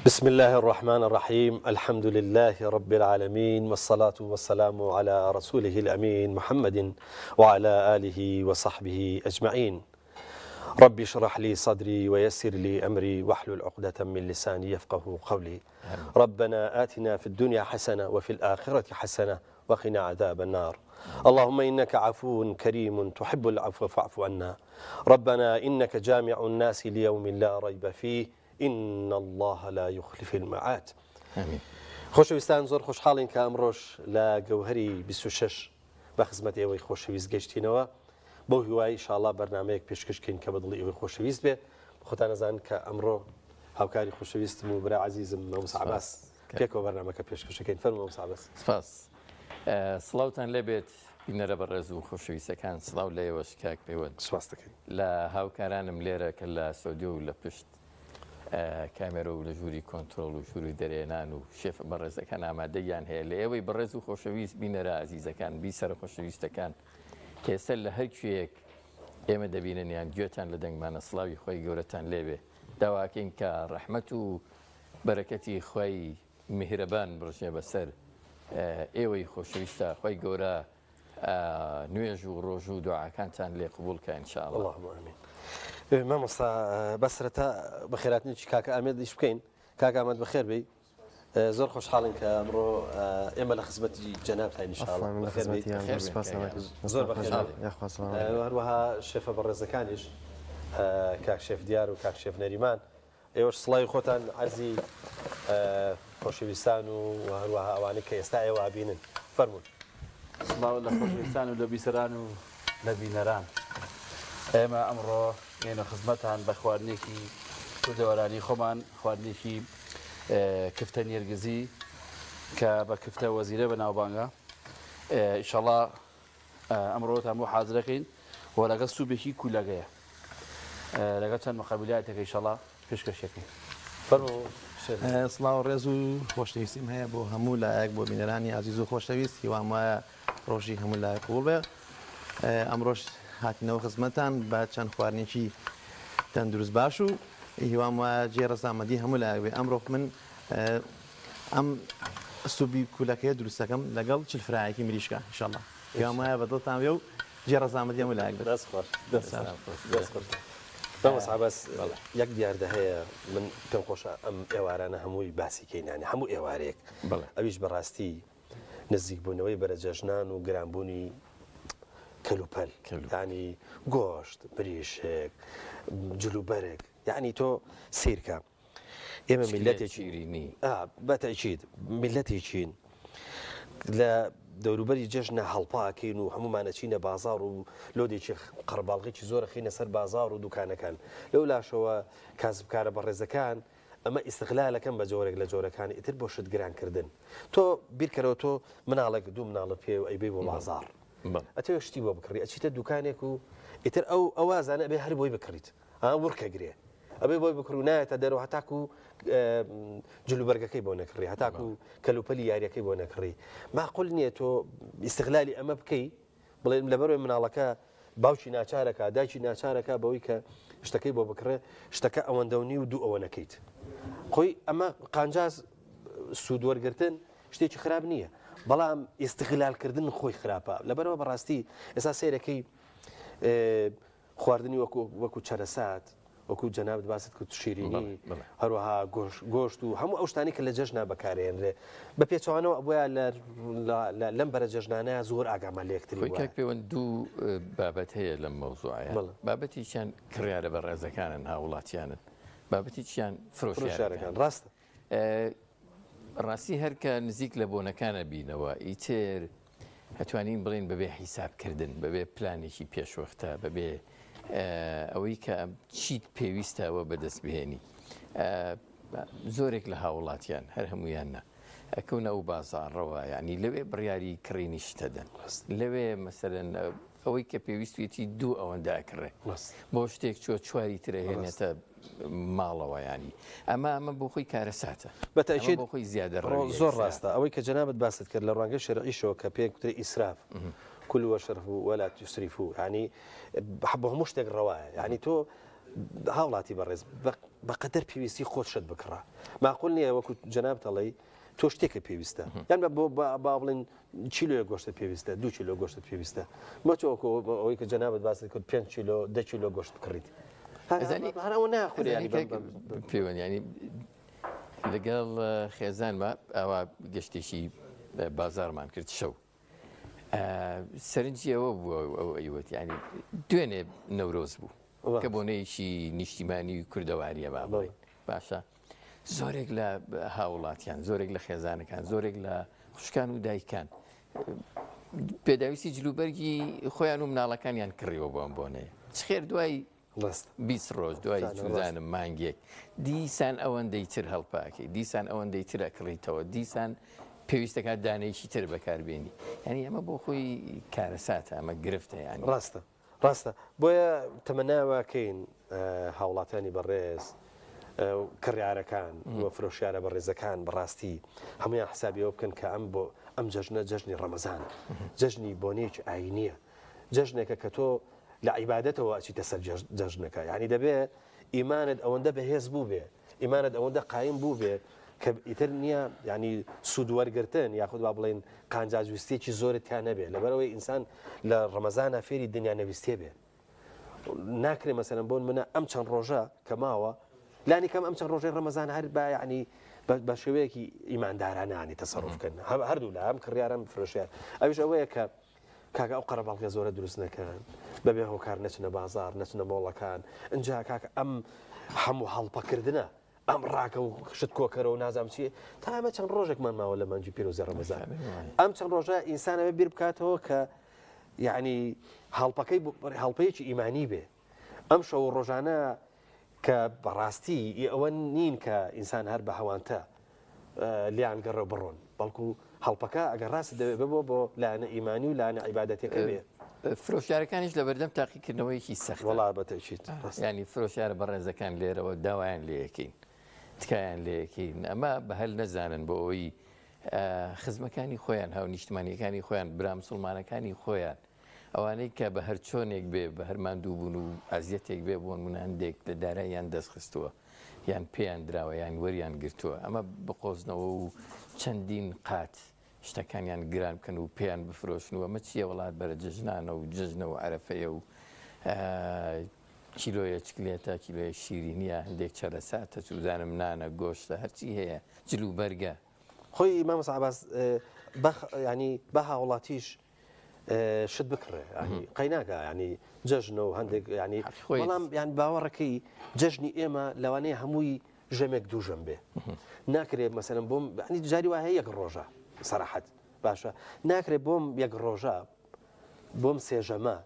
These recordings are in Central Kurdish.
بسم الله الرحمن الرحيم. الحمد لله رب العالمين، والصلاة والسلام على رسوله الأمين محمد وعلى آله وصحبه أجمعين. ربي اشرح لي صدري ويسر لي أمري واحلل عقدة من لساني يفقه قولي. ربنا آتنا في الدنيا حسنة وفي الآخرة حسنة وقنا عذاب النار. اللهم إنك عفو كريم تحب العفو فاعف عنا. ربنا إنك جامع الناس ليوم لا ريب فيه إن الله لا يخلف الميعاد. آمين. خۆشەویستان زۆر خۆشحاڵین کە ئەمڕۆژ لە گەوهری 26 بە خزمەت ئێوەی خۆشەویست گەشتینەوە بۆ هیوای ئینشاءالله بەرنامەیەک پێشکەشکەین کە بە دڵی ئێوەی خۆشەویست بێ. خۆتان نەزانن کە ئەمڕۆ هاوکاری خۆشەویستم و برا عەزیزم مەوسع عەباس پێکەوە بەرنامەکە پێشکەشەکەین. فەرموو مەوسع عەباس. سپاس. سڵاوتان لێبێت بینەرە بەڕێز و خۆشەویستەکان، سڵاو لە ئێوەش کاک پەیوەند. سپاس دەکەین لە هاوکارانم لێرە کە لە سعودی و لە پشت کامێرە و لە ژووری کۆنتترۆل و ژووری دەرێنان و شێف بەڕێزەکان ئامادەیان هەیە لە ئێوەی بەڕێز و خۆشەویست بینەرە عەزیزەکان، بیسەرە خۆشەویستەکان کە ئێستا لە هەر کوێیەک ئێمە دەبینن گوێتان لە دەنگمانە، سڵاوی خۆی گەورەتان لێبێ. داواکەین کە ڕەحمەت و بەرەکەتی خۆی میهرەبان بڕژێ بەسەر ئێوەی خۆشەویستە، خۆی گەورە نوێژ و ڕۆژ و دوعاکانتان لێ قبوڵکە ئینشاءالله. اللهم آمین. مامۆستا بەسرەتا بەخێراتنی کاکە ئامێد دیش بکەین. کاکە ئامێد بەخێر بی. زۆر خۆشحاڵین کە ئەمڕۆ ئێمە لە خزمەتی جەنابتان ئینشاءالله. زۆر بەخێر. هەروەها شێفە بەڕێزەکانیش کاک شێف دیار و کاک شێف نەریمان، ئێوەش سڵاوی خۆتان عەرزی خۆشەویستان و هەروەها ئەوانەی کە ئێستا ئێوە بینن فەرموون. سڵاو لە خۆشەویستان و لە بیسەران و لە بینەران. ئێمە ئەمڕۆ هێنە خزمەتان بە خواردنێکی کوردەوەرانی خۆمان، خواردنێکی کفتە نێرگزی کە بە کفتە وەزیرە بە ناوبانگە. ئینشاءالله ئەمڕۆتان بۆ حازرەکەین و لەگەڵ سووبێکی کوولەگەیە لەگەڵ چەند مەقابلیاتێک ئینشاءالله پێشکەشەکەین. فەرموو. سڵاو ڕێز و خۆشەویستیم هەیە بۆ هەموو لایەک، بۆ بینەرانی عەزیز و خۆشەویست، هیوام وایە ڕۆژی هەموو لایەک قوڵ بێ. ئەمڕۆژ هاتینەوە خزمەتان بە چەند خواردنێکی تەندروست باش و هیوام وایە جێڕەزامەندی هەموو لایەک بێ. ئەمڕۆ من ئەم سوبی کوولەکەیە دروستەکەم لەگەڵ چلفرایەکی مریشکە ئینشاءالله. هیوام وایە بەدڵتان بێ و جێڕەزامەندی هەموو لایەک بێ. دەست خۆش. بەمەوسع عەباس یەک دیاردە هەیە، من پێم خۆشە ئەم ئێوارانە هەمووی باسی کەینانی هەموو ئێوارەیەک. ئەویش بەڕاستی نزیک بوونەوەی بەرەجەژنان و گرانبوونی کەلوپەل، یعنی گۆشت، بریشێک، جلوبەرێک، یعنی تۆ سیرکە. ئێمە میلەتێکی بەتەکید میلەتێکین لە دەوروبەری جەژنە هەڵپاکەین و هەمومانە چینە بازاڕ و لۆدێکی قەرباڵغێکی زۆرە خینە سەر بازاڕ و دوکانەکان. لەو لاشەوە کاسبکارە بەڕێزەکان ئەمە ئیستغلالەکەم بە جۆرێک لە جۆرەکانی ئیتر بۆ شت گرانکردن. تۆ بیرکەرەوە تۆ مناڵێک دوو مناڵە پێ و ئەیبێ بۆ بازاڕ ئەتەوە شتی بۆ بکڕی، ئەچیتە دوکانێک و ئیتر ئەوازانە ئەبێ هەر بۆی بکڕیت، وڕکەگرێ ئەبێ بۆی بکڕ و نایەتە دەرەوە هەتاکو جلوبەرگەکەی بۆ نەکڕی، هەتاکو کەلوپەلی یاریەکەی بۆ نەکڕی. ماقول نییە تۆ ئیستغلالی ئەمە بکەی، بڵێ لەبەرەوەی مناڵەکە باوکی ناچارەکە، دایکی ناچارەکە بەوەی کە شتەکەی بۆ بکڕێ، شتەکە ئەوەندەونی و دوو ئەوە نەکەیت. خۆی ئەمە قانجاز سوودوەرگرتن شتێکی خراپ نییە، بەڵام ئیستغلالکردن خۆی خراپە. لەبەرەوە بەڕاستی ئێستا سیرەکەی خواردنی وەکو چەرەسات، وەکو جەنابەت باست کرد شیرینی، هەروەها گۆشت و هەموو ئەو شتانی کە لە جەژنا بەکارێنرێ بە پێچوانەوە بۆیە لەم بەرە جەژنانە زۆر ئاگامان لە یەکتری. کاک پەیوەند دوو بابەت هەیە لەم مەوزوعەیە. بابەتێکیان کڕیارە بە ڕێزەکانن، هاوڵاتیانن، بابەتێکیان فرۆشیارەکان. ڕاستە ڕاستی هەرکە نزیک لە بۆنەکانە بینەوە، ئیتر هەتوانین بڵین بەبێ حیسابکردن، بەبێ پلانێکی پێشوەختە، بەبێ ئەوەی کە چیت پێویستەوە بەدەست بهێنی. زۆرێک لە هاوڵاتیان هەر هەمویانە ئەکەونە ئەو بازاڕەوە، یعنی لەوێ بڕیاری کڕینی شتەدەن، لەوێ مەسەرەن ئەوەی کە پێویستێتی دوو ئەوەندە ئەکڕێ بۆ شتێک چواری ترە هێنێتە ماڵەوە. ینی ئەمە بۆ خۆی کارەساتە، بەتەکید بۆ خۆی زیادە زۆر ڕاستە. ئەوەی کە جەنابەت باست کرد لە ڕوانگەی شەرعیشەوە کە پێی کوترە ئیسراف، كل واشرفوا ولا تسرفوا، يعني بە هەموو شتێک ڕەوایە. یعنی تۆ هاوڵاتی بەڕێز بەقەدەر پێویستی خۆت شت بکڕە ماقول نییە وەکو جەناب دەڵێ تۆ شتێکە پێویستە یان با بڵێن چیلۆ گۆشتە پێویستە 2 کیلۆ گۆشتت پێویستە مەچۆکۆ ئەوەی کە جەنابەت باست کرد 5 کیلۆ 10 کیلۆ گۆشت بکڕیت هەرەوە ناخوری پێوەن ینی لەگەڵ خێزانمە ئەوە گەشتێکی بازارمان کرد شەو سەرنجی ئەوە بووە ئەو ئەیوەت ینی دوێنێ نەورۆز بوو کە بۆنەیەکی نیشتیمانی کوردەواریە بابڵێ باشە زۆرێک لە هاوڵاتیان زۆرێک لە خێزانەکان زۆرێک لە خوشکان و دایکان پێداویستی جلوبەرگی خۆیان و مناڵەکانیان کڕیەوە بۆم بۆنەیە خێر دوای 20 ڕۆژ دوای چزانم مانگێک دیسان ئەوەندەی تر هەڵپاکەی دیسان ئەوەندەی تر ئەکڕیتەوە دیسان پێویستەکە دانەیەکی تر بەکاربێنی ینی ئەمە بۆ خۆی کارەساتە ئەمە گرفتە ینی ڕاستە بۆیە تەمەناواکەین هاوڵاتانی بەڕێز کڕیارەکان وە فرۆشیارە بەڕێزەکان بەڕاستی هەمویان حسابیەوە بکەن کە ئەم جەژنە جەژنی ڕەمەزان جەژنی بۆنێکی ئاینیە جەژنێکە کە تۆ لە عیبادەتەوە ئەچیتە سەر جەژنەکە یعنی دەبێت ئیمانت ئەوەندە بەهێز بوو بێ ئیمانت ئەوەندە قایم بوو بێ کە ئیتر نییە ینی سوودوەرگرتن یاخود با بڵێن قانجاجویستێکی زۆرت تا نەبێت لەبەرەوەی ئینسان لە ڕەمەزانە فێری دنیا نەویستێ بێ ناکرێ مەسەرەن بۆن منە ئەم چەند ڕۆژە کە ماوە لانی کەم ئەم چەند ڕۆژەی ڕەمەزان هەر با ینی بە شێوەیەکی ئیماندارانانی تەسەڕوفکەن هەردوو لە ئەم کڕیارم فرۆشیار ئەویش ئەوەیە کە کاکە ئەو قەرەباڵغە زۆرە دروست نەکەن بەبێ هۆکار نەچنە بازار نەچنە مۆڵەکان ئەجا کاکە ئەم هەموو هەڵپەکردنە ئەم ڕاکە و شت کۆکەرە و نازام چیە تا ئەمە چەند ڕۆژێکمان ماوە لە مانجی پیرۆزی ڕەمەزان ئەم چەند ڕۆژە ئینسانەوە بیر بکاتەوە کە یعنی هەڵپەیەکی ئیمانی بێ ئەم شەو ڕۆژانە کە بەڕاستی ئەوە نین کە ئینسان هەر بە هەوانتە لیان گەڕە بڕۆن بەڵکو هەڵپەکە ئەگەر ڕاست دەوێت ببۆ بۆ لاەنە ئیمانی و لاەنە عیبادەتێکە بێ فرۆشیارەکانیش لە بەردەم تاقیکردنەوەیکی سەخت وڵا بەتەچیت ینی فرۆشیارە بەڕێزەکان لێرەوە داوایان لێەکەین تکایان لێەکەین ئەمە بە هەل نەزانن بۆ ئەوەی خزمەکانی خۆیان هاو نیشتمانیەکانی خۆیان برا مسلمانەکانی خۆیان ئەوانەی کە بە هەر چۆنێک بێ بە هەرماندوو بوون و ئازیەتێک بێ بۆن من هەندێک لە داراییان دەستخستووە یان پێیان دراوە یان وەریان گرتووە ئەمە بقۆزنەوە و چەندین قات شتەکانیان گران بکەن و پێیان بفرۆشنەوە مە چیە وڵات بەرە جژنانە و جژنە و عەرەفەیە و کیلۆیە چکلێتە کیلۆیە شیرینیە هەندێک چەرەساتە چوزانم نانە گۆشتە هەرچی هەیە جلوبەرگە خۆی مامۆستا عەباس ینی بە هاوڵاتیش شت بکڕێ قەیناکە ینی جەژنە و هەندێک ینی بەڵام یان باوەڕەکەی جەژنی ئێمە لەوانەیە هەمووی ژەمێک دووژەم بێ ناکرێت مەسەرەن بۆم جاری وایە یەک ڕۆژە سەراحەت باشە ناکرێت بۆم یەک ڕۆژە بۆم سێژەمە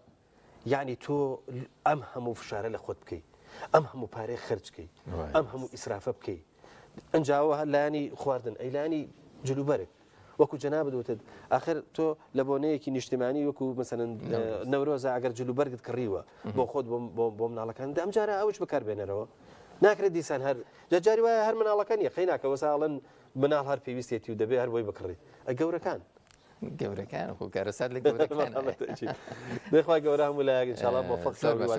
یعنی تۆ ئەم هەموو فشارە لە خۆت بکەیت ئەم هەموو پارەی خرجکەی ئەم هەموو ئیسرافە بکەیت ئەنجاوە لایانی خواردن ئەیلانی جلوبەرێک وەکو جەنابەت وتت ئاخر تۆ لە بۆنەیەکی نیشتیمانی وەکو مەسەرەن نەورۆزە ئەگەر جلوبەرگت کڕیوە بۆ خۆت بۆ مناڵەکان ئەم جارە ئەوش بەکاربێنەرەوە ناکرێت دیسان هەر جاری وایە هەر مناڵەکانی خەیناکەوە ساڵن مناڵ هەر پێویستێتی و دەبێ هەر بۆی بکڕی گەورەکان خۆ کارەسات لە گەورەکان دەخوای گەورە هەموو لایەک ئینشاءالله موفق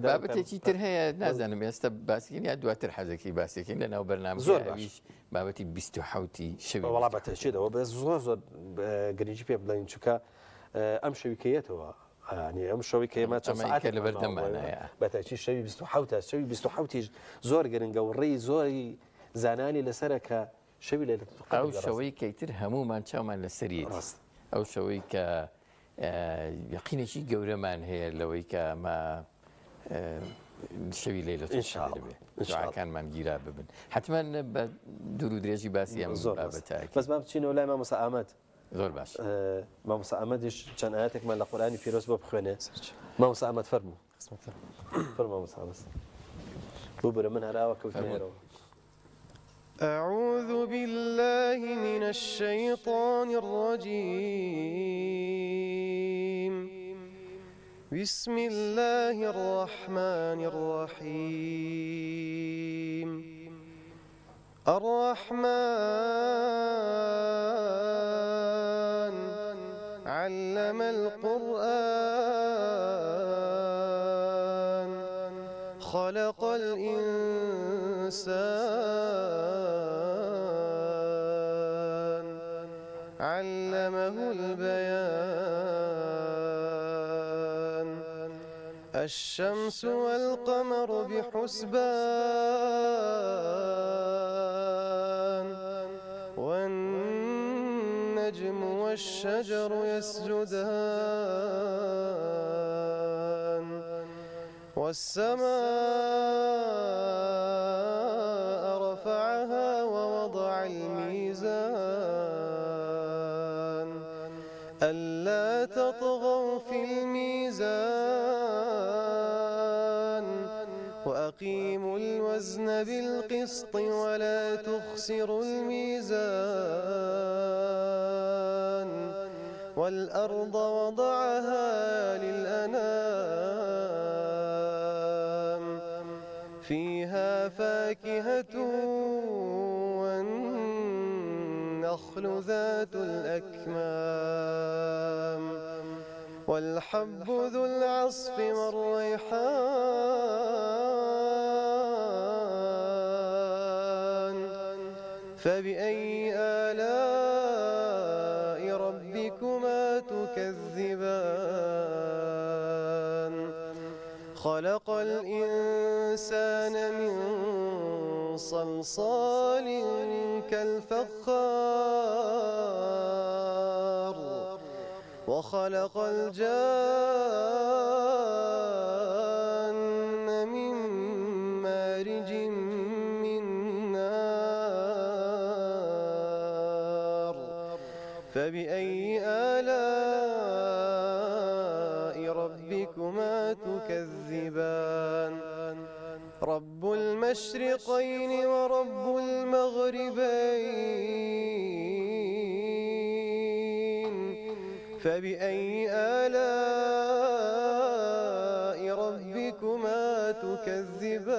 بابەتێکی تر هەیە نازانم ئێستا باسیکەین یا دواتر حەزێکی باسیکەین لەناو بەرنامە زۆر باش بابەتی 27 شەوی وەڵا بەتەچێتەوە بە زۆر گرنگی پێ بڵین چونکە ئەم شەویکەیەتەوە ینی ئەم شەوی کە ئێمە چەند ساعت لە بەردەمانەیە بەتەچی شەوی 27 شەوی 27 زۆر گرنگە و ڕێی زۆری زانانی لەسەرە کە شەوی لە ئەو شەوەی کەیتر هەمومان چاومان لەسەریت ئەو شەوەی کە یەقینێکی گەورەمان هەیە لەوەی کە ئەمە شەوی لەیلەتولقەدر بێ دوعاکانمان گیرا ببن حتمما بە دوور و درێژی باسی ئەم بابەتە بەس با بچینەوە لای مامۆستا ئامەد زۆر باش مامۆستا ئامەدیش چەند ئاەتێکمان لە قورئانی پیرۆز بۆ بخوێنێ مامۆستا ئامەد فەرموو فەرموو مامۆستا بەس بۆ بەرە من هەراوە کەوتنێرەوە أعوذ بالله من الشيطان الرجيم بسم الله الرحمن الرحيم الرحمن علم القرآن خلق الإنسان الإنسان علمه البيان الشمس والقمر بحسبان والنجم والشجر يسجدان والسماء رفعها ووضع الميزان ألا تطغوا في الميزان وأقيموا الوزن بالقسط ولا تخسروا الميزان والأرض وضعها للأنام فيها فاكهة والنخل ذات الأكمام والحب ذو العصف والريحان فبأي آلاء ربكما تكذبان خلق الإنسان من صلصال كالفخار وخلق الجان من مارج من نار فبأي آلاء ربكما تكذبان رب المشرقين ورب المغربين فبأي آلاء ربكما تكذبان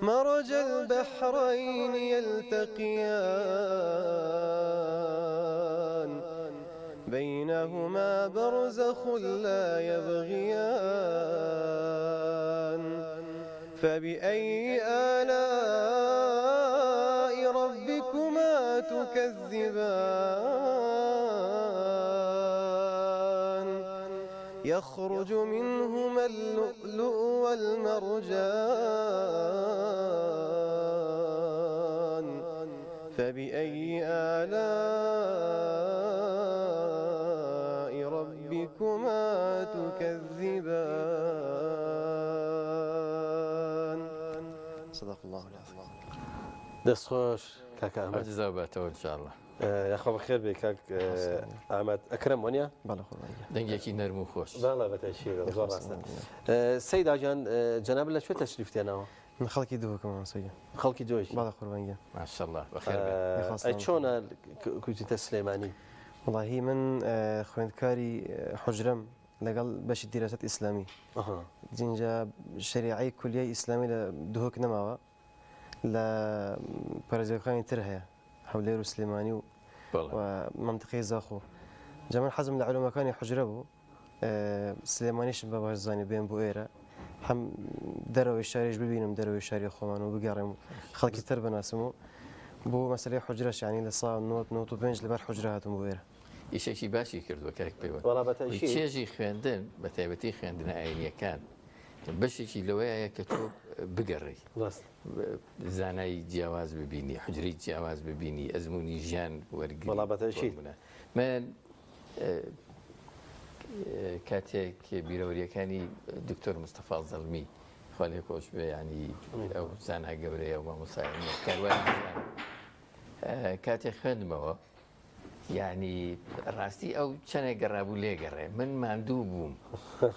مرج البحرين يلتقيان بينهما برزخ لا يبغيان فبأي آلاء ربكما تكذبان يخرج منهما اللؤلؤ والمرجان فبأي آلاء ربكما تكذبان صدق الله العظيم دەست خۆش کاکە ئەمە ئەجزا بێتەوە انشاءالله یاخۆ بەخێر بێ کاک ئاماد ئەکرم وەنیە بەڵێ خۆڕایی دەنگێکی نەرم و خۆش باڵا بەتەشیر زۆر ڕاستە سەیداجان جەناب لە کوێ تەشریف تێناوە من خەڵکی دووەکەم سەیە خەڵکی دۆی باڵە قوربانگە ماشەڵڵا بەخێر بێت ئەی چۆنە کوتیتە سلێمانی وڵاهی من خوێندکاری حجرەم لەگەڵ بەشی دیراسەت ئیسلامی جینجا شریعەی کولیای ئیسلامی لە دووهۆک نەماوە لە پارێزەکانی تر هەیە حولێر و سلێمانی و منطقەی زاخۆ جا من حەزم لە علومەکانی حجرە بوو سلێمانیشم بە باشزانانی بێن بۆ ئێرە هەم دەرەوەی شاریش ببینم دەرەوەی شاری خۆمان و بگەڕێم و خەڵکی تر بناسم و بۆ مەسلەی حجرەش ینی لە ساڵ 1995 لەبەر حجرە هاتم بۆ ئێرە ئیشێکی باشی کردووە کاک پێوە وەڵا بەتەشیر چێژی خوێندن بە تایبەتی خوێندنە ئاینیەکان بەشێکی لەوەیە کە تۆ بگەڕی زانای جیاواز ببینی حجری جیاواز ببینی ئەزمموی ژیان وەرگری وەڵا بەتەشیر من کاتێک بیرەوەریەکانی دکتۆر مستەفا زەڵمی خوا لێ خۆش بێ ینی ئەو زانای گەورەیە و مامۆستای کاروانی کاتێک خوێندمەوە یعنی ڕاستی ئەو چەنێک گەڕابوو لێگەڕێ من ماندوو بووم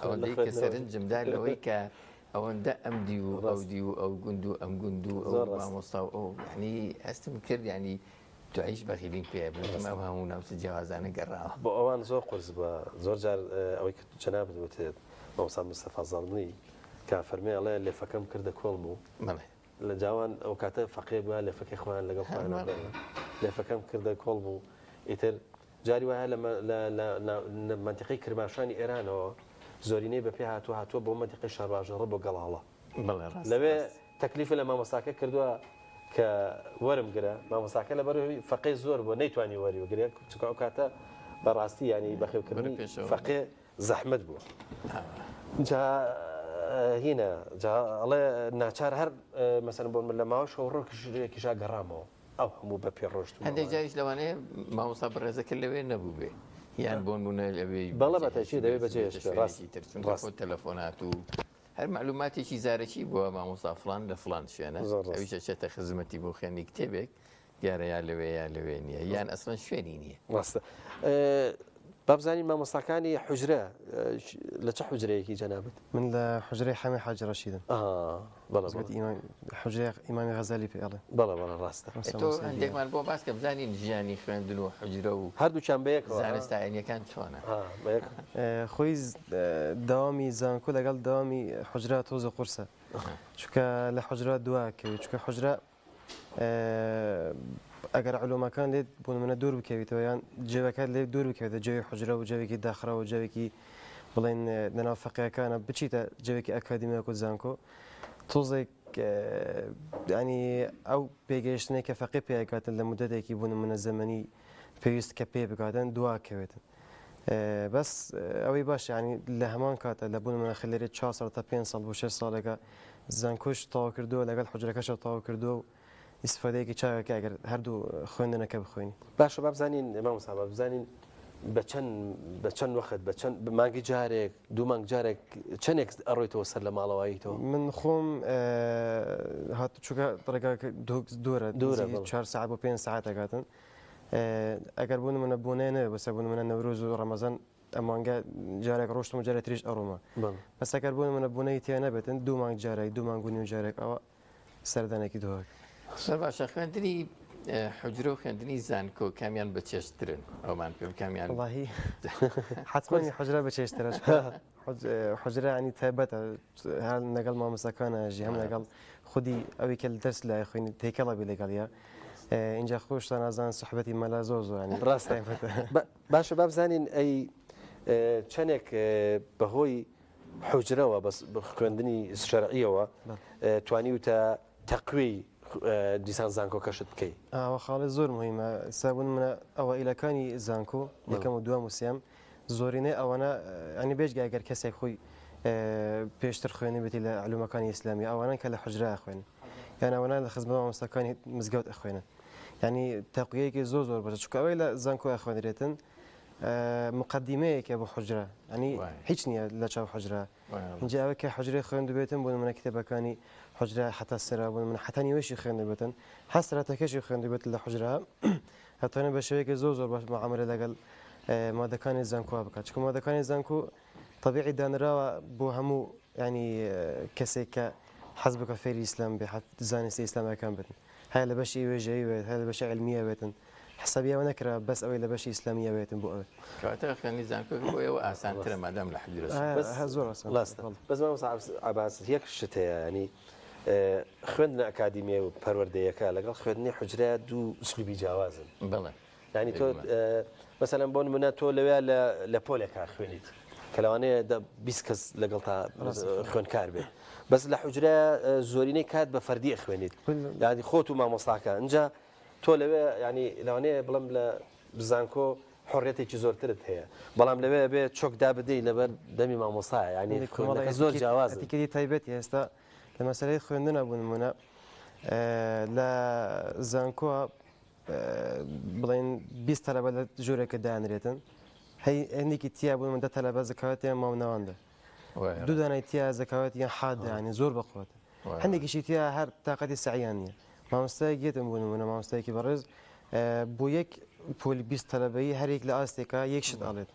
ئەوەندەی کە سەرنجمدا لەوەی کە ئەوەندە ئەمدی و ئەودی و ئەو گوند و ئەم گوند و ئەو مامۆستا و ئەو ینی هەستم کرد ینی توعیش بەخیلین پێ بووم ئەو هەموو ناوچە جیاوازانە گەڕاوە بۆ ئەوان زۆر قرس بە زۆر جار ئەوەی کە جەنابەت وتێت مامۆستا مستەفا زەڵمی کە فەرمێ ئەڵێ لێفەکەم کردە کۆڵم و لە جاوان ئەو کاتە فەقێ بووە لێفەکەی خۆیان لەگەڵ خۆیان لێفەکەم کردە کۆڵ بوو ئیتر جاری وایە لە منتیقی کرماشانی ئێرانەوە زۆرینەی بەپێ هاتووە بۆ منتیقی شارواژەڕە بۆ گەڵاڵە بەڵێ ڕاست لەوێ تەکلیف لە مامۆستاکە کردووە کە وەرم گرە مامۆستاکە لە بەروی فەقی زۆر بۆ نەیتوانی وەری وەگرێ چکە ئەو کاتە بەڕاستی ینی بەخێوکردنی فەقێ زەحمت بووە جا هینە ئەڵێ ناچار هەر مەسەن بۆ من لە ماوە شەوڕۆکیشا گەڕامەوە ئەو هەموو بە پێڕۆشت هەندێک جاریش لەوانەیە مامۆستا بەڕێزەکە لەوێ نەبوو بێ یان بۆن بوونە لەوێ بەڵێ بەتەشی دەوێت بەجێش ڕاستی ترچون تەلەفۆنات و هەر معلوماتێکی زارەکی بووە مامۆستا فلان لە فلان شوێنە ئەویش چێتە خزمەتی بۆ خوێنی کتێبێک دیارە یا لەوێ یا لەوێ نییە یان ئەسڵەن شوێنی نییە ڕاستە بابزانین مامۆستاکانی حوجرە لە چه حوجرەیەکی جەنابەت من لە حوجرەی حەمی حاج ڕەشیدم حوجرەی ئیمامی غەزالی پێڵێ بەڵێ ڕاستە تۆ هەندێکمان بۆ باس کە بزانین ژیانی خوێندن و حوجرە و هەردووچیان بەیەکەوە زانستایەنیەکان چۆنە خۆی داوامی زانکۆ لەگەڵ داوامی حوجرە تۆزە قورسە چونکە لە حوجرە دواکەوێت چونکە حوجرە ئەگەر علومەکان لێت بوون منە دوور بکەویتەوە یان جێوەکە لێ دوور بکەوێتە جێوی حوجرە و جەوێکی داخرا و جەوێکی بڵێن لەناو فەقیەکانە بچیتە جەوێکی ئەکادیمیەک و زانکۆ تۆزێک ینی ئەو پێگەیشتنێک کە فەقی پێکاتن لە مدەتێکی بوون منە زەمەنی پێویست کە پێ بکاتن دواکەوێتن بەس ئەوەی باش ینی لە هەمان کاتە لە بوون منە خلێرێت 4 ساڵ تا 5 ساڵ بۆ 6 ساڵێکە زانکۆش تاوا کردووە لەگەڵ حوجرەکەشە تاوا کردووە و استفادەیەکی چاوێکە ئەگەر هەردوو خوێندنەکە بخوێنی باشە بابزانین مامۆستا بابزانین بە چەند وەخت بە چەند مانگی جارێک دوو مانگ جارێک چەندێک ئەڕۆیتەوە سەر لە ماڵەوەیتەوە من خۆم هات چووکە ڕێگاکە دوورە 4 ساعت بۆ 5 ساعت دەکاتن ئەگەر بوون منە بوونێنە بەسە بوون منە نەورۆز و ڕەمەزان ئەمانگە جارێک ڕۆشتم و جارێک تریش ئەڕۆمە بەس ئەگەر بوون منە بوونەی تیا نەبێتن دوو مانگ جارێک دوو مانگ و نیو جارێک ئەوە سەردانێکی دۆک سەر باشە خوێندنی حجرە و خوێندنی زانکۆ کامیان بە چێشترن ئەومان پێ کامیان واللهی حتمانی حجرە بە چێشترە حجرە ینی تایبەتە هەر لەگەڵ مامۆستاکانەژی هەم لەگەڵ خودی ئەوەی کە دەرس لای خوێنی تێکەڵە بێ لەگەڵە اینجا خۆشتان نازان سوحبەتی مەلا زۆر زۆرانی ڕاستە باشە بابزانین ئەی چەندێک بەهۆی حوجرەوە بەس خوێندنی شەرعیەوە توانی وتە تەقوی دیسان زانکۆ کەشت بکەیت ئەوە خاڵی زۆر مهمە سابوون منە ئەوە ئیلەکانی زانکۆ یەکەم و دوام وسیام زۆرینەی ئەوانە ئەنی بێژگە ئەگەر کەسێک خۆی پێشتر خوێنی بێتی لە علومەکانی ئیسلامی ئەوانە کە لە حوجرە خوێن یان ئەوانە لە خزمەت مامۆستاکانی مزگەوت ئەخوێنن ینی تەقویەیەکی زۆر زۆر بەرە چونکە ئەوەی لە زانکۆ ئەخوێنرێتن مقدمەیەکە بۆ حوجرە ینی هیچ نییە لە چاو حوجرە اینجا ئەوە کە حوجرەی خوێندو بێتن بۆ منە کتێبەکانی حوجرە حتا سرا بوون من حتا نیوەشی خوێندو بێتن حەسرەتەکەشی خوێندو بێت لە حوجرە هەتوانێت بە شێوەیەکی زۆر زۆر باش معاملە لەگەڵ مادەکانی زانکۆ بکات چکە مادەکانی زانکۆ طبیعی دانراوە بۆ هەموو ینی کەسێک کە حەز بکە فێری ئیسلام بێ زانستی ئیسلامەکان بێتن هەیە لە بەشی وێژەیی بێت هەیە لە بەشی علمیە بێتن حسابیەوە نەکرا بەس ئەوەی لە بەشی ئیسلامیە بێتن بۆ ئەوێت کەواتە خوێندنی زانکۆ بۆ ئێوە ئاسانترە مادام لە حوجرە زۆر ئاسان بەس مامۆستا عەباس یەک شت هەیە ینی خوێندنە ئەکادیمیە و پەروەردەیەەکە لەگەڵ خوێندنی حوجرە دوو ئوسلوبی جیاوازن بڵێ ینی تۆ مەسەلەن بۆ نمونە تۆ لەوێ لە پۆلێکا خوێنیت کە لەوانەیە 20 کەس لەگەڵ تا خوێنکار بێت بەس لە حوجرە زۆرینەی کات بە فەردی خوێنیت یانی خۆت و مامۆستاکە اینجا تۆ لەوێ ینی لەوانەیە بڵم لە زانکۆ حڕێتێکی زۆرترت هەیە بەڵام لەوێ بێت چۆکدا بدەیت لەبەر دەمی مامۆستایە ینی زۆر جیاواز تیکەی تایبەتی ئێستا لە مەسەلەی خوێندنە بوون منە لە زانکۆ بڵێن 20 تەلەبە لە ژوورێکە دانرێتن هەندێکی تیا بوون من 10 تەلەبە زەکاوەتیان ماوناواندا دوو دانای تیا زەکاوەتیان حادانی زۆر بەخۆت هەندێکیشی تیا هەر تااقەتی سعیان نییە مامۆستای گێتم بوون منە مامۆستایەکی بەڕێز بۆ یەک پۆلی 20 تەلەبەیی هەرێک لە ئاستێکە یەک شت ئاڵێت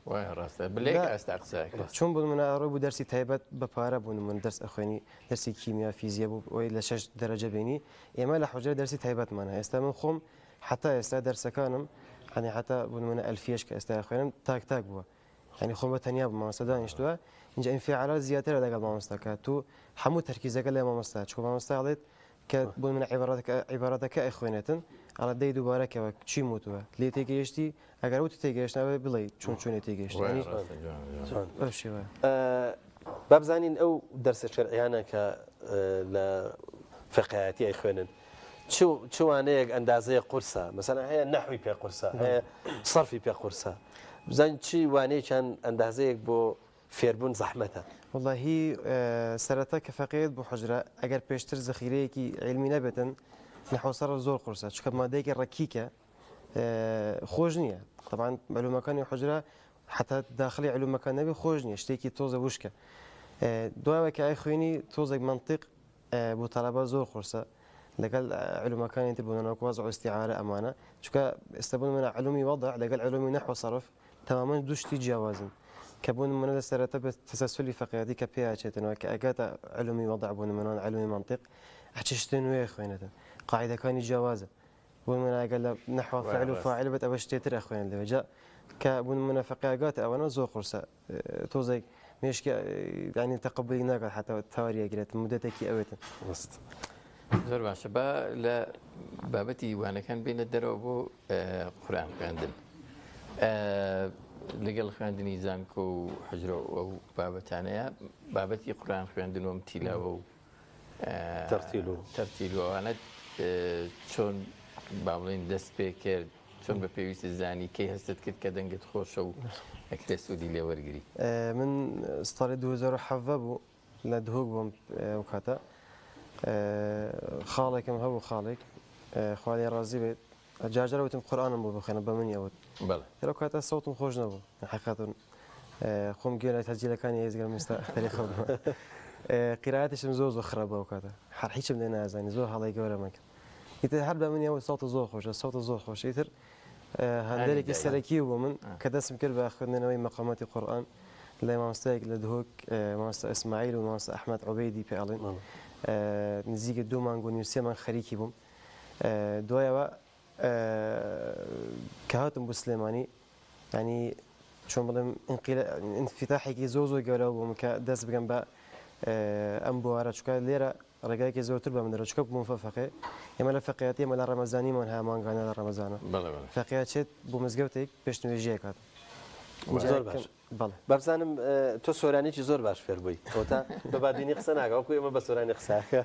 چۆن بوون منە ئەڕۆی بوو دەرسی تایبەت بە پارە بوون من دەرس ئەخوێنی دەرسی کیمیا فیزیە بوو ئەوی لە 6 دەرەجە بینی ئێمە لە حوجرە دەرسی تایبەتمانە ئێستا من خۆم حتا ئێستا دەرسەکانم هەنی حتا بوون منە ئەلفیەش کە ئێستا خوێنم تاک بووە ینی خۆم بە تەنیا بوو مامۆستا دانیشتووە اینجا ئینفعالات زیاترە لەگەڵ مامۆستاکە تو هەموو تەرکیزەکە لە مامۆستا چکە مامۆستا ئەڵێت کە بوون منە عیبارەتەکە ئەخوێنێتن ئەڵە دەی دووبارەکەوە چی وتووە لێ تێگەیشتی ئەگەر وت تێگەیشتنەوە بڵێ چۆنی تێگەیشت بابزانین ئەو دەرسە شەرعیانە کە لە فقهاتی خوێنن چوانەیەک ئەندازەیە قورسە مەسەلا هەیە نەحوی پێ قورسە هەیە سەرفی پێ قورسە بزانین چی وانەیەکیان ئەندازەیەک بۆ فێربوون زەحمەتە واللهی سەرەتا کە فەقێت بۆ حەجرە ئەگەر پێشتر زەخیرەیەکی علمی نەبێتن نەحوسەر زۆر قورسە چکە مادەیەکی ڕەکیکە خۆش نییە طبعا معلومەکانی حەجرە حتا داخلی علومەکان نەبێ خۆش نییە شتێکی تۆزە وشکە دوایەوە کە ئای خوێنی تۆزێک منطق بۆ تەلەبە زۆر قورسە لەگەڵ علومەکانی تر بوونەوە واز ئیستیعارە ئەمانە چکە ئێستا بوون منە علومی وەضع لەگەڵ علومی نەحو صرف تماما دوشتی جیاوازن کە بوون منە لە سەرەتا بە تەسەسولی فەقیهەتی کە پێچێتنەوە کە ئەگاتە علومی وەضع بوون منەوە علومی منطق هەچ شتێ نوێ خوێنێتن قاعدەکانی جیاوازە بوون منە ئەگەر لە نەحو فاعل و فاعل بێت ئەوە شتێتر ئەخوێن لەوێجا کە بوون منە فەقیهەگاتە ئەوەنە زۆر قورسە تۆزێک مێشکی ینی تەقبولی ناکات حتا تاواریەگرێت مدەتێکی ئەوێتن زۆر باشە بە لە بابەتی وانەکان بینە دەرەوە بۆ قورئان خوێندن لەگەڵ خوێندنی زانکۆ و حەجرە و بابەتانەیە بابەتی قورئان خوێندنەوەم تیلاوە و تەرتیل و ئەوانە چۆن با بڵێن دەست پێ کرد چۆن بە پێویستی زانی کەی هەستت کرد کە دەنگت خۆشە و ئەکرێ سوودی لێ وەرگری من ساڵی 2007 بوو لە دهۆک بووم ئەو کاتە خاڵێکم هەبوو خاڵێک خوالێ ڕازی بێت جاجرە وتم قورئانم بۆ بخوێنە بە منی ئەوت لەو کاتە سەوتم خۆش نەبوو حقیقەتەن خۆم گوێ تەجیلەکانی هێزگەم مستا تەریخ قیرایەتشم زۆر خراپ بەو کاتە هەر هیچم لێ نازانی زۆر هەڵی گەورەمە کرد ئیتر هەر بە منی ئەوە سەوتە زۆر خۆشە سەوتە زۆر خۆش ئیتر هەندێکی سەرەکی بوو من کە دەستم کرد بە خوێندنەوەی مەقاماتی قورئان لە مامۆستایەک لە دهۆک مامۆستا ئیسماعیل و مامۆستا ئەحمەد عوبەیدی پێ ئەڵێن نزیکە 2 مانگ و نیو 3 مانگ خەریکی بووم دوایەوە کە هاتم بۆ سلێمانی ینی چۆن بڵێم ئینفتاحێکی زۆر گەورە بووم کە دەست بگەم بە ئەم بوارە چکە لێرە ڕێگایەکی زۆرتر بە من دەرە چکە بووم فەقێ ئێمە لە فەقیهەتی ئێمە لە ڕەمەزانیمان هەیە مانگانە لە ڕەمەزانە فەقیهەت چێت بۆ مزگەوتێک پێش نوێژیە کات زۆر باش بابزانم تۆ سۆرانێکی زۆر باش فێر بووی کەواتە بە بادینی قسە ناکە وەکو ئێمە بە سۆرانی قساکە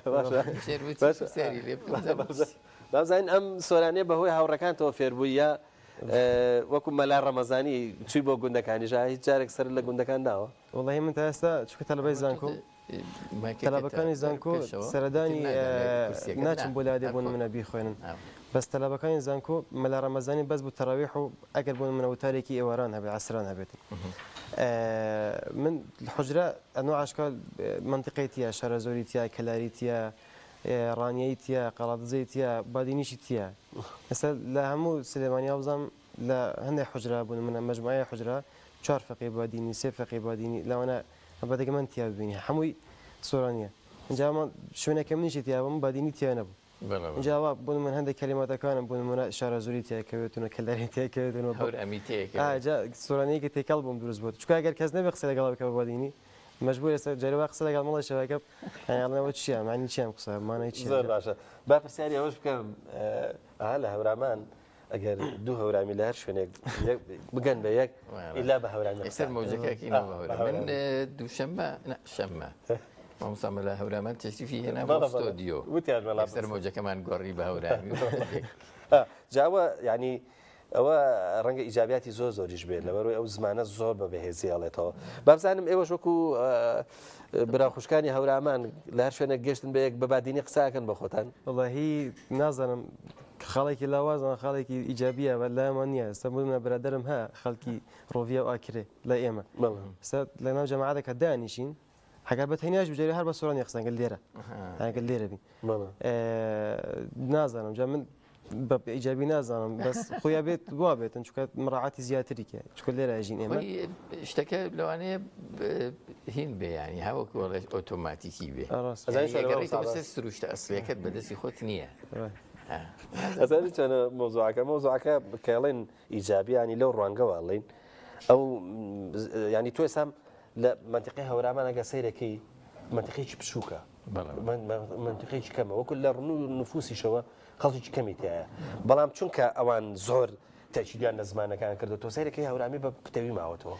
بابزانین ئەم سۆرانێ بەهۆی هاوڕەکانتەوە فێربووی یا وەکو مەلا ڕەمەزانی چووی بۆ گوندەکانیژا هیچ جارێک سەر لە گوندەکان داوە وڵی من تا ئێستا چکە تەلەبەی زانکۆ تەلەبەکانی زانکۆ سەردانی ناچم بۆ لادێ بوون منە بیخوێنن بەس تەلەبەکانی زانکۆ مەلا ڕەمەزانی بەس بوو تەراویح و ئەگەر بوون منە وتارێکی ئێواران هەبێت عەسران هەبێت من حجرە ئەنۆ عاشقال منطقەیتیە شارە زۆریتیە کەلاریتیە ڕانیەیتیە قەڵاتزەیتیە بادینیشی تیە ئێستا لە هەموو سلێمانیا بزانم لە هەندێک حجرا بوون منە مەجموعەیە حجرا 4 فەقی بادینی 3 فەقی بادینی لەوانە بەدەگە من تیا ببینی هەمووی سۆرانیە اینجا شوێنەکە منیشی تیا بووم بادینی تیا نەبوو اینجاوا بوون من هەندێک کەلیماتەکانم بوون منە شارە زۆری تیاکەوێتونە کەلاری تیاکەوێتونەوە سۆرانەیەکی تێکەڵ بووم دروست بووە چکە ئەگەر کەس نەبێ قسە لەگەڵ بکە بە بادینی مەجبور ئێستا جارێوا قسە لەگەڵ مەڵی شەوەکە ئەڵێنەوە چییە معنی چیام قسە مانای چی زۆر باشە با پرسیاری ئەوەش بکەم لە هەورامان ئەگەر دوو هەورامی لە هەر شوێنێک بگەن بە یەک ئیلا بە هەورامی سەر مۆجەکەکی من دووشەممە شەممە مامۆستا لە هەورامان تەشریفی هێنا بۆ ستۆدیۆ سەر مۆجەکەمان گۆڕی بە هەورامی جاوە ینی ئەوە ڕەنگە ئیجابیاتی زۆریش بێت لەبەرەوەی ئەو زمانە زۆر بە بەهێزی ئەڵێتەوە بابزانم ئێوەش وەکو براخوشکانی هەورامان لە هەر شوێنە گەشتن بە یەک بەبادینی قساکەن بە خۆتان وڵی نازانم خاڵێکی لاوازان خاڵێکی ئیجابیە بە لایمان نییە ئێستا بوومە برادرم هە خەڵکی ڕۆڤە و ئاکرێ لە ئێمە لە ناو جەماعەتەکە دانیشین هەگەر بە تەنیاش بجێری هەر بە سۆرانی قسەنگەل لێرە هەگەر لێرە بین نازانم جا من بە ئیجابی نازانم بەس خۆیان بێت وا بێتن چکە مڕعاتی زیاتریکە چکە لێرە ئەژین ئێمە شتەکە لەوانەیە هین بێ ینی هاوەکو وەڵێ ئۆتۆماتیکی بێ سروشتە ئەسلەکەت بەدەستی خۆت نییە ئەزانی چەنە مۆزوعەکە کەڵێن ئیجابیانی لەو ڕوانگەوەڵین ئەو ینی تۆ سام لە منتیقی هەورامان ئەگە سەیرەکەی منتیقێکی بچووکە منتیقێکی کەمە وەکو لە ڕنوو نفوسیشەوە خەڵکی کەمی تایە بەڵام چونکە ئەوان زۆر تەچیدیان لە زمانەکان کردو تۆ سەیرەکەی هەورامی بە پتەوی ماوەتەوە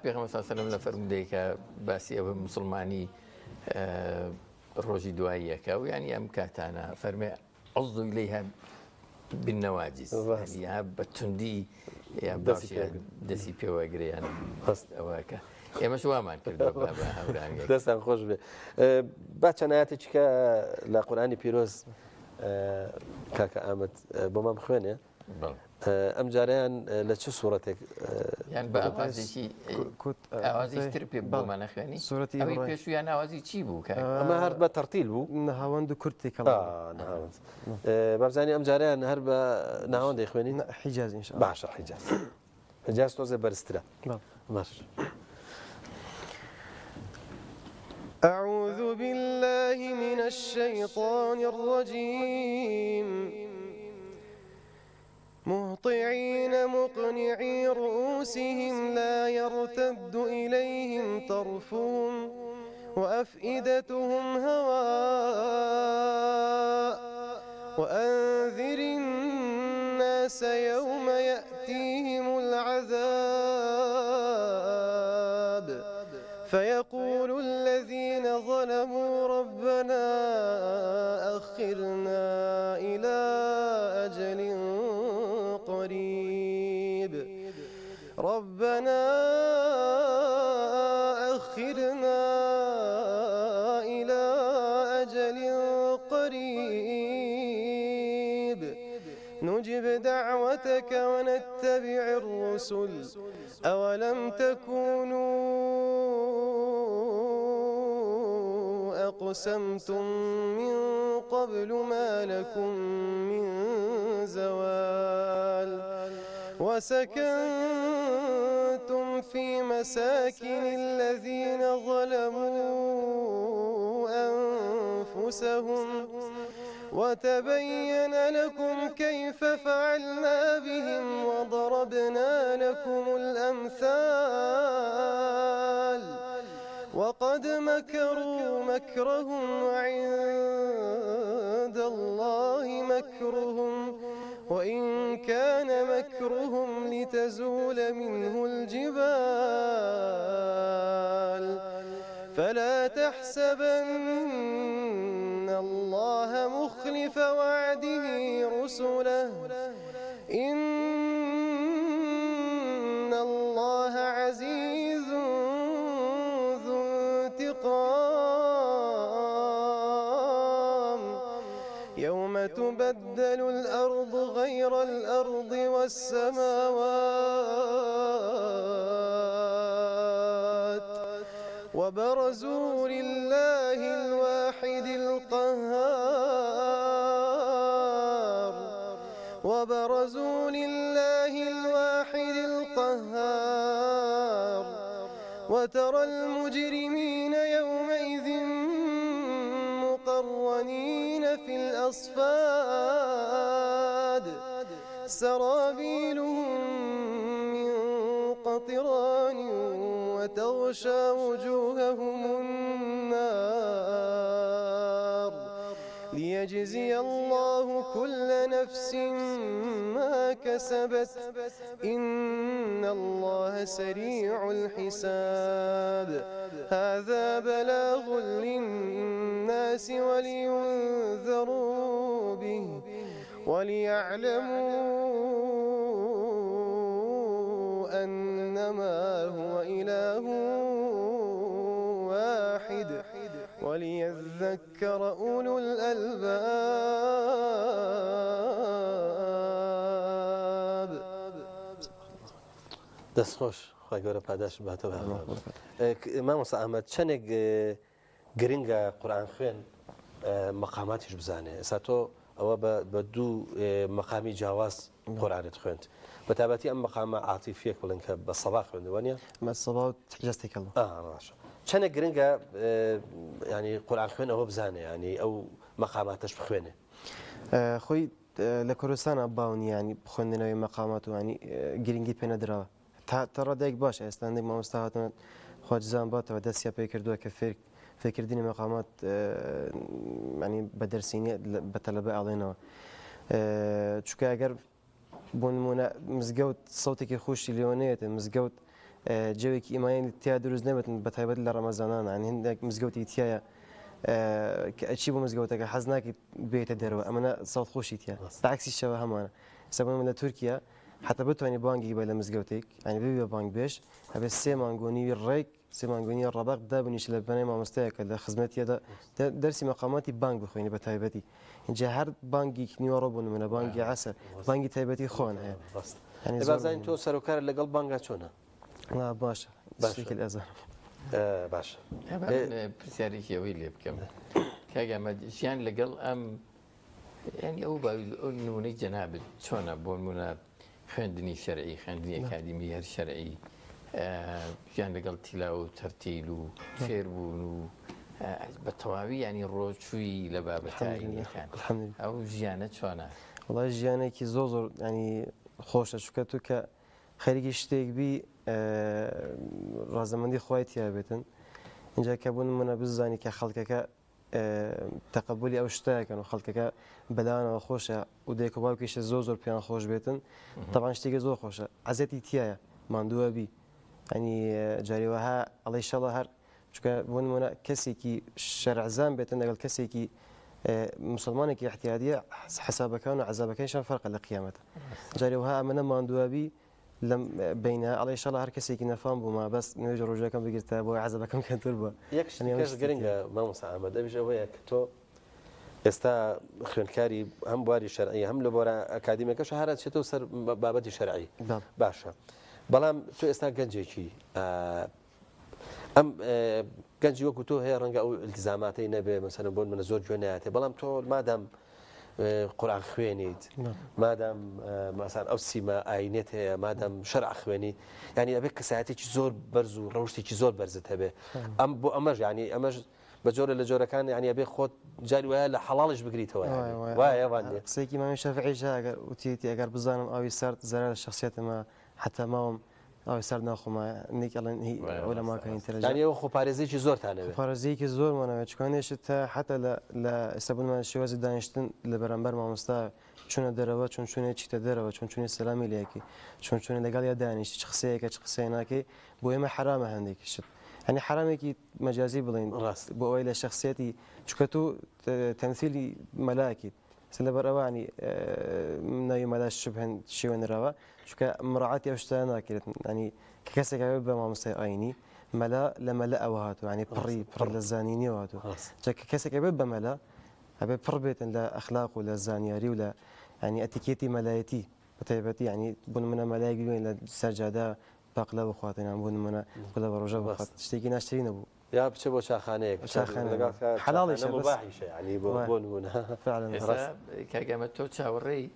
پێغەمبەر سەلەم لە فەرمودەیە کە باسی ئەوە موسڵمانی ڕۆژی دواییەکە و ینی ئەم کاتانە فەرمێ عضو إليها بالنواجز یا بە توندی یا دەستی پێوەگریان ئەوەکە ئێمەش وامان کردو بە هەورانگە دەستان خۆش بێ با چەند ئاەتێکە لە قورآانی پیرۆز کاکە ئامەد بۆمان بخوێنێ ئەم جاریان لە چه سوورەتێک یان بە ئاوازێکی ئاوازیتر پێ بۆمانە خوێنی سوورەتی ئەوەی پێشویان ئاوازی چی بوو ئەمە هەر بە تەرتیل بوو نەهاوەند و کورتێکە بابزانانی ئەم جاریان هەر بە ناوەندەی خوێنین حیجاز ئینشاء باشە حیجاز تۆزێ بەرزترە باش. أعوذ بالله من الشيطان الرجيم مهطعين مقنعي رؤوسهم لا يرتد إليهم طرفهم وأفئدتهم هواء وأنذر الناس يوم يأتيهم العذاب فيقول الذين ظلموا ربنا أخرنا إلى أجل قريب ربنا أخرنا إلى أجل قريب نجب دعوتك ونتبع الرسل أولم تكونوا أقسمتم من قبل ما لكم من زوال وسكنتم في مساكن الذين ظلموا أنفسهم وتبين لكم كيف فعلنا بهم وضربنا لكم الأمثال وقد مكروا مكرهم وعند الله مكرهم وإن كان مكرهم لتزول منه الجبال فلا تحسبن الله مخلف وعده رسله إن الله عزيز ذو انتقام يوم تبدل الأرض غير الأرض والسماوات وبرزوا لله الواحد القهار وترى المجرمين يومئذ مقرنين في الأصفاد سرابيلهم من قطران وتغشى وجوههم النار ليجزي الله كل نفس ما كسبت إن الله سريع الحساب هذا بلاغ للناس ولينذروا به وليعلموا أنما هو إله واحد وليذكر أولو الألباب. دەستخۆش خی گەورە پاداش باتەوە مامۆستا ئەحمەد چەندێک گرنگە قورئان خوێن مەقاماتیش بزانێ ئێستا تۆ ئەوە بە دوو مەقامی جیاواز قورئانت خوێند بە تایبەتی ئەم مەقامە عاتیفیەک بڵێن کە بە سەبا خوێندووە نیە سەبا و حیجازتێکەڵ ڕاشە چەندێک گرنگە ینی قورئان خوێن ئەوە بزانێ ینی ئەو مەقاماتش بخوێنێ خۆی لە کوردستانە باون ینی خوێندنەوەی مەقامات و ینی گرنگی پێ نەدراوە تا ڕادێک باشە ئێستاندێک مامۆستا هاتنە خۆجزان باتەوە دەستیا پێی کردووە کە فێرکردنی مەقامات ینی بە دەرسینی بە تەلەبە ئاڵێنەوە چونکە ئەگەر بۆ نمونە مزگەوت سەوتێکی خۆشی لێوانەیەتە مزگەوت جەوێکی ئیمانی تیا دروست نەبێتن بە تایبەت لە ڕەمەزانان هەندێک مزگەوتی تایە ئەچی بۆ مزگەوتەکە حەز ناکەیت بێتە دەرەوە ئەمەە ساڵ خۆشیتە بەعکسی شەوە هەمانە سەبم لە تورکیا حتا بتوانانی بانگی بە لە مزگەوتێک ئەنی بێ بانگ بێش هەبێت 3 مانگۆنی ڕێک 3 مانگۆنی ڕەبق دابنیش لە بنەی مامۆستایەکە لە خزمەتیەدا دەرسی مەقاماتی بانگ بخوێنی بە تایبەتی اینجا هەر بانگی نیوەڕۆ بوون منە بانگی عسە بانگی تایبەتی خۆن هەیە بازانین تۆ سەرۆکارە لەگەڵ بانگا چۆنە باشە ئەزار باشە پرسیارێکی ئەوەی لێ بکەم کاگەمە ژیان لەگەڵ ئەم ینی ئەو نمونەی جەنابێت چۆنە بۆ نمونە خوێندنی شەرعی خوێندنی ئەکادیمی هەر شەرعی ژیان لەگەڵ تیلاوە و تەرتیل و فێربوون و بە تەواوی ینی ڕۆچووی لە بابەتاییەکان ئەو ژیانە چۆنە؟ وڵای ژیانێکی زۆر ینی خۆشە چکە تو کە خەریکی شتێک بی ڕازەمەندی خۆی تیابێتن اینجا کە بوون منە بزانی کە خەڵکەکە تەقبولی ئەو شتەکەن و خەڵکەکە بەلانەوە خۆشە و دێک و باوکیشە زۆر پیان خۆش بێتن تەبان شتێکی زۆر خۆشە عەزەتی تایە ماندووە بی ئەنی جاریوەها ئەڵی شەڵە هەر چکە بوون منە کەسێکی شەرعزان بێتن لەگەڵ کەسێکی مسلمانێکی احتیادیە حسابەکان و عەزابەکەیشان فەرقە لە قیامەتە جاریوەها ئەمەە ماندووە بی لەم بینە ئەڵی شەڵە هەر کەسێکی نەفام بوومە بەس نوێژ ڕۆژەکەم بگرتە بۆ عەزەبەکەم کەنتر بووە یەکش گرنگە مامۆستا ئەحمەد ئەویش ئەوەیە کە تۆ ئێستا خوێندکاری هەم بواری شەرعی هەم لە بۆرە ئەکادیمیەکەش هەرە چێتەوە سەر بابەتی شەرعی باشە بەڵام تۆ ئێستا گەنجێکی ئەم گەنجی وەکو تۆ هەیە ڕەنگە ئەو التزاماتی نەبێ مەسەلەن بۆ منە زۆر گوێ بەڵام تۆ مادام قورآن خوێنیت مادام مەسەلەن ئەو سیمە ئاینێت هەیە مادام شەرع خوێنی ینی ئەبێ کەسایەتێکی زۆر بەرز و ڕەوشتێکی زۆر بەرزت هەبێ ئەم بۆ ئەمەش ینی ئەمەش بە جۆرە لە جۆرەکان ینی ئەبێ خۆت جاری وایە لە حەڵاڵش بگریتەوە وایە وانێ قسەیەکی مامی شەفعیش ئەگەر وتیتی ئەگەر بزانم ئاوی سارد زەرە لە شخصیەتەمە حتا ماوم ئاوی سارد ناخۆمە نیکڵەن ئەولەماکەین تر ینی ئەوە خۆپارێزێکی زۆرتانەوێت پارێزەیەکی زۆرمانەوێت چکانێشت تا حتا لە ئێستابوونمان شێوازی دانیشتن لە بەرامبەر مامۆستا چونە دەرەوە چون چونێ چیتە دەرەوە چون چونی سەلامی لەیەکی چون چونێ لەگەڵ یا دانیشت چ قسەیەکە چ قسەی ناکەی بۆ ئێمە حرامە هەندێکی شت هەنی حرامێکی مەجازی بڵین ڕاست بۆ ئەوەی لە شخصیەتی چکە تو تەمثیلی مەلاکیت لەبەرەوانی ناوی مەلاش شبهێن شێوەنراوە چکە مڕعاتی ئەو شتە ناکرێت ینی کەسێک بە مامۆستای ئاینی مەلا لە مەلە ئەوە هاتووە ینی پڕ لە زانینیەوە هاتووە چکە کەسێک بێت بە مەلا ئەبێ پڕ بێتن لە ئەخلاق و لە زانیاری و لە ینی ئەتیکێتی مەلایەتی بەتایبەتی ینی بوون منە مەلای بوێن لە سەرجادا باقلا بخواتێنان بوون منە بڵە بە ڕۆژە بخات شتێکی ناشتری نەبوو یا بچە بۆ چاخانەیەک حەڵاڵیشە ینی بۆ نمونە کاگەمە تۆ چاوەڕێی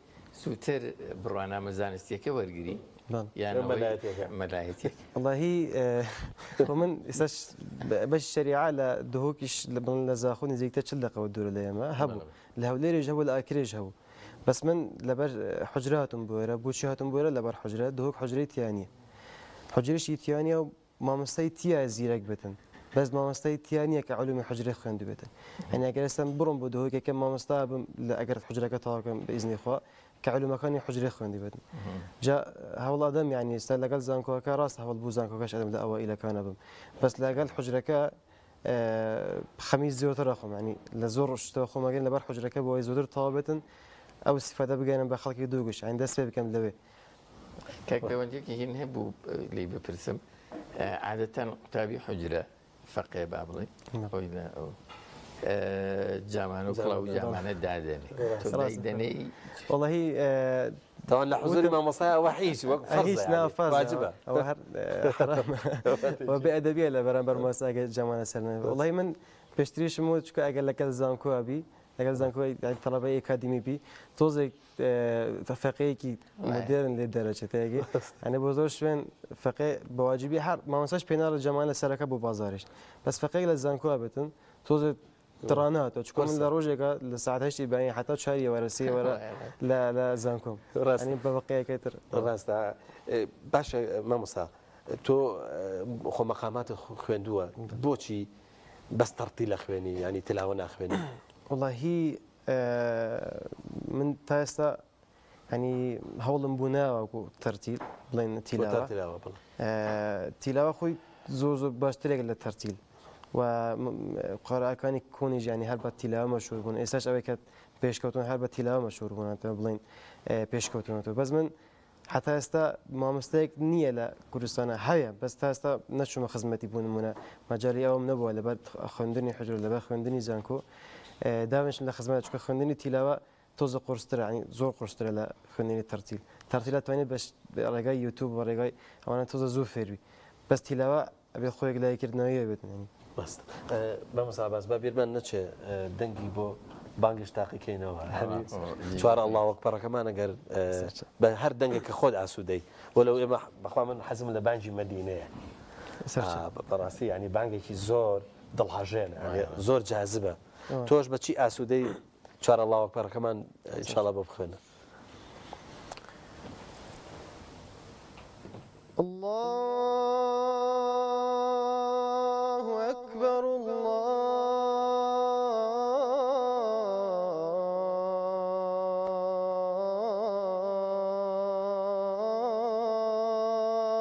سووتر بڕوانامە زانستیەکە وەرگری یان مەلایەتێک واللهی من ئێستاش بەش شەریعە لە دهۆکیش لە زاخۆ نزیکتە چل دقەوە دوورە لە ئێمە هەبوو لە هەولێرێژ هەبوو لە ئاکرێژ هەبوو بەس من لەبەر حجرە هاتم بۆرە بۆچی هاتم بۆرە لەبەر حجرە دهۆک حجرەی تیانە حجرێشی تیانە و مامۆستای تیە زیرەک بێتن بەس مامۆستای تیانە کە علومی حجرەی خوێندو بێتن هەنی ئەگەر ئێستا بڕۆم بۆ دهۆکێکە مامۆستا بم لە ئەگەر حجرەکە تاواکەم بە ئیزنی خوا کە علومەکانی حجرەی خوێندی بێتن جا هەوڵادەم یعنی ئێستا لەگەڵ زانکۆکە ڕاست هەوڵ بوو زانکۆکەش ئەدەم لە ئەوە ئیلەکانە بم بەس لەگەڵ حجرەکە خەمیس زیاتر ئەخۆم ینی لە زۆر شتەوە خۆمەگەن لەبەر حجرەکە بۆ ئەوی زۆتر تەواو بێتن ئەو سیفەتە بگەێنم بە خەڵکی دووگەش ئەین دەست پێ بکەم لەوێ کاکەوەندێکی هین هەبوو لی بپرسم عادەتەن قوتابی حجرە فەقێ با بڵێ خۆی ئەو جامان و کڵاو جامانە دادێنێ دەنێ واللهی تاوان لە حوزوری مامۆستای ئەوە هیچ وەک واجبە ئەوە هەر بێ ئەدەبیە لە بەرامبەر مامۆستاگە جامانە سەر واللهی من پێشتریشم و چکە ئەگەر لەگەڵ زانکۆبی لەگەڵ زانکۆی تەڵەبەی ئەکادیمی بی تۆزێک فەقەیەکی مدرن لێ دەرەچێتەیەگی ئەنە بۆ زۆر شوێن فەقێ بەواجبی هەر مامۆستاش پێناڵ لە جەمانە سەرەکە بۆ بازاریش بەس فەقەی لە زانکۆ بێتن تۆزێک دڕاناتەوە چکۆ من لە ڕۆژێکە لە ساعتهشتی باین حتا چاری وەرە سێ وەرە لە زانکۆم ڕاستنی بە بەقەیەکەی تر ڕاستە باشە مامۆستا تۆ خۆمەقامات خوێندووە بۆچی بەس تەرتی لە خوێنی ینی تلاوە ناخوێنی واللهی من تا ئێستا ینی هەوڵم بووناوەکو تەرتیل بڵێن تیلاوە خۆی زۆر زۆر باشترێک لە تەرتیل و قارەکانی کۆنی ژیانی هەر بە تیلاوە مەشهور بوون ئێستاش ئەوەی کە پێشکەوتن هەر بە تیلاوە مەشهور بوونەوە بڵین پێشکەوتنەوە بەس من حتا ئێستا مامۆستەیەک نییە لە کوردستانە هەیە بەس تا ئێستا نەچوومە خزمەتی بوونمونە مەجای ئەوم نەبووە لەبەر خوێندنی حجر لەبەر خوێندنی زانکۆ داوێنشم لە خزمەت چکە خوێندنی تیلاوە تۆزە قورسترە ینی زۆر قورسترە لە خوێندنی تەرتیل توانێت بە ڕێگای یوتیوب بە ڕێگای ئەوانە تۆزە زوو فێروی بەس تیلاوە ئەبێ خۆیەک لایکردنەوەی بێتنی بەست بەمەساباز بە بیرمان نەچێ دەنگی بۆ بانگش تاقیکەینەوە چوارە ئەڵڵا وەکپەڕەکەمان ئەگەر بە هەر دەنگێک کە خۆت ئاسوودەی بۆ لەو ئێمە بەخوا من حەزم لە بانگی مەدینەیە بەڕاستی ینی بانگێکی زۆر دڵهاژێنە زۆر جازبە تۆش بەچی ئاسوودەی چوارە ئەڵڵا وەکپەڕەکەمان ئینشاڵڵا بۆ بخوێنە الله أكبر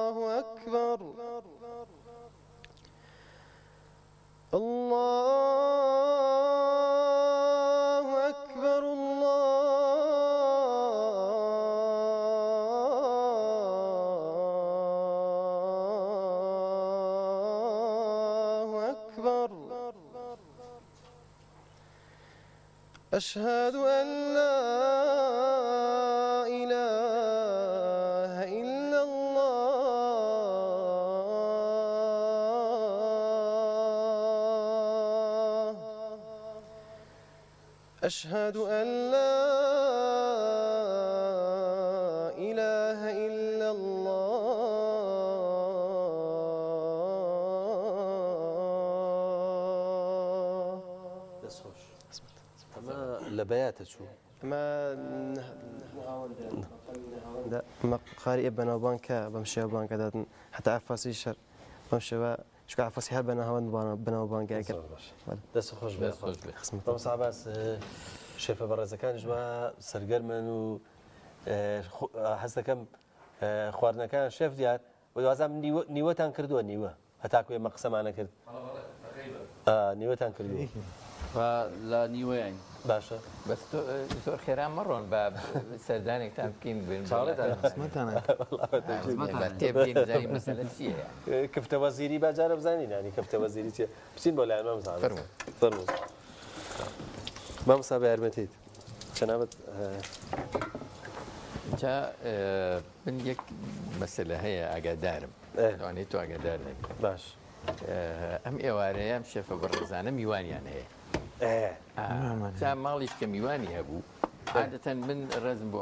الله أكبر الله أكبر الله أكبر أشهد أن لا إله إلا الله أشهد أن لا إله إلا الله ئەمە لە بەیاتە چوو ما قارئ بناوبانكا بمشي بانكا دادن حتى عفاسي شر بمشي شو عفاسي هر بناوبان بناوبانكا دەست خۆش بێ بەمەساباز شێفە بەڕێزەکانش بە سەرگەرمن و حەز دەکەم خواردنەکان شێف دیار بۆ دوازم نیوەتان کردووە نیوە هەتاکو ئێمە قسەمانە کرد نیوەتان کردووە لە نیوەیان باشە بەس زۆر خێران مەڕۆن بە سەردانێکتان بکەین بێن تێبگەین مەسەلە چییە کفتە وەزیری باجارە بزانین ینی کفتە وەزیری چێ بچین بۆ لایەن مەمزان فەرموو مامۆستا بە یارمەتیت چەنابەت جا من یەک مەسەلە هەیە ئاگادارم دەوانێت تو ئاگادار نەبی باش ئەم ئێوارەیە ئەم شێفە بەڕێزانە میوانیان هەیە جا ماڵیش کە میوانی هەبوو عادەتەن من ڕێزم بۆ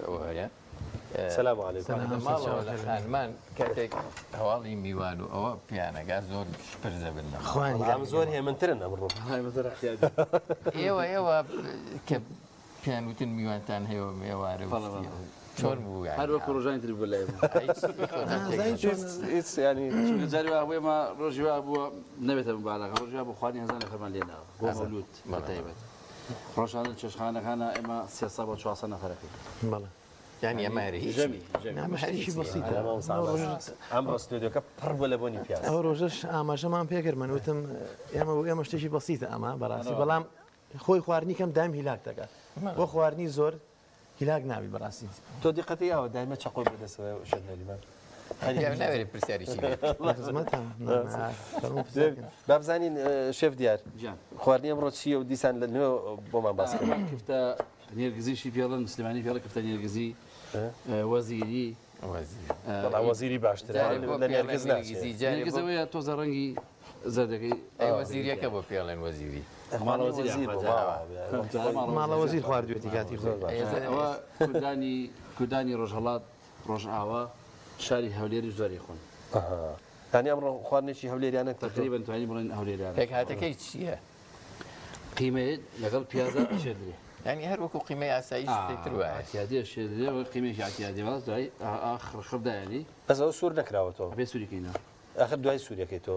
ئەوە هەیە سلام علیکم ماڵەوە لە خانمان کاتێک هەواڵی میوان و ئەوە پیانەگا زۆر پرزە بن ئەم زۆر هێمنترن ئەمڕۆ ئێوە کە پیانوتن میوانتان هەیە ئێوارە چۆن بوو هەر وەکو ڕۆژانی تر بوو لای ینی جاری وا بووێمە ڕۆژی وا بووە نەبێتە بالاغ ڕۆژی وا بۆ خوانی هەزار نەفەرمان لێناوە بۆ مەولود بەتایبەت ڕۆژانە چێشخانەکانە ئێمە 300 بۆ 400 نەفەرەکەی ینی ئەمارە هیچ ئەم ڕستودیۆکە پڕ بۆ لە بۆنی پیاز ئەو ڕۆژەش ئاماژەمان پێکرد منوتم ئێمە شتێکی بەسیتە ئەمە بەڕاستی بەڵام خۆی خواردنی کەم دام هیلاک دەکات بۆ خواردنی زۆر هیلاک ناوی بەڕاستی تۆ دیقەتی یاوە دایمە چقۆ بەدەسەوە شت نەریمان ناوێت پرسیاریشی بابزانین شێف دیار خواردنی ئەمڕۆ چییە و دیسان لە نوێ بۆمان باسکرد کفتە نێرگزیشی پێڵن سلێمانی پێڵە کفتە نێرگزی وەزیری وەزیری باشتر لە نێرگز نێرگزەوەیە تۆزە ڕەنگی زەردەکەی وەزیریەکە بۆ پێڵێن وەزیری ماڵە وەزیر خواردوێتی کاتی زۆر ئەوە کوردانی ڕۆژهەڵات ڕۆژئاوا شاری هەولێری زۆری خۆن ینی ئەمڕۆ خواردنێکی هەولێریانە تقریبان توانین بڵێن هەولێریان پێکهاتەکەی چییە؟ قیمەیە لەگەڵ پیازە شێدرێ ینی هەر وەکو قیمەی ئاسایی شتێکتر وایە ئاتیادی شێدرێ قیمێکی ئاتیادی بەڵاس دوای خڕدایانی بەس ئەوە سوور نەکراوەتەوە بێ سووریکەینەوە ئاخر دوای سووریەکەی تۆ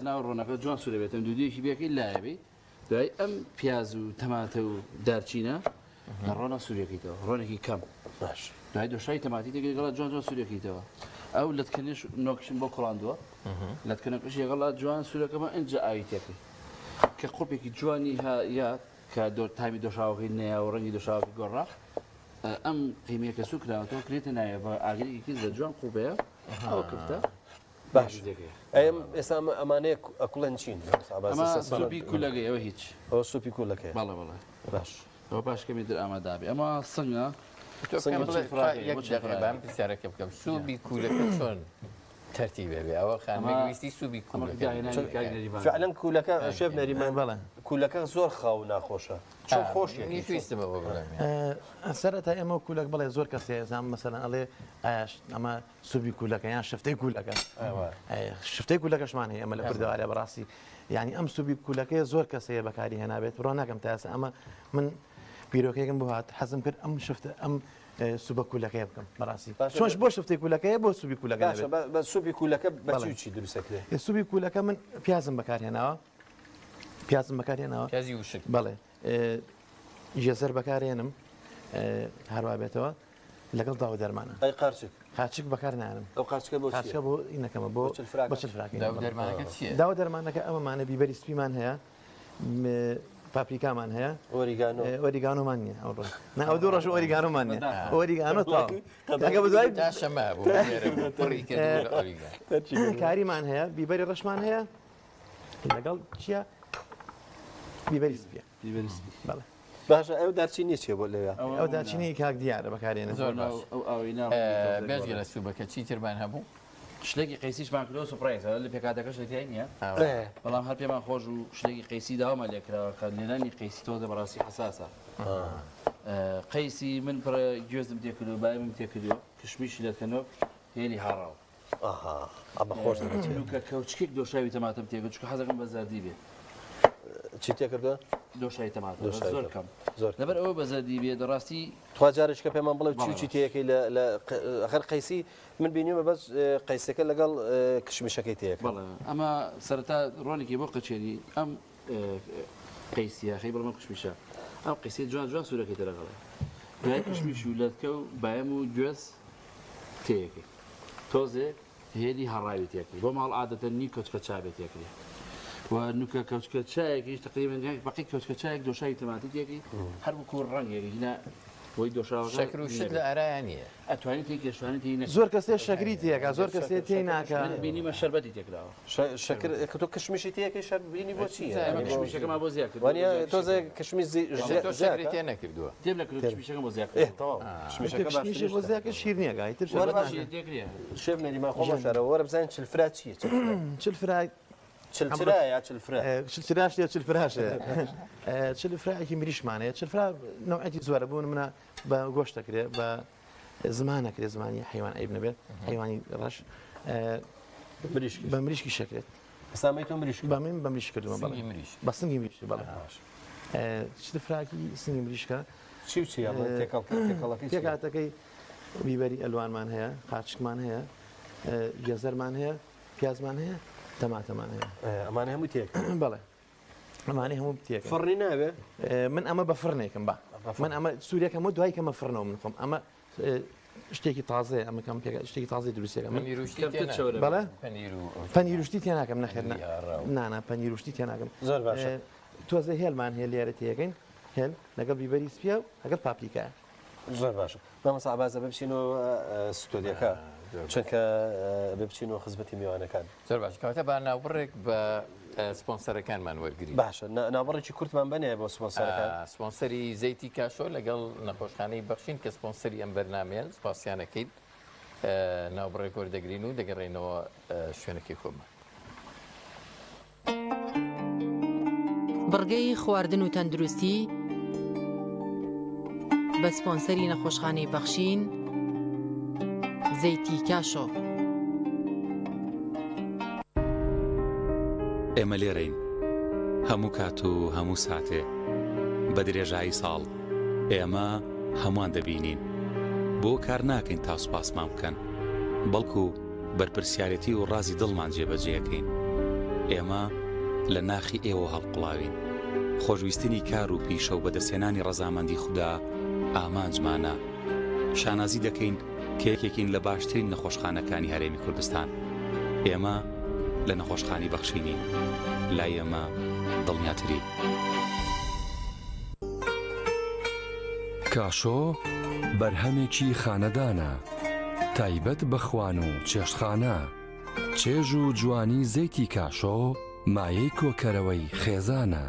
ناو ڕۆنەکە جوان سوورە بێتم دوودیەکی بێکی لایەبی دوای ئەم پیاز و تەماتە و دارچینە لە ڕۆنە سووریەکەیتەوە ڕۆنێکی کەم باش دوای دۆشای تەماتی دەگەڵات جوان جوان سوورەکەیتەوە ئەو لەتکردنیش نۆکشن بۆ کوڵاندووە لەتکردنەکەش یەگەڵا جوان سوورەکەمە ئەنجا ئاویتێکی کە قوپێکی جوانی هەیە کە تامی دۆشاوەکەی نەیە و ڕەنگی دۆشاوەکەی گۆڕا ئەم قیمەیە کە سوور کراوەتەوە کرێتە نایە بە ئاگرێکی لە جوان قوپەیە ئەوە کردە باش ئێستا ئەمانەیە ئەکوڵەن چین ئەمە سوپی کولەکەی ئەوە هیچ ئەوە سوپی کولەکەی بەڵێ بەڵێ باش ئەوە پاشکەمی در ئامادابێ ئەمە سنگە پرسیارەکە بکەم سوبی کولەکە چۆن تەرتیبێ بێ ئەوە خانویستی سوبی کولەکە فعلا کولەکە شێف نەریمان بەڵێ کولەکە زۆر خاو ناخۆشە چۆن خۆشیە تویستمەوە بڵێم سەرەتا ئێمە کولەک بڵێ زۆر کەسێ زان مەسەلەن ئەڵێ ئاش ئەمە سوبی کولەکە یان شفتەی کولەکە شفتەی کولەکەشمان هەیە ئەمە لە کوردەوارە بەڕاستی یعنی ئەم سوبی کولەکەی زۆر کەسەیە بەکاری هێنابێت ڕۆ ناکەم تاسە ئەمە من بیرۆکەیەکم بۆ هات حەزم کرد ئەم شفتە ئەم سوبە کولەکەی بکەم بەڕاستی چۆنش بۆ شفتەی کولەکەی بۆ سوبی کولەکە بە سوپی کولەکە بەچی دروستەکرێت سوبی کولەکە من پیازم بەکارهێناوە پیازم بەکارهێناوە پیازی وشک بەڵێ ژێزەر بەکارهێنم هەروە بێتەوە لەگەڵ داوە دەرمانە ئەی قارچک قاچک بەکار نانم ئەو قارچکە بۆ قاچکە بۆ ئینەکەمە بۆ بەچفراکە دەرمانەکە چییە؟ داوە دەرمانەکە ئەمەمانە بیبەری سپیمان هەیە پاپریکامان هەیە ئۆریگانۆمان نییە ئەو ڕۆژ ئەو دوو ڕۆژ ئۆریگانۆمان نییە ئۆریگانۆ تاگە بەدوای داشەمە کاریمان هەیە بیبەری ڕەشمان هەیە لەگەڵ چییە بیبەری سپیە بەڵێ باشە ئەو دارچینی چێ بۆ لەوێ ئەو داچینی کاک دیارە بەکارێنە زۆر بێژگە لە سوبەکە چی تربان هەبوو؟ شتێکی قەیسیشمان کردەوە سوپڕایز لە پێکاتەکەش لەتیای نییە بەڵام هەر پێمان خۆش و شتێکی قەیسی داوامە لێکراوە کە لێنانی قەیسی تۆ دەبڕاستی حساسە قەیسی من پڕ گوێزم تێکردو بایم تێکردووە کشمیشی لەکەنەوە هێلی هاڕاو ئەمە خۆش کە کەوچکێک دۆشاوی تەماتەم تێکرد چکە حەزەکەم بە زەردی بێ چی تێکردە؟ دۆشای تەماتە زۆر کەم لەبەر ئەوە بە زەردی بێ دەڕاستی توا جارێککە پێمان بڵێ چی تەیەکەی لە هەر قەیسی من بینیمە بەس قەیسەکە لەگەڵ کشمیشەکەی تەیەک بەڵێ ئەمە سەرەتا ڕۆنێکی بۆ قەچێنی ئەم قەیسیە خەی بڵمە کشمیشە ئەم قەیسی جوان جوان سوورەکەی تەرەگەڵێ دوای کشمیش و لەتکە و باەم و گوێز تەیەکی تۆزێ هێلی هەڕاوی تێکری بۆ ماڵ عادەتە نی کۆچکە چابێت تێکری و نوکە کەوچکە چایەکیش تقریبا بەقی کەوچکە چایەک دۆشاوی تەماتی تێکی هەر بۆ کوور ڕەنگێکی هینا بۆی دۆشاوە شەکر و شت لە ئارایان نییە ئەتوانێت تێک کێشوانی تێی زۆر کەسێ شەکری تێکە زۆر کەسێ تێی ناکە بینیمە شەربەتی تێکراوە شەکر کە تۆ کشمیشی تەیەکەی شەر بینی بۆ چی کشمیشەکەما بۆ زیاد کرد وانە تۆزە کشمیش شەکری تێ نەکردووە تێم لە کشمیشەکە بۆ زیاد کشمیشی بۆ زیاکە شیر نییە گایتر شێف نەریمان خۆ شارەوە وەرە بزانین چلفرا چییە چل فرای چلفرا یا چلفرا چلفراش یا چلفراشە چلفراکی مریشمانەیە چلفرا نوعەتی زۆرە بوون منە بە گۆشت دەکرێت بە زمانەکرێت زمانی حیوان عیب نەبێت حیوانی ڕەش بە مریشکی شەکرێت ئێستامەی تۆ مریش بە من بە مریش کردومە بە سنگی مریش بەڵێ چلفراکی سنگی مریشکە چی چی تێکاتەکەی بیبەری ئەلوانمان هەیە قاچکمان هەیە گێزەرمان هەیە پیازمان هەیە تەماتەمان هەیە ئەمانە هەموو تێک بەڵێ ئەمانەی هەموو تێک فڕنی ناوێ من ئەمە بە فڕنێکم بە من ئەمە سوورەکەم و دوای کەمە فڕنەوە من خۆم ئەمە شتێکی تازەیە ئەمە کەم پێ شتێکی تازی دروستێکە من بەڵێ پەنیروشتی تێ ناکەم نەخێر نانە پەنیروشتی تێ ناکەم زۆر باشە تۆزە هێلمان هەیە لێرە تێەکەین هێل لەگەڵ بیبەری سپیە و لەگەڵ پاپلیکایە زۆر باشە مامەسا عەبازە بچینەوە ستۆدیەکە چونکە بچینەوە خزمەتی میوانەکان زۆر باش کەواتە با ناوبڕێک بە سپۆنسەرەکانمان وەرگری باشە ناوبڕێکی کورتمان بنێ بۆ سپۆنسەرەکان سپۆنسەری زەیتی کاشۆ لەگەڵ نەخۆشخانەی بەخشین کە سپۆنسەری ئەم بەرنامەیە سپاسیانەکەیت ناوبڕێک وەردەگرین و دەگەڕێنەوە شوێنەکەی خۆمان بڕگەی خواردن و تەندروستی بە سپۆنسەری نەخۆشخانەی بەخشین زەیتی کاشۆ ئێمە لێرەین هەموو کات و هەموو ساتێ بە درێژایی ساڵ ئێمە هەمووان دەبینین بۆ کار ناکەین تا سوپاسمان بکەن بەڵکو بەرپرسیارەتی و ڕازی دڵمان جێبەجێەکەین ئێمە لە ناخی ئێوە هەڵقڵاوین خۆشویستنی کار و پیشە و بەدەستێنانی ڕەزامەندی خوددا ئامانجمانە شانازی دەکەین کێکێکین لە باشترین نەخۆشخانەکانی هەرێمی کوردستان. ئێمە لە نەخۆشخانی بەخشینین، لای ئێمە دڵنیاتری. کاشۆ بەرهەمێکی خانەدانە، تایبەت بەخوان و چێشتخانە. چێژ و جوانی زەیتی کاشۆ مایەی کۆکەرەوەی خێزانە.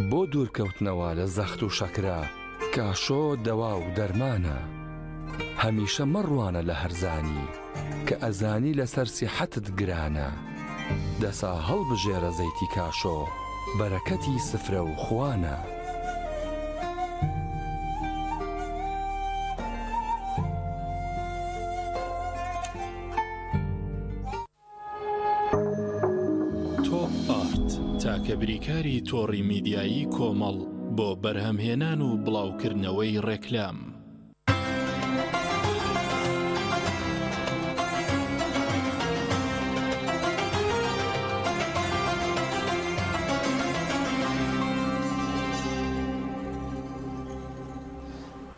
بۆ دوورکەوتنەوە لە زەخت و شەکرا کاشۆ دەوا و دەرمانە. هەمیشە مەڕوانە لە هەرزانی کە ئەزانی لەسەر سیحەتت گرانە. دەسا هەڵبژێرە زەیتی کاشۆ بەرەکەتی سفرە و خوانە. تاکە بریکاری تۆڕی میدیایی کۆمەڵ بۆ بەرهەمهێنان و بڵاوکردنەوەی ڕێکلام.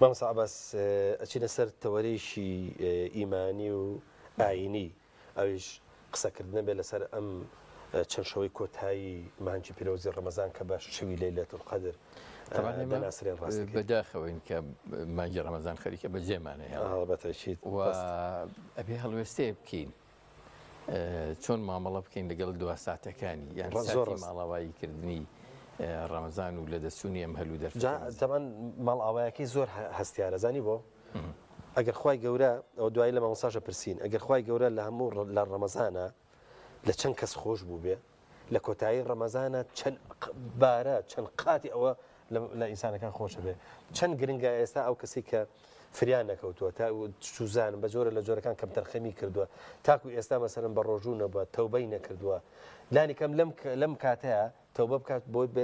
مامۆستا عەباس ئەچینە سەر تەوەرەیەکی ئیمانی و ئاینی، ئەویش قسەکردنە بێ لەسەر ئەم چەند شەوەی کۆتایی مانگی پیرۆزی ڕەمەزان کە بە شەوی لەیلەتول قەدر دەناسرێن ڕاستەکەیت. بەداخەوەین کە مانگی ڕەمەزان خەریکە بەجێمانەیە و ئەبێ هەڵوێستێ بکەین چۆن مامەڵە بکەین لەگەڵ دوا ساتەکانی یان ساتی ماڵاواییکردنی ڕەمەزان و لە دەستچوونی ئەم هەلوو دەرفەتان. تەمان ماڵ ئاوایەکەی زۆر هەستیارە زانی بۆ ئەگەر خوای گەورە ئەو دوایی لە مامۆستاشە پرسین ئەگەر خوای گەورە لە هەموو لە ڕەمەزانە لە چەند کەس خۆش بوو بێ لە کۆتایی ڕەمەزانە چەند بارە چەند قاتی ئەوە لە ئینسانەکان خۆشە بێ. چەند گرنگە ئێستا ئەو کەسی کە فریان نەکەوتووە تا سوزانم بە جۆرە لە جۆرەکان کەم تەرخەمی کردووە تاکو ئێستا مەسەرم بە ڕۆژوو نەبووە تەوبەی نەکردووە لانی کەم لەم کاتەیە تەوبە بکات بۆی بێ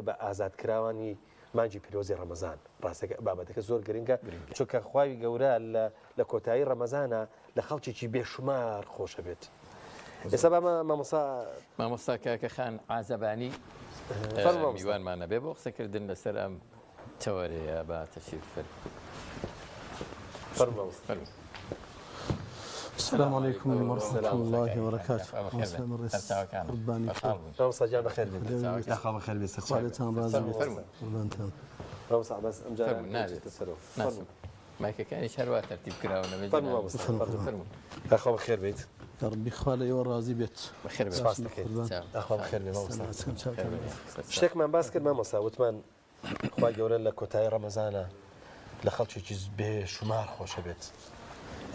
بە ئازادکراوانی مانگی پیرۆزی ڕەمەزان. ڕاستەکە بابەتەکە زۆر گرنگە چونکە خوای گەورە لە کۆتایی ڕەمەزانە لە خەڵکێکی بێشمار خۆشە بێت. ئێستا مامۆستا کاکە خان عازەبانی میوانمانە بێ بۆ قسەکردن لەسەر ئەم تەوەرەیە بە تەشریف السلام عليكم ورحمة الله وبركاته. رامسا جان بخير بێت. یا خوا بەخێر بێت. خالتان ڕازی بێت. رامسا عەباس ئەم جارە مایکەکانی هەروە تەرتیب کراوە یا خوا بەخێر بێت. ربي خالي ورازي بيت. بخير بێت. ئەخوا بەخێر بێت مامۆستا. شتێکمان باس کرد مامۆستا وتمان خوای گەورە لە کۆتایی ڕەمەزانە لە خەڵکێکی بێشمار خۆشە بێت.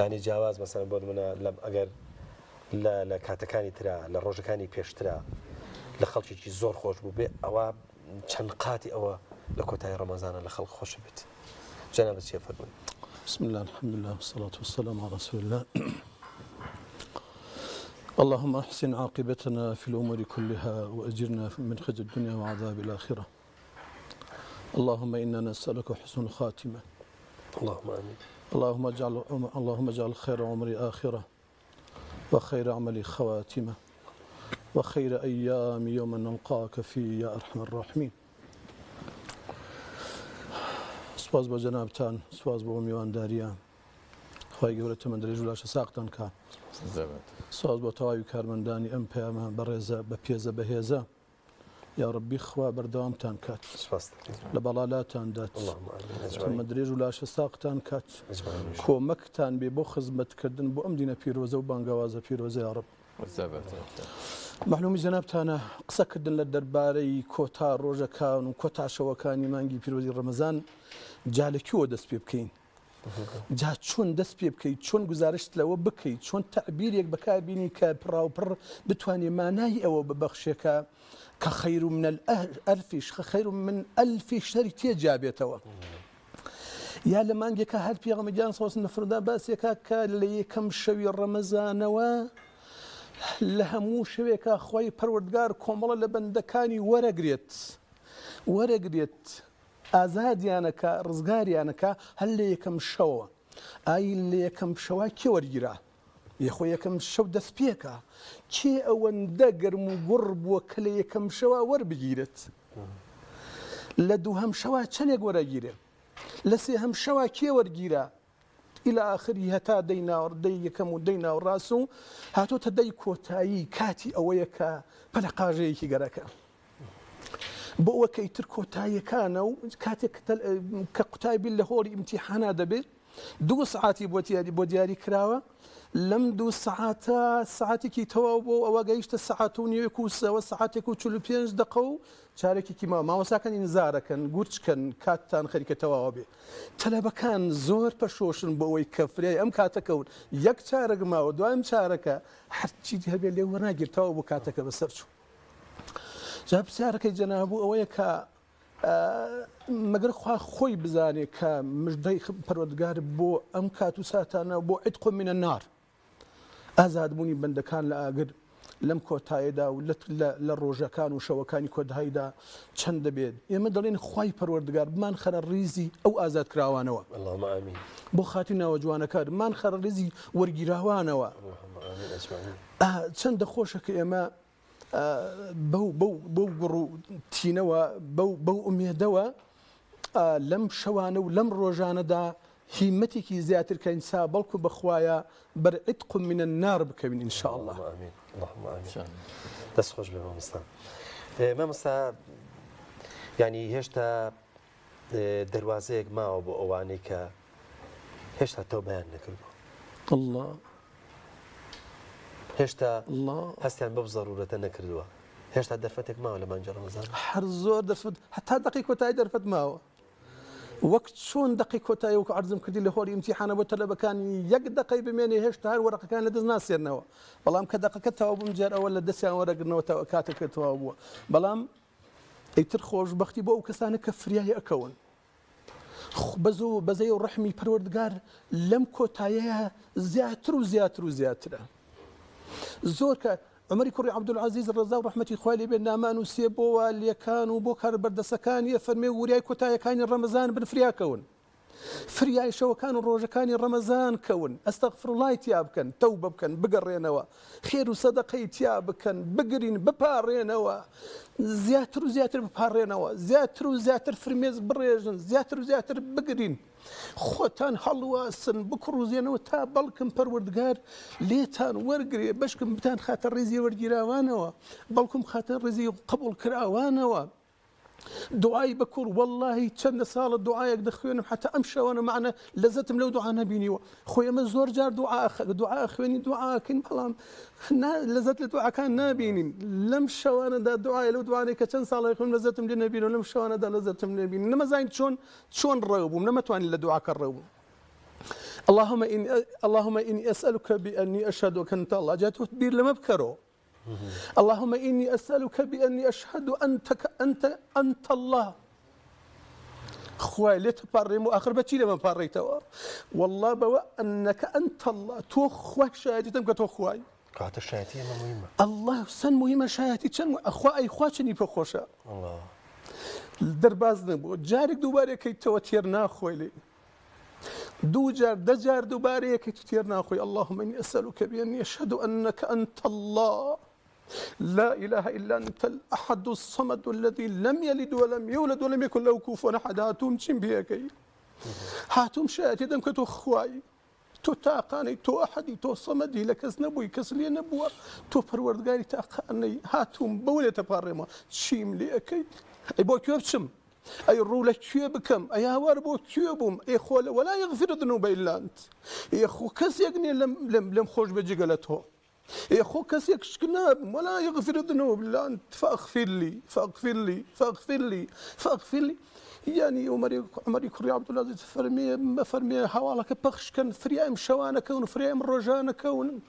ینی جیاواز مەسەڵەن بۆ منە ئەگەر لە کاتەکانی ترا لە ڕۆژەکانی پێشترا لە خەڵکێکی زۆر خۆش بوو بێ ئەوە چەند قاتی ئەوە لە کۆتایی ڕەمەزانە لە خەڵک خۆشە بێت. جەناب چی فەرمووین؟ بسم الله الحمد لله والصلاة والسلام على رسول الله. اللهم أحسن عاقبتنا في الأمور كلها وأجرنا من خزي الدنيا وعذاب الآخرة. اللهم إنا نسألك حسن الخاتمة. اللهم آمين. اللهم اجعل خير عمري آخرة وخير عملي خواتمة وخير أيام يوم نلقاك فيه يا أرحم الراحمين. سواز بۆ جەنابتان سواز بۆ میوانداریان خی گەورە تەمەندرێژ و لاشە ساقتان کا سواز بۆ تەواوی کارمەندانی ئەم پەیامە بەڕێزە بە پێزە بەهێزە یا ڕەبی خوا بەردەوامتان کات لە بەڵالاتان دات تەمەندرێژ و لاشە ساقتان کات کۆمەکتان بێ بۆ خزمەتکردن بۆ ئەم دینە پیرۆزە و بانگەوازە پیرۆزە یا ڕەب. معلومی جەنابتانە قسەکردن لە دەربارەی کۆتا ڕۆژەکان و کۆتاشەوەکانی مانگی پیرۆزی ڕەمەزان جالێکیەوە دەست پێ بکەین جا چۆن دەست پێ بکەیت چۆن گزارشت لەوە بکەیت چۆن تەعبیرێک بەکاربینی کە پڕاوپڕ بتوانێت مانای ئەوە ببەخشێکە کە خەیر من الألفیش خەیر من ئەلفی شەری تێجا بێتەوە. یا لە مانگێکە هەر پێغەمبەر گیان سەڵڵاهو عەلەیهی وسەلەم نەفرەدا باسێکە کە لە یەکەم شەوی ڕەمەزانەوە لە هەموو شەوێکە خۆی پەروەردگار کۆمەڵە لە بەندەکانی وەرەگرێت ئازادیانەکە ڕزگاریانەکە هەر لە یەکەم شەوە. ئای لە یەکەم شەوە کێ وەرگیرا یەخۆ یەکەم شەو دەست پێکە کێ ئەوەندە گەرم و گوڕ بووە کە لە یەکەم شەوە وەربگیرێت لە دووهەم شەوە چەندێک وەرەگیرێ لە سێهەم شەوە کێ وەرگیرە إلى آخره هتا دينا دي كم دينا وراسو هاتو تدي كوتاي كاتي أويك بلقاجي كجرك بو كيتر كوتاي كانوا كاتك كقتاي بالله هو امتحان دبي 2 ساعات بودياري كراوة لم 2 ساعاتك توابو أو جايشت الساعاتون يكوس والساعاتك وتشلو بينج دقو شاركي كما ما وساكن إنزاركن قرتشكن كاتان خريكة توابي تلا كان زور بشوشن بوي كفري أم كاتكون يك شارك ما ودوام شاركة حتى هبي اللي ورناجر توابو كاتك بسرشو جاب شاركة جنابو أويك مگر خوي بزاني كمجدي پروردگار بو ام كاتو ساتانا بو عتق من النار ازاد بوني بندكان لاغر لم كوتايدا ولا للروجا كان وشوكاني كود هيدا چند بيد يما دلين خوي پروردگار بمان خر الريزي او ازاد كراوانوا اللهم امين بو خاتنا وجوانا كار مان خر الريزي ورغيراوانوا اللهم امين اجمعين چند خوشك يما بو قرو تينوا بو أميدوا لم شوانو لم روجانا دا همتك زياتر كإنسا بلكو بخوايا برعتق من النار بكوين إن شاء الله. اللهم آمين اللهم آمين. تسخج بما مستان. ما مستا يعني هشتا دروازيك ما أبو أوانيك هشتا توبان نكربو. الله. هشتا هستيان بو ضرورة نكردوها هشتا درفتك ما ولا منجر رمضان حرزور درفت حتى دقيقة تاي درفت ما وقت شون دقيقة تاي وعرضم كدي اللي هو امتحان ابو طلبه كان يق دقيقة بميني هشتا هاي الورقة كان لدز ناس يرنوا بلام كدقيقة تواب مجر ولا دسيان ورق نو كاتك تواب بلام يتر خوش بختي بو كسانه كفريا اكون بزي الرحمي پروردگار لم كوتايا زياتر زورك عمري كوري عبد العزيز الرزاق رحمتي خوالي بين نامان وسيبو اللي كانوا بوكر بردسكان يفرمي ورياي كوتايا كان رمضان بن فريا كون فرياي شو كانوا روجا كان رمضان كون استغفر الله تيابكن توبه بكن بقرينوا خير وصدقه تيابكن بقرين ببارينوا زياتر ببارينوا زياتر فرميز بريجن زياتر بقرين خوتان حلواسن بكرو زينو تا بلكم پروردگار ليتان ورقري بشكم بتان خاطر رزي ورجراوانوا بلكم خاطر رزي قبول كراوانوا دعاي بكر والله كان صال الدعاء يدخلون حتى امشى وانا معنا لزتم لو دعاء نبيني خويا مزور جار دعاء اخواني دعاء كن بلام لزت الدعاء كان نبيني لم شوانا دا دعاء لو دعاء كان صال يكون لزتم لنبيني ولم شوانا دا لزتم لنبيني انما زين شلون الروب انما تواني الدعاء كالروب اللهم اني اسالك باني اشهدك انت الله جاتو تبير لما بكرو اللهم إني أسألك بأني أشهد أنت الله خوي ليت باريمو آخر بتشي لما باريتوا والله بوا أنك أنت الله تو خوي شهادتك تو خوي قاعدة الشهادية مهمة الله سن مهمة شهادتي كان أخوة أي خواتني بخوشة الله درباز نبو جارك دوباره كي توتيرنا خوي لي دجار دوباره كي توتيرنا خوي اللهم إني أسألك بأني أشهد أنك أنت الله لا إله إلا أنت الأحد الصمد الذي لم يلد ولم يولد ولم يكن له كفوا أحد هاتوم تشمبيكي هاتوم شاتي دمك تو خواي تو تاقاني تو أحدي تو صمدي لك نبوي كسلي نبوة تو پروردگاري تاقاني هاتوم بولي تباريما تشيم لي أكي أي بو كيوبشم أي الرولة كيوبكم أي هوار بو كيوبهم أي خول ولا يغفر الذنوب إلا أنت أي خو كس يقني لم خوش بجيقلته يا أخو كسيك شكناب ولا يغفر الذنوب إلا أنت فاغفر لي يعني عمري كوري عبد العزيز فرمي حوالك بخش كان فريام شوانا كون فريام رجانا كون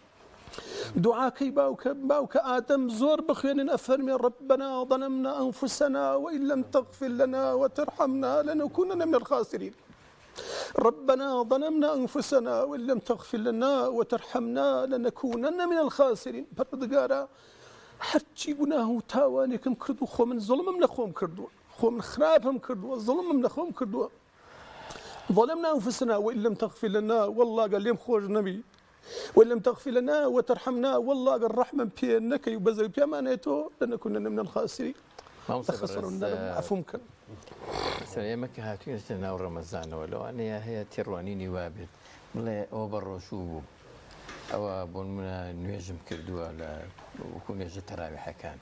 دعاك باوك آدم زور بخيان أفرمي ربنا ظلمنا أنفسنا وإن لم تغفر لنا وترحمنا لنكونن من الخاسرين ربنا ظلمنا أنفسنا وإن لم تغفر لنا وترحمنا لنكونن من الخاسرين پروردگارا هرچی گناه و تاوانی کم کردو خو من ظلم من خوم کردو خو من خراب هم كردوا الظلم من خوم كردوا ظلمنا أنفسنا وإن لم تغفر لنا والله قال لهم خوج نبي وإن لم تغفر لنا وترحمنا والله قال رحمة بينك يبزل بيمانيته لنكونن من الخاسرين. خسرنا عفوا ممكن ئێمە کە هاتوینەتە ناو ڕەمەزانەوە لەوانەیە هەیە تێڕوانینی وابێت بڵێ ئەوە بەڕۆژوو بوو ئەوە بۆ منە نوێژم کردووە لە وەکو نوێژە تەراویحەکان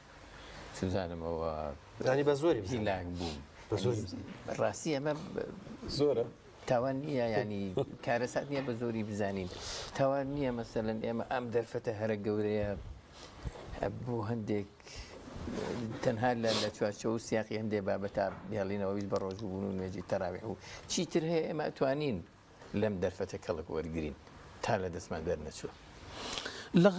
سوزانم ئەوە زانی بە زۆری هیلاک بووم ڕاستی ئەمە زۆرە تاوان نییە ینی کارەسات نییە بە زۆری بزانین تاوان نییە مەسەلەن ئێمە ئەم دەرفەتە هەرە گەورەیە بۆ هەندێک تەنها لە چوارچەوە و سیاقی هەندێک بابەتە بیاڵینەوەویست بە ڕۆژوو بوون و نوێژی تەراویح و چیتر هەیە ئێمە ئەتوانین لەم دەرفەتە کەڵک وەرگرین تا لە دەستمان دەرنەچوە لە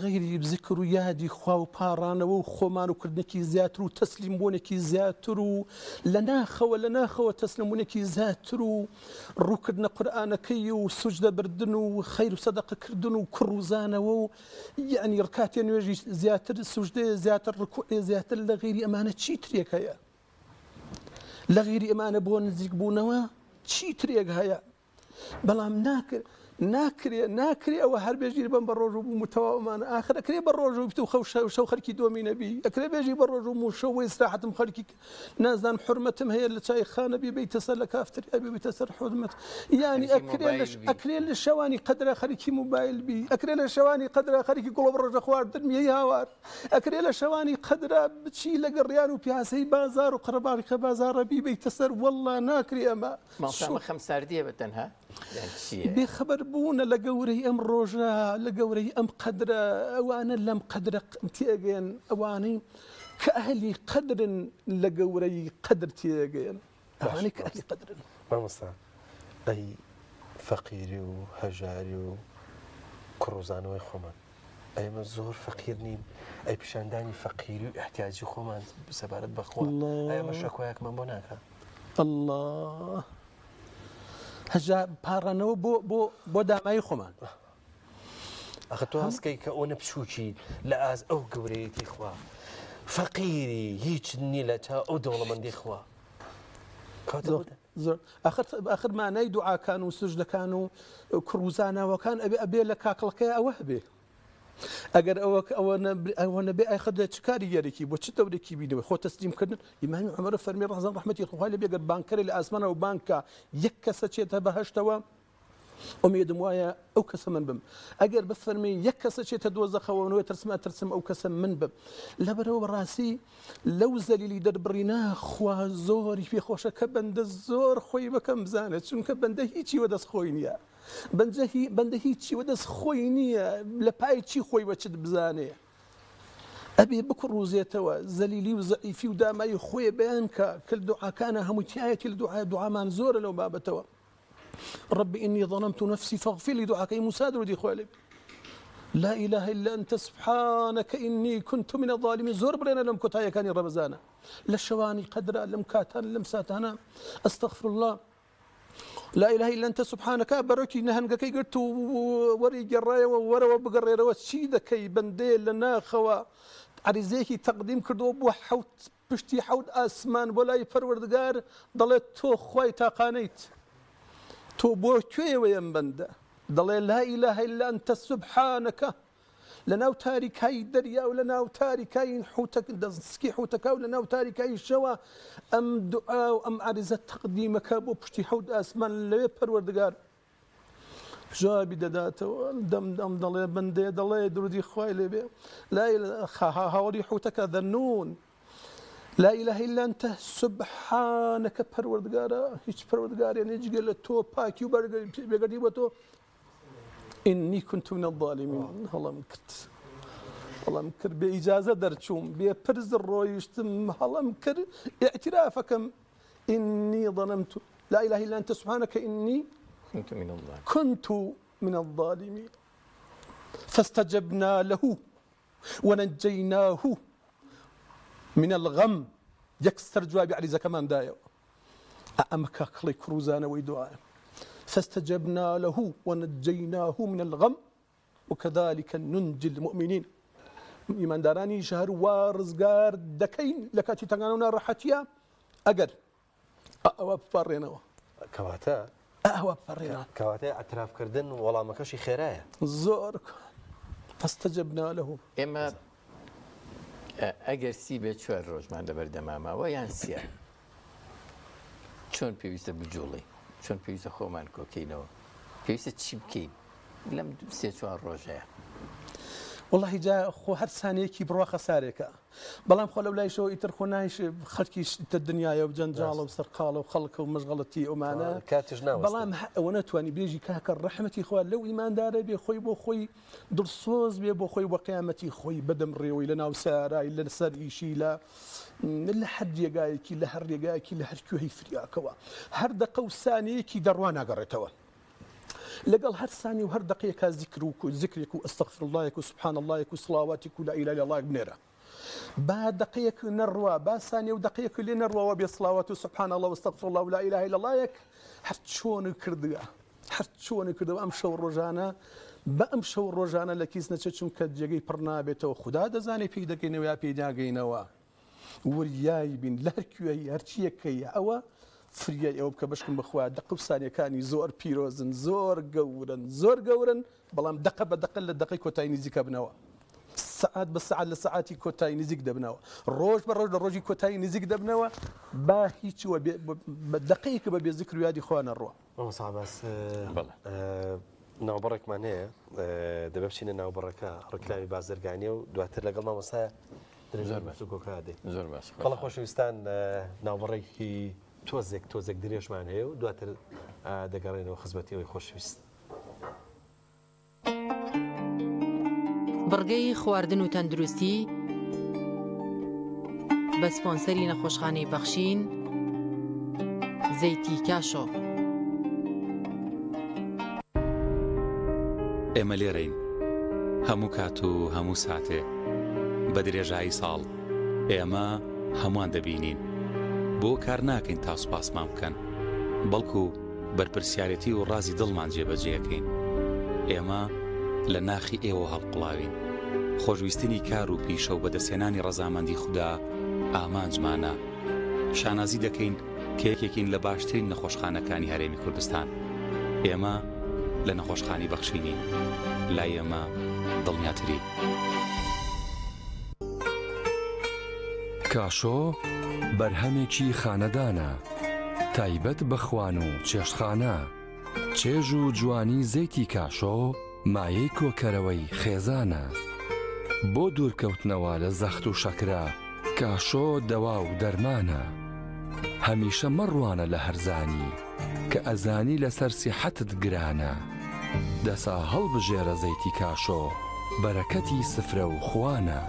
غەیری بزیکر و یادی خوا و پاڕانەوە و خۆمان و کردنێکی زیاتر و تەسلیم بوونێکی زیاتر و لە ناخەوە تەسلمبوونێکی زیاتر و ڕووکردنە قورئانەکەی و سوجدە بردن و خەیر و سەدەقەکردن و کوڕوزانەوە و یعنی ڕکاتی نوێژی زیاتر سوجدەیە زیاتر ڕکوعێ زیاتر لە غەیری ئەمانە چی ترێک هەیە لە غەیری ئەمانە بۆ نزیک بوونەوە چی ترێک هەیە بەڵام ناکرێ ئەوە هەر بێژیر بم بە ڕۆژوو بوو متەواومان آخر ئەکرێ بە ڕۆژوو بت و شەو خەرکی دۆمی نەبی ئەکرێ بێژی بە ڕۆژوو و شەوەی ئیستراحەتم خەرکی نازان حرمەتم هەیە لە چای خانە بیتە سەر لە کافتریا بیتە سەر حرمەت یعنی ئەکرێ لە شەوانی قەدرە خەرکی موبایل بی ئەکرێ لە شەوانی قەدرە خەرکی گوڵە ڕۆژە خواردن میەی هاوار ئەکرێ لە شەوانی قەدرە بچی لە گەڕیان و پیاسەی بازار و قەرەباڵیکە بازارە بیتە سەر وەڵڵا ناکرێ ئەمە ماڵسامە خەمساردیە بە تەنها بێخەبەر بوونە لە گەورەی ئەم ڕۆژە لە گەورەی ئەم قەدرە ئەوانە لەم قەدرە تێگەن ئەوانەی کە ئەهلی قەدرن لە گەورەی قەدر تێگەن ئەوانەی کە ئەهلی قەدرن مامۆستا ئەی فەقیری و هەژاری و کوڕوزانەوەی خۆمان ئەمە زۆر فەقیر نین ئەی پیشاندانی فەقیری و احتیاجی خۆمان سەبارەت بەخوا ئەمە شەکۆیەکمان بۆ ناکە الله هەژا پاڕانەوە بۆ دامایی خۆمان ئەخە تۆ هەستکەی کە ئەو نەپشوکی لە ئاز ئەو گەورەیەتی خوا فەقیری هیچ نی لە تا ئەو دەوڵەمەندی خوا آخر مانای دوعاکان و سوجدەکان و کوڕوزانەوەکان ئەبێ لە کاکڵەکەی ئەوە هەبێ ئەگەر ئەوە نەبێ ئایخەدە چ کاری یاریکی بۆ چ دەورێکی بینەوە خۆ تەسلیمکردن ئیمامی عومەر فەرمی ڕەحمەتی ڕەحمەتی خوای لێ بێگەر بانکەرێ لە ئاسمانەوە بانکە یەک کەسە چێتە بەهەشتەوە ئومێدم وایە ئەو کەسە من بم ئەگەر بفەرمی یەک کەسە چێتە دۆزەخەوەنەوە ترسم ئەو کەسە من بم لەبەرەوە بەڕاستی لەو زەلیلی دەربڕینا خوا زۆری پێخۆشە کە بەندە زۆر خۆی بەکەم بزانێت چونکە بەندە هیچی وەدەست خۆی نییە بەندە هیچی وەدەست خۆی نییە لە پای چی خۆی بەچت بزانێ ئەبێ بکڕوزێتەوە زەلیلی و زەعیفی و دامایی خۆی بەیان کە دوعاکانە هەمووی تایەتی لە دوعامان زۆرە لەو بابەتەوە رب إني ظلمت نفسي فاغفر لي دعاء موسى درودي خوالي لا إله إلا أنت سبحانك إني كنت من الظالمين زور برينا لم كتايا كان رمزانا للشواني قدرا لم كاتان لم ساتانا أستغفر الله لا إله إلا أنت سبحانك بروكي نهنك كي قلت وري جرايا وورا وبقريرا وشيدا كي بنديل لنا خوا عريزيكي تقديم كردو بو حوت بشتي حوت أسمان ولا يفروردقار ضليت تو خواي تاقانيت تو بۆ کوێوەیەم بەندە دەڵێ لا إله إلا أنت سبحانك لەناو تاریکایی دەریا و لەناو تاریکایی دەستسکی حوتەکە و لەناو تاریکایی شەوە ئەم دوعا و ئەم عەریزە تەقدیمەکە بۆ پشتی حەوت ئاسمان لەوێ پەروەردگار جوابی دەداتەوە دەم دەڵێ بەندێ دەڵێ درودی خوای لێبێ لا هاوڵی حوتەکە دەنون لا إله إلا أنت سبحانك پروردگارا هیچ پروردگاری نجگە لە تۆ پاکی و بێگەردی بۆ تۆ إني كنت من الظالمين هەڵام کرد بێ ئیجازە دەرچووم بێ پرز ڕۆیشتم هەڵام کرد اعترافەکەم إني ظلمت لا إله إلا أنت سبحانك إني كنت من الظالمين فاستجبنا له ونجيناه من الغم يكسر جوابي عريزة كمان دايو أمك كلي كروزانا ويدعاء فاستجبنا له ونجيناه من الغم وكذلك ننجي المؤمنين إيمان داراني شهر وارزقار دكين لكاتي تنغانونا راحتيا أقر أواب فرينا كواتا أواب فرينا كواتا اعتراف كردن والله ما كشي خيرايا زورك فاستجبنا له إما ئەگەر سی بێت 4 ڕۆژمان لەبەردەماماوە یان سیە چۆن پێویستە بجوڵی چۆن پێویستە خۆمان کۆکەینەوە پێویستە چی بکەین لەم 3-4 ڕۆژەیە والله جا خۆ هەر سانەیەکی بڕوا خەسارێکە بەڵام خۆ لەو لایشەوە ئیتر خۆ نایش خەڵکیش تە دنیاە و جەنجاڵە و سەرقاڵە و خەڵکە و مەشغەڵەتی ئەومانە کاتیش ناوەستێ بەڵام ئەوە ناتوانانی بێژی کاکە ڕەحمەتی خوا لەو ئیماندارە بێ خۆی بۆ خۆی دڵسۆز بێ بۆ خۆی بە قیامەتی خۆی بەدەم ڕێوەی لە ناو سارای لەسەر ئیشی لە هەر جێگایەکی لە هەر ڕێگایەکی لە هەر کوێی فریاکەوە هەر دقە و سانەیەکی دەڕوا ناگەڕێتەوە لەگەڵ هەر سانی و هەر دقەیەکە ذکرێک و ئەستەغفر اللهێک و سبحان اللهێک و سڵاواتێک و لا ئیلاهە ئیلا الله بنێرە با دقەیەک نەڕوا با سانیە و دقەیەک لێ نەڕواوە بێ سڵاوات و سبحان الله و ئەستەغفر الله و لا ئیلاهە ئیلا اللهێک هەر چۆن کردووە هەر چۆن کردەوە ئەم شەو ڕۆژانە بە ئەم شەو ڕۆژانە لە کیس نەچێت چونکە جێگەی پڕ نابێتەوە خوددا دەزانێت پێی دەگەینەوە یا پێی ناگەینەوە وریایی بین لە هەر کوێی هەرچیەکەیە ئەوە فریای ئەوە بکە بەشکم بخوا دقە و سانیەکانی زۆر پیرۆزن زۆر گەورن بەڵام دقە بە دقە لە دقەی کۆتایی نزیکە بنەوە سعات بە سعات لە سعاتی کۆتایی نزیک دەبنەوە ڕۆژ بە ڕۆژ لە ڕۆژی کۆتایی نزیک دەبنەوە با هیچوە بە دقەیەکە بە بێزیکر و یادی خوا نەڕوە ساباس ناوبەڕێکمان هەیە دەبێ بچینە ناوبەڕەکە ڕکلاوی بازرگانیە و دواتر لەگەڵ مامۆستایە زۆر باش کەڵە خۆشەویستان ناوبەڕێکی تۆزێک درێژمان هەیە و دواتر دەگەڕێنەوە خزمەتیەوەی خۆشەویست بڕگەی خواردن و تەندروستی بە سپۆنسەری نەخۆشخانەی بەخشین زەیتی کاشۆ ئێمە لێرەین هەموو کات و هەموو ساتێ بە درێژایی ساڵ ئێمە هەمووان دەبینین بۆ کار ناکەین تا سوپاسمان بکەن بەڵکو بەرپرسیارەتی و ڕازی دڵمان جێبەجێەکەین ئێمە لە ناخی ئێوە هەڵقڵاوین خۆشویستنی کار و پیشە و بەدەستێنانی ڕەزامەندی خوددا ئامانجمانە شانازی دەکەین کە یەکێکین لە باشترین نەخۆشخانەکانی هەرێمی کوردستان ئێمە لە نەخۆشخانی بەخشینین لای ئێمە دڵنیاتری کاشۆ بەرهەمێکی خانەدانە تایبەت بە خوان و چێشتخانە چێژ و جوانی زەیتی کاشۆ مایەی کۆکەرەوەی خێزانە بۆ دوورکەوتنەوە لە زەخت و شەکرە کاشۆ دەوا و دەرمانە هەمیشە مەڕوانە لە هەرزانی کە ئەزانی لەسەر سیحەتت گرانە دەسا هەڵبژێرە زەیتی کاشۆ بەرەکەتی سفرە و خوانە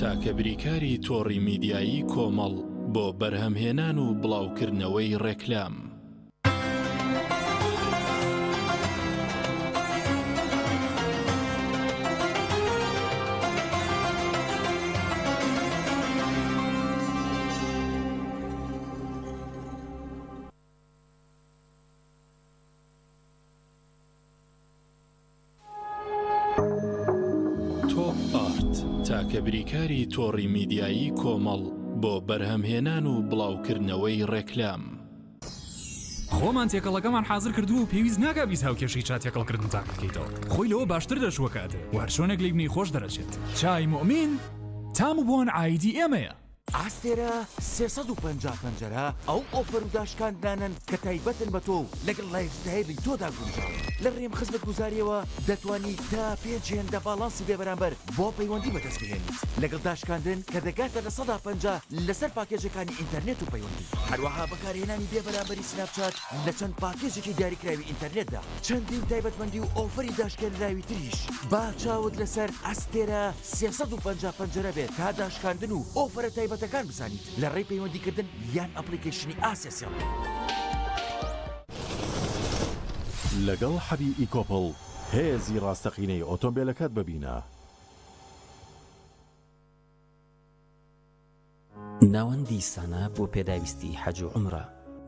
تاکە بریکاری تۆڕی میدیایی کۆمەڵ بۆ بەرهەمهێنان و بڵاوکردنەوەی ڕێکلام تاکە بریکاری تۆڕی میدیایی کۆمەڵ بۆ بەرهەمهێنان و بڵاوکردنەوەی ڕێکلام خۆمان تێکەڵەکەمان حاضر کردو و پێویست ناکە بیست هاوکێشی چا تێکەڵکردن تاک بکەیتەوە خۆی لەوە باشتر دەشوە کاتێ وەرشۆنێک لێبنی خۆش دەرەچێت چای مؤمین تام و بۆن ئایدی ئێمەیە ئاستێرە 350 پەنجەرە ئەو ئۆفەر و داشکاندانن کە تایبەتن بە تۆ لەگەڵ لایفستایلی تۆدا گونجاو لە ڕێم خزمەت گوزاریەوە دەتوانی تا 5 هێندە باڵانسی بێبەرامبەر بۆ پەیوەندی بەدەست بهێنیت لەگەڵ داشکاندن کە دەگاتە لە 150 لەسەر پاکێجەکانی ئینتەرنێت و پەیوەندی هەروەها بەکارهێنانی بێبەرامبەری سناپچات لە چەند پاکێجێکی دیاریکراوی ئینتەرنێتدا چەندین تایبەتمەندی و ئۆفەری داشکێنراوی تریش با چاوت لەسەر ئاستێرە 350 پەنجەرە بێت تا داشکاندن و ئۆفەرە تایبەتەکان بزانیت لە ڕێی پەیوەندیکردن یان ئەپلیکیشنی ئاسێسیڵ لەگەڵ حەبی ئیکۆپڵ هێزی ڕاستەقینەی ئۆتۆمبیلەکەت ببینە ناوەندی سانە بۆ پێداویستی حەج و عومرە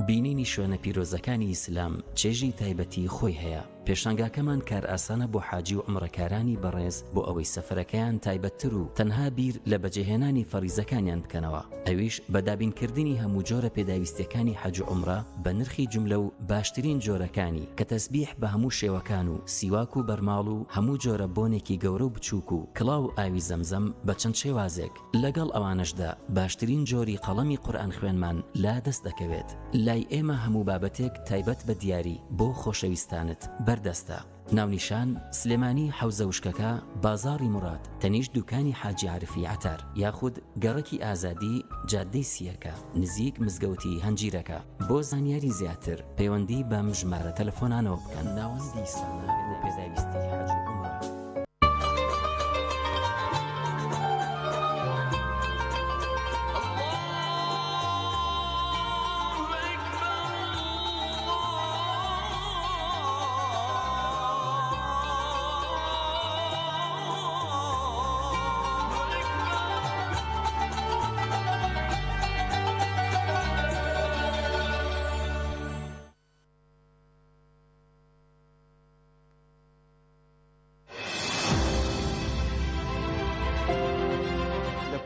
بینینی شوێنە پیرۆزەکانی ئیسلام چێژی تایبەتی خۆی هەیە پێشانگاکەمان کار ئاسانە بۆ حاجی و عمرەکارانی بەڕێز بۆ ئەوەی سەفەرەکەیان تایبەتتر و تەنها بیر لە بەجێهێنانی فەریزەکانیان بکەنەوە ئەویش بە دابینکردنی هەموو جۆرە پێداویستیەکانی حەج و عومرە بە نرخی جملە و باشترین جۆرەکانی کە تەسبیح بە هەموو شێوەکان و سیواک و بەرماڵ و هەموو جۆرە بۆنێکی گەورە و بچووک و کڵاو و ئاوی زەمزەم بە چەند شێوازێک لەگەڵ ئەوانشدا باشترین جۆری قەڵەمی قورئان خوێنمان لا دەست دەکەوێت لای ئێمە هەموو بابەتێک تایبەت بە دیاری بۆ خۆشەویستانت بەردەستە ناونیشان سلێمانی حەوزە وشکەکە بازاڕی مراد تەنیش دوکانی حاجی عارفی عەتار یاخود گەڕەکی ئازادی جادەی سیەکە نزیک مزگەوتی هەنجیرەکە بۆ زانیاری زیاتر پەیوەندی بەم ژمارە تەلەفۆنانەوە بکەن ناوەندی سانە بۆ پێداویستی حەج و عومرە.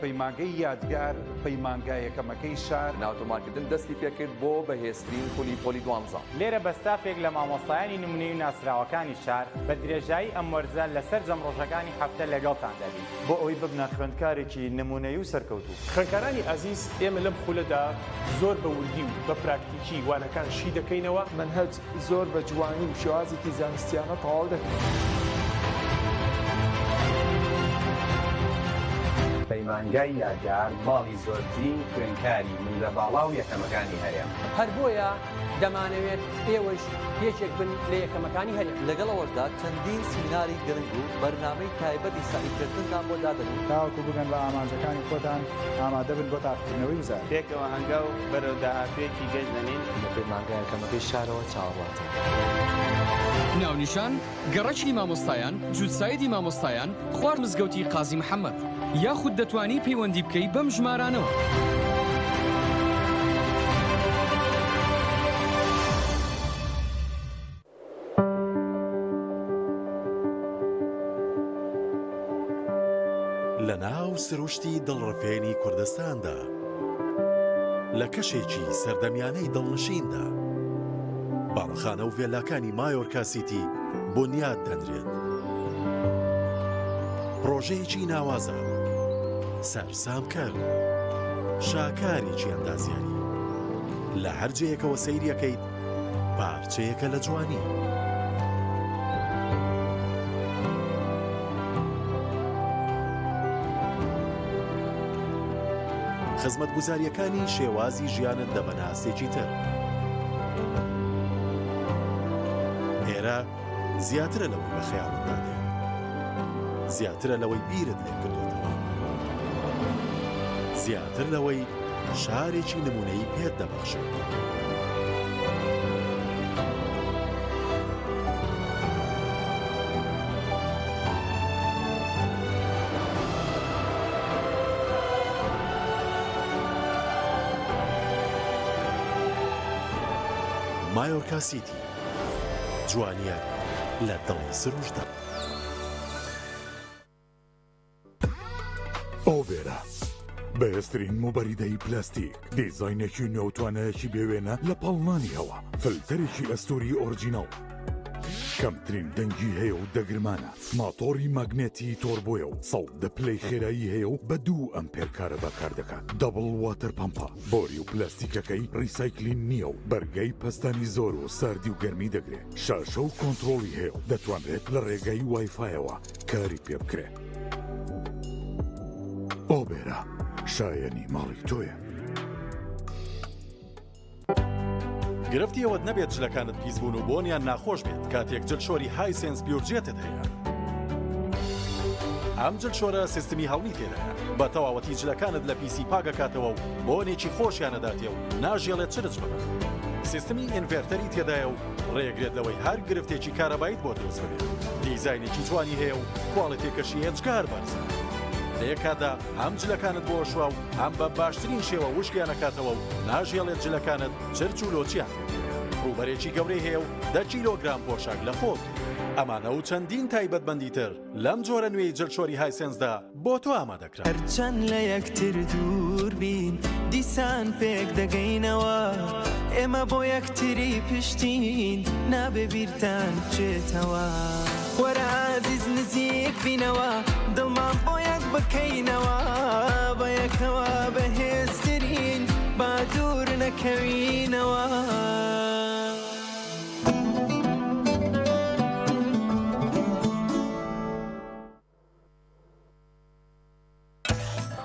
پەیمانگەی یادگار پەیمانگای یەکەمەکەی شار ناوتۆمارکردن دەستی پێکرد بۆ بەهێزترین پۆلی پۆلی 12 لێرە بەستافێک لە مامۆستایانی نمونەی و ناسراوەکانی شار بە درێژایی ئەم وەرزە لەسەر جەمڕۆژەکانی هەفتە لەگەڵتان دەبین بۆ ئەوەی ببنە خوێندکارێکی نمونەی و سەرکەوتوو. خوێندکارانی ئازیز ئێمە لەم خولەدا زۆر بە وردی و بە پراکتیکی وانەکان شی دەکەینەوە منهەج زۆر بە جوانی و شێوازێکی زانستیانە تەواو دەکەین. پەیمانگای یادگار باڵی زۆرترین خوێندکاری من لە باڵا و یەکەمەکانی هەیە هەر بۆیە دەمانەوێت ئێوەش یەکێک بن لە یەکەمەکانی هەیە لەگەڵەوەشدا چەندین سیمیناری گرنگ و بەرنامەی تایبەتی سەعیکردنتان بۆ دادەنێت تاوەکو بگەن بە ئامانجەکانی خۆتان ئامادە بن بۆ تاقیکردنەوەی وزار پێکەوە هەنگاو بەرەو داهاتوێکی گەشت دەنین لە پەیمانگای یەکەمەکەی شارەوە چاوەڕاتن. ناونیشان گەڕەکی مامۆستایان جوتسایدی مامۆستایان خوار مزگەوتی قازی محەممەد یاخود دەتوانی پەیوەندی بکەی بەم ژمارانەوە. لە ناو سروشتی دڵڕفێنی کوردستاندا لە کەشێکی سەردەمیانەی دڵنشیندا باڵخانە و ڤێلاکانی مایۆرکا سیتی بنیاد دەنرێت. پرۆژەیەکی ناوازە سەرسامکەر شاکارێکی ئەندازیاری لە هەر جەیەکەوە سەیریەکەیت پارچەیەکە لە جوانی. خزمەتگوزاریەکانی شێوازی ژیانت دەبەناسێکی تر. ئێرە زیاترە لەوەی بە خەیاڵت دادێت، زیاترە لەوەی بیرت لێ کردوتەوە، زیاتر لەوەی شارێکی نمونەی پێت دەبەخشێت. مایۆرکا سیتی جوانیان لە دڵی سروشدا. ئۆبێرە بەهێزترین موبەریدەی پلاستیک دیزاینێکی نێوتوانەیەکی بێوێنە لە پەڵمانی هەوا فلتەرێکی ئەستۆری ئۆرجینەڵ کەمترین دەنگی هەیە و دەگرمانە ماتۆری ماگنێتی تۆربۆیە و 100 پلەی خێرایی هەیە و بە 2 ئەمپێر کارە بەکار دەکات. دەبڵ واتەر پەمپە بۆری و پلاستیکەکەی ڕیسایکلین نییە و بەرگەی پەستانی زۆر و ساردی و گەرمی دەگرێت. شاشە و کۆنتڕۆڵی هەیە و دەتوانرێت لە ڕێگەی وایفایەوە کاری پێ بکرێت. ئۆبێرە شایەنی ماڵی تۆیە. گرفتی ئەوەت نەبێت جلەکانت پیس بوون و بۆنیان ناخۆش بێت کاتێک جلشۆری های سنس بیورجێتت هەیە. ئەم جلشۆرە سیستمی هەڵمی تێدایە بە تەواوەتی جلەکانت لە پیسی پاگەکاتەوە و بۆنێکی خۆشیانەداتێ و ناژێڵێت چرج ببن. سیستمی ئینڤێرتەری تێدایە و ڕێگرێت لەوەی هەر گرفتێکی کارەبایت بۆ دروست ببێت. دیزاینێکی جوانی هەیە و کواڵیتێکەشی هێچگار بەرزە. لە یەکادا هەم جلەکانت بۆ شووا و هەم بە باشترین شێوە وشکیانەکاتەوە و ناژێڵێت جلەکانت چرچ و لۆچیان. ڕوبەرێکی گەورەی هەیە و 10 کیلۆگرام پۆشاک لە خۆڵ ئەمانە و چەندین تایبەتمەندی تر لەم جۆرە نوێی جلچۆری هایسێنسدا بۆ تۆ ئامادەکرا هەرچەند لە یەکتر دوور بین دیسان پێک دەگەینەوە ئێمە بۆ یەکتری پشتین نابێ بیرتان بچێتەوە وەرە عەزیز نزیک بینەوە دڵمان بۆ یەک بکەینەوە بە یەکەوە بەهێزترین با دوور نەکەوینەوە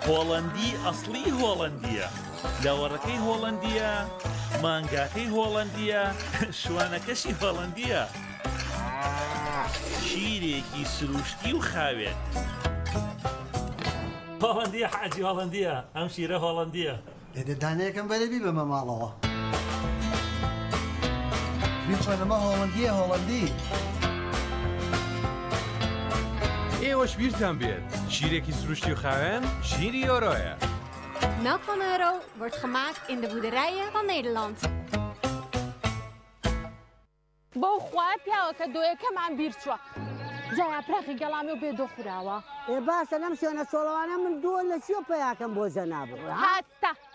هۆڵەندی ئەسڵی هۆڵەندیە داوەڕەکەی هۆڵەندیە مانگاکەی هۆڵەندیە شوانەکەشی هۆڵەندیە شیرێکی سروشتی و خاوێن هۆڵەندیە حاجی هۆڵەندیە ئەم شیرە هۆڵەندیە دانەیەکەم بەرەبی بەمە ماڵەوە بیچۆنەمە هۆڵەندیە هۆڵەندی ئێوەش بیرتان بێت شیرێکی سروشتی و خاوێن شیری ئۆرۆیە. Melk van Euro wordt gemaakt in de boerderijen van Nederland. بۆ خوای پیاوەکە دۆیەکەمان بیر چووە جایا پراخی گەڵامی و بێ دۆخوراوە ئێ باشە لەم شوێنە سۆڵەوانە من دۆ لە چێ پێیاکەم بۆ جەنابڕ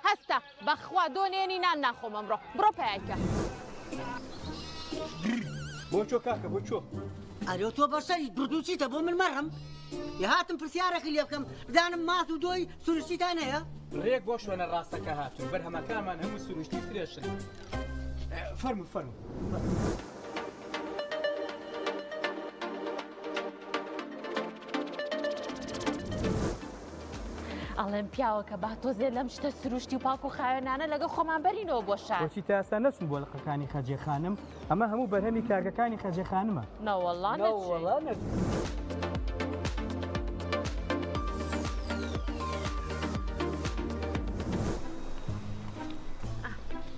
هەستە بەخوا دۆنێنی نان ناخۆم ئەمڕۆ بڕۆ پێیاکە بۆ چۆ کاکە بۆ چۆ ئەرێ تۆ بەسەری بردوچیتە بۆ من مەڕم یە هاتم پرسیارێکی لێ بکەم بدانم ماس و دۆی سروشتیتان هەیە ڕێک بۆ شوێنە ڕاستەکە هاتوو بەرهەمەکانمان هەموو سروشتی فرێشن فەرمو ئەڵێن پیاوەکە با تۆزێ لەم شتە سروشتی و پاک و خاوێنانە لەگە خۆمان بەرینەوە بۆ شار بۆچی تا ئێستا نەچوون بۆ لقەکانی خەجێ خانم ئەمە هەموو بەرهەمی کارگەکانی خەجێ خانمە نەوەڵڵا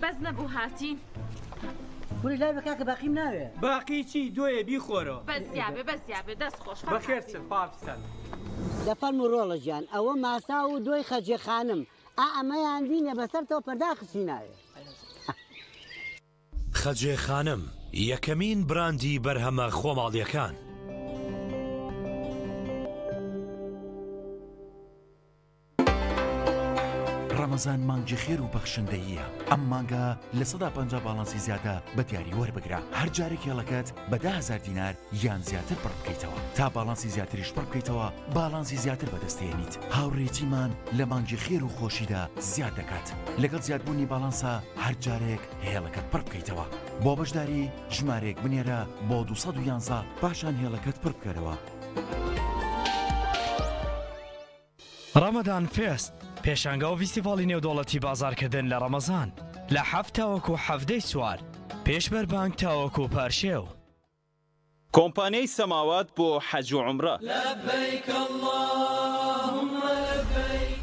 بەس نەبوو هاتین کوری لای بە کاکە باقیم ناوێ باقی چی دۆیە بیخۆرەوە بەزیابێ دەست خۆش بەخێر چن پاپیسان دەفەرم و ڕۆڵە گیان ئەوە ماسا و دۆی خەجێ خانم ئەمەیان بینە بەسەرتەوە پەرداخستی ناوێ خەجێ خانم یەکەمین براندی بەرهەمە خۆماڵیەکان ڕەمەزان مانگی خێر و بەخشندەییە ئەم مانگە لە 150 باڵانسی زیادە بە دیاری وەربگرە هەر جارێک هێڵەکەت بە 10,000 دینار یان زیاتر پڕ بکەیتەوە تا باڵانسی زیاتریش پڕ بکەیتەوە باڵانسی زیاتر بەدەستێنیت هاوڕێتیمان لە مانگی خێر و خۆشیدا زیاد دەکات لەگەڵ زیادبوونی باڵانسا هەر جارێک هێڵەکەت پڕ بکەیتەوە بۆ بەشداری ژمارێک بنێرە بۆ 211 پاشان هێڵەکەت پڕ بکەرەوە ڕەمەدان فێست پێشانگە و فیستیڤاڵی نێودوڵەتی بازارکردن لە ڕەمەزان لە 7 تاوەکو 7 سوار پێشبەر بانک تاوەکو پارشێو کۆمپانیای سەماوات بۆ حەج و عومرە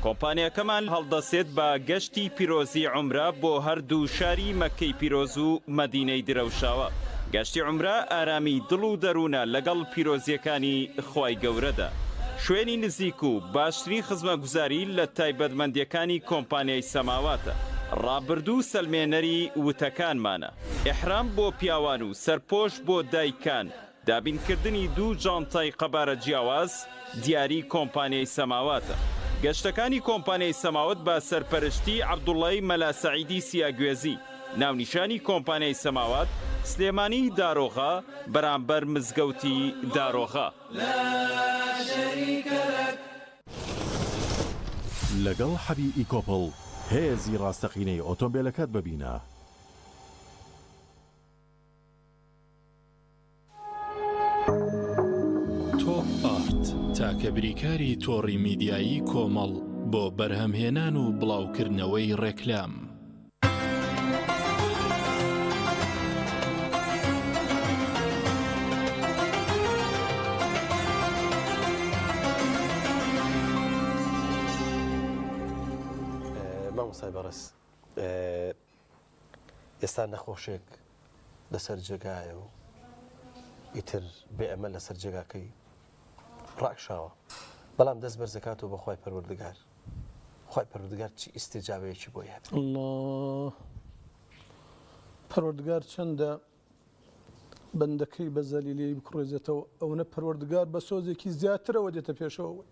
کۆمپانیەکەمان هەڵدەسێت بە گەشتی پیرۆزی عومرە بۆ هەردوو شاری مەکەی پیرۆز و مەدینەی درەوشاوە گەشتی عومرە ئارامی دڵ و دەروونە لەگەڵ پیرۆزیەکانی خوای گەورەدا شوێنی نزیک و باشترین خزمەتگوزاری لە تایبەتمەندیەکانی کۆمپانیای سەماواتە ڕابردوو سەلمێنەری وتەکانمانە ئیحرام بۆ پیاوان و سەرپۆش بۆ دایکان دابینکردنی دوو جانتای قەبارە جیاواز دیاری کۆمپانیای سەماواتە گەشتەکانی کۆمپانیای سەماوات بە سەرپەرشتی عەبدوڵڵای مەلاسەعیدی سیاگوێزی ناونیشانی کۆمپانیای سەماوات سلێمانی دارۆغا بەرامبەر مزگەوتی دارۆغا لەگەڵ حەبی ئیکۆپڵ هێزی ڕاستەقینەی ئۆتۆمبیلەکەت ببینە تۆپ ئارت تاکە بریکاری تۆڕی میدیایی کۆمەڵ بۆ بەرهەمهێنان و بڵاوکردنەوەی ڕێکلام مامۆستای بەڕێز ئێستا نەخۆشێک لەسەر جێگایە و ئیتر بێ ئەمە لەسەر جێگاکەی ڕاکشاوە بەڵام دەست بەرزەکات و بەخوای پەروەردگار خی پەروەردگار چی ئیسێجابەیەکی بۆ هەبێت الله پەروەردگار چەندە بەندەکەی بە زەلیلی بکڕێزێتەوە ئەوەنە پەروەردگار بە سۆزێکی زیاترەوە دێتە پێشەوە